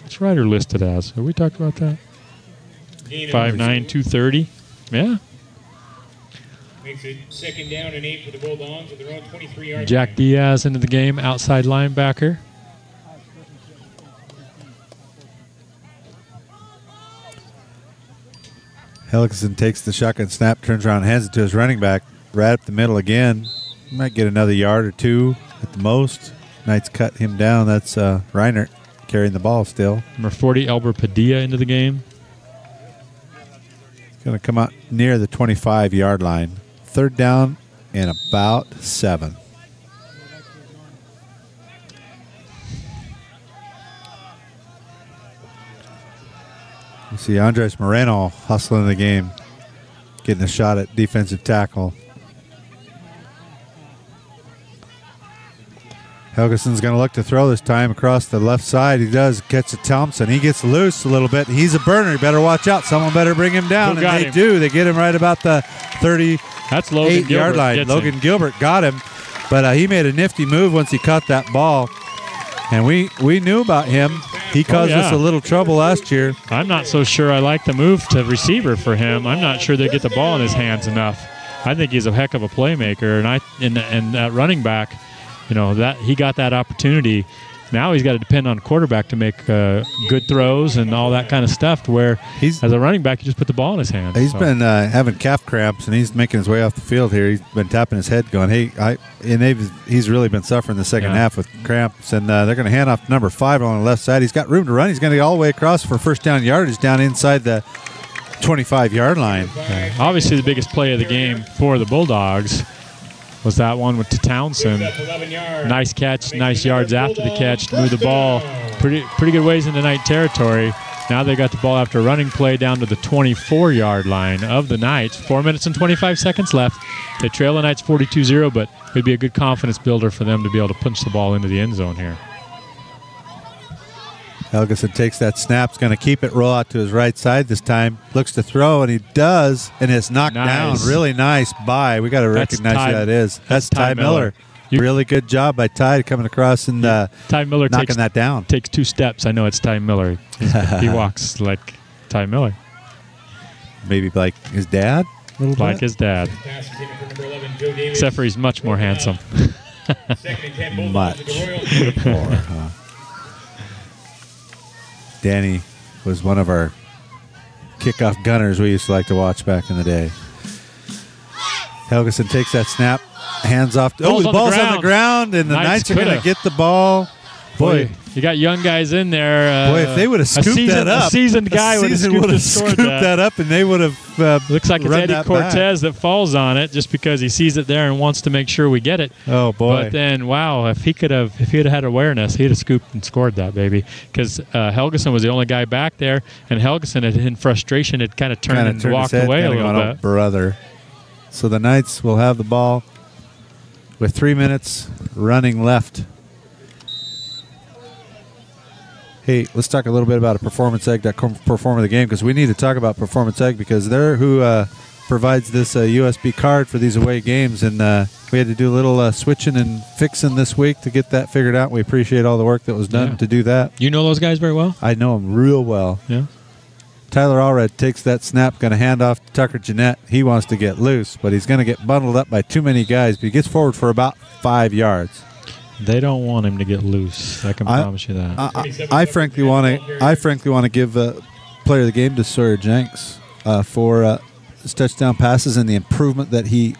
What's Ryder listed as? Have we talked about that? 5'9", 230. Yeah. Makes it 2nd down and 8 for the Bulldogs with their own 23-yard Jack line. Diaz into the game, outside linebacker. Helgeson takes the shotgun snap, turns around, hands it to his running back. Right up the middle again. Might get another yard or two at the most. Knights cut him down. That's Reinert carrying the ball still. Number 40, Elber Padilla into the game. Going to come out near the 25-yard line. 3rd down and about 7. You see Andres Moreno hustling the game, getting a shot at defensive tackle. Helgeson's going to look to throw this time across the left side. He does catch a Thompson. He gets loose a little bit. He's a burner. You better watch out. Someone better bring him down. And they do. They get him right about the 38-yard line. Logan Gilbert got him, but he made a nifty move once he caught that ball. And we knew about him. He caused us a little trouble last year. I'm not so sure I like the move to receiver for him. I'm not sure they get the ball in his hands enough. I think he's a heck of a playmaker, and that running back, you know, that he got that opportunity. Now he's got to depend on quarterback to make good throws and all that kind of stuff, to where as a running back, you just put the ball in his hands. He's been having calf cramps, and he's making his way off the field here. He's been tapping his head going, he's really been suffering the second half with cramps, and they're going to hand off to number 5 on the left side. He's got room to run. He's going to go all the way across for first down yardage down inside the 25-yard line. Obviously, the biggest play of the game for the Bulldogs was that one with Townsend. Nice catch, nice yards after the catch to move the ball pretty good ways into Knight territory. Now they got the ball after a running play down to the 24-yard line of the Knights. 4 minutes and 25 seconds left. They trail the Knights 42-0, but it would be a good confidence builder for them to be able to punch the ball into the end zone here. Helgeson takes that snap, is going to keep it, roll out to his right side this time. Looks to throw, and he does, and it's knocked down. Really nice by. We got to recognize who that is. That's Ty Miller. Really good job by Ty coming across and Ty Miller knocking that down. Takes 2 steps. I know it's Ty Miller. He walks like Ty Miller. Maybe like his dad? Like his dad. Except for he's much more handsome. Much more, huh? Danny was one of our kickoff gunners we used to like to watch back in the day. Helgeson takes that snap, hands off. The ball's on the ground, and the Knights are going to get the ball. Boy, you got young guys in there. Boy, if they would have scooped that up, a seasoned guy would have scooped that up, and they would have looks like it's Eddie Cortez that falls on it just because he sees it there and wants to make sure we get it. Oh boy! But then, wow, if he'd have had awareness, he'd have scooped and scored that baby. Because Helgeson was the only guy back there, and Helgeson, in frustration, had kind of turned and walked away a little bit. Brother. So the Knights will have the ball with 3 minutes running left. Hey, let's talk a little bit about a Performance Egg, that performer of the game, because we need to talk about Performance Egg because they're who provides this USB card for these away games, and we had to do a little switching and fixing this week to get that figured out. We appreciate all the work that was done to do that. You know those guys very well? I know them real well. Yeah. Tyler Allred takes that snap, going to hand off to Tucker Jeanette. He wants to get loose, but he's going to get bundled up by too many guys, but he gets forward for about 5 yards. They don't want him to get loose. I can promise you that. I frankly want to give player of the game to Sawyer Jenks for his touchdown passes and the improvement that he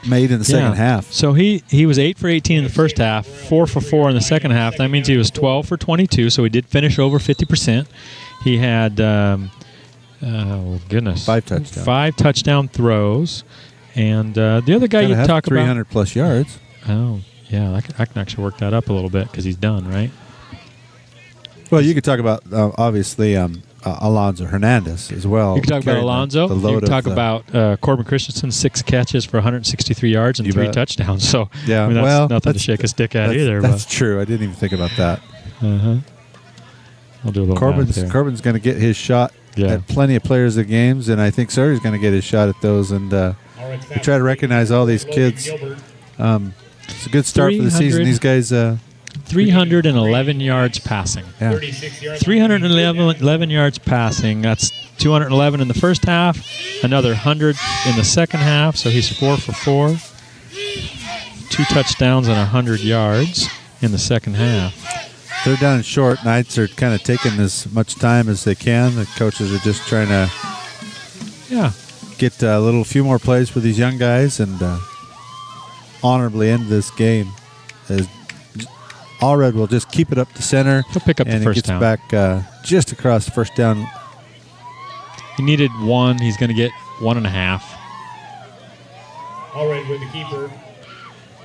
made in the second half. So he was 8 for 18 in the first half, 4 for 4 in the second half. That means he was 12 for 22. So he did finish over 50%. He had 5 touchdown throws, and the other guy you talk about 300 plus yards. Oh. Yeah, I can actually work that up a little bit because he's done, right? Well, you could talk about, obviously, Alonzo Hernandez as well. You can talk about Alonzo. You can talk about Corbin Christensen, 6 catches for 163 yards and 3 touchdowns. So, yeah, that's nothing to shake a stick at either. That's true. I didn't even think about that. I'll do a little Corbin's going to get his shot at plenty of players of games, and I think Sawyer's going to get his shot at those. And we try to recognize all these kids. It's a good start for the season. These guys... 311 yards passing. Yeah. 311 yards passing. That's 211 in the first half, another 100 in the second half, so he's 4 for 4. 2 touchdowns and 100 yards in the second half. They're down and short. Knights are kind of taking as much time as they can. The coaches are just trying to get a few more plays for these young guys and honorably end this game. As Allred will just keep it up to center. He'll pick up the first down. And he gets back just across the first down. He needed 1. He's going to get 1.5. Allred with the keeper.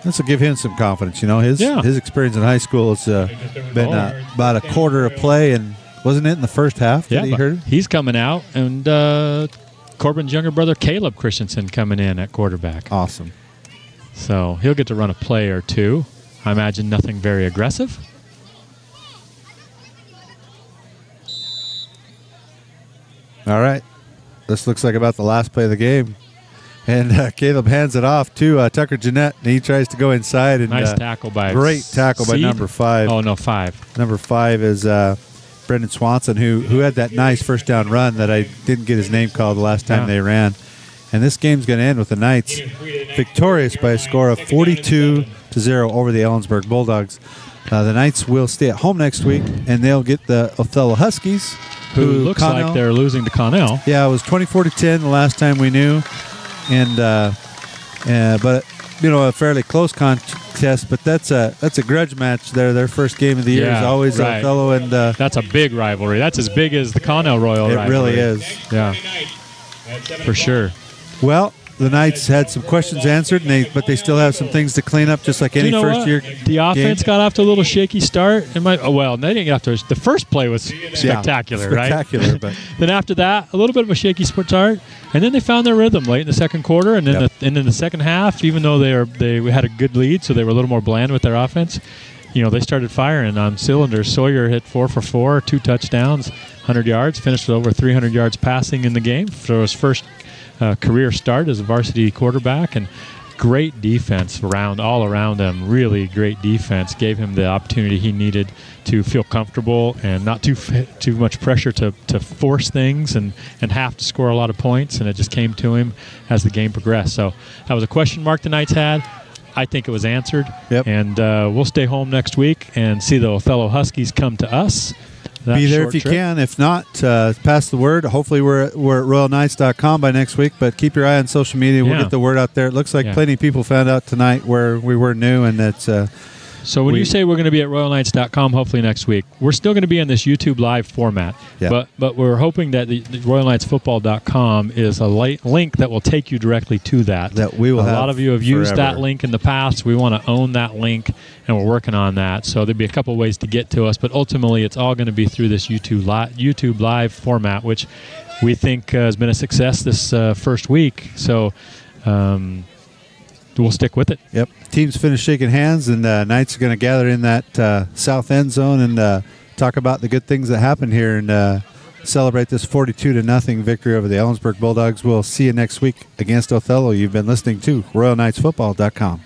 This will give him some confidence. His experience in high school has been about a quarter of play, and wasn't it in the first half that he heard? He's coming out, and Corbin's younger brother Caleb Christensen coming in at quarterback. Awesome. So he'll get to run a play or two. I imagine nothing very aggressive. All right. This looks like about the last play of the game. And Caleb hands it off to Tucker Jeanette, and he tries to go inside. And, nice tackle by great tackle by number 5. Oh, no, 5. Number 5 is Brendan Swanson, who had that nice first down run that I didn't get his name called the last time they ran. And this game's going to end with the Knights victorious by a score of 42-0 over the Ellensburg Bulldogs. The Knights will stay at home next week, and they'll get the Othello Huskies, who looks like they're losing to Connell. Yeah, it was 24-10 the last time we knew. And but a fairly close contest. But that's a grudge match there. Their first game of the year is always Othello, and that's a big rivalry. That's as big as the Connell Royal rivalry. It really is. Yeah, for sure. Well, the Knights had some questions answered, but they still have some things to clean up, just like any first-year game. The offense got off to a little shaky start. They didn't get off to the first play was spectacular, right? Spectacular, but then after that, a little bit of a shaky start, and then they found their rhythm late in the second quarter, and then and in the second half, even though they had a good lead, so they were a little more bland with their offense. They started firing on cylinders. Sawyer hit 4 for 4, 2 touchdowns, 100 yards, finished with over 300 yards passing in the game for his first career start as a varsity quarterback, and great defense all around them. Really great defense. Gave him the opportunity he needed to feel comfortable and not too much pressure to force things and have to score a lot of points, and it just came to him as the game progressed. So that was a question mark the Knights had. I think it was answered. Yep. And we'll stay home next week and see the Othello Huskies come to us. Be there if you can. If not, pass the word. Hopefully we're at RoyalKnights.com by next week, but keep your eye on social media. We'll get the word out there. It looks like plenty of people found out tonight where we were new, and that's so when you say we're going to be at RoyalKnights.com hopefully next week, we're still going to be in this YouTube live format. Yeah. But we're hoping that the RoyalKnightsFootball.com is a link that will take you directly to that. That we will A have lot of you have used that link in the past. We want to own that link, and we're working on that. So there'll be a couple ways to get to us, but ultimately it's all going to be through this YouTube live format, which we think has been a success this first week. So we'll stick with it. Yep. Teams finish shaking hands, and Knights are going to gather in that south end zone and talk about the good things that happened here and celebrate this 42-0 victory over the Ellensburg Bulldogs. We'll see you next week against Othello. You've been listening to RoyalKnightsFootball.com.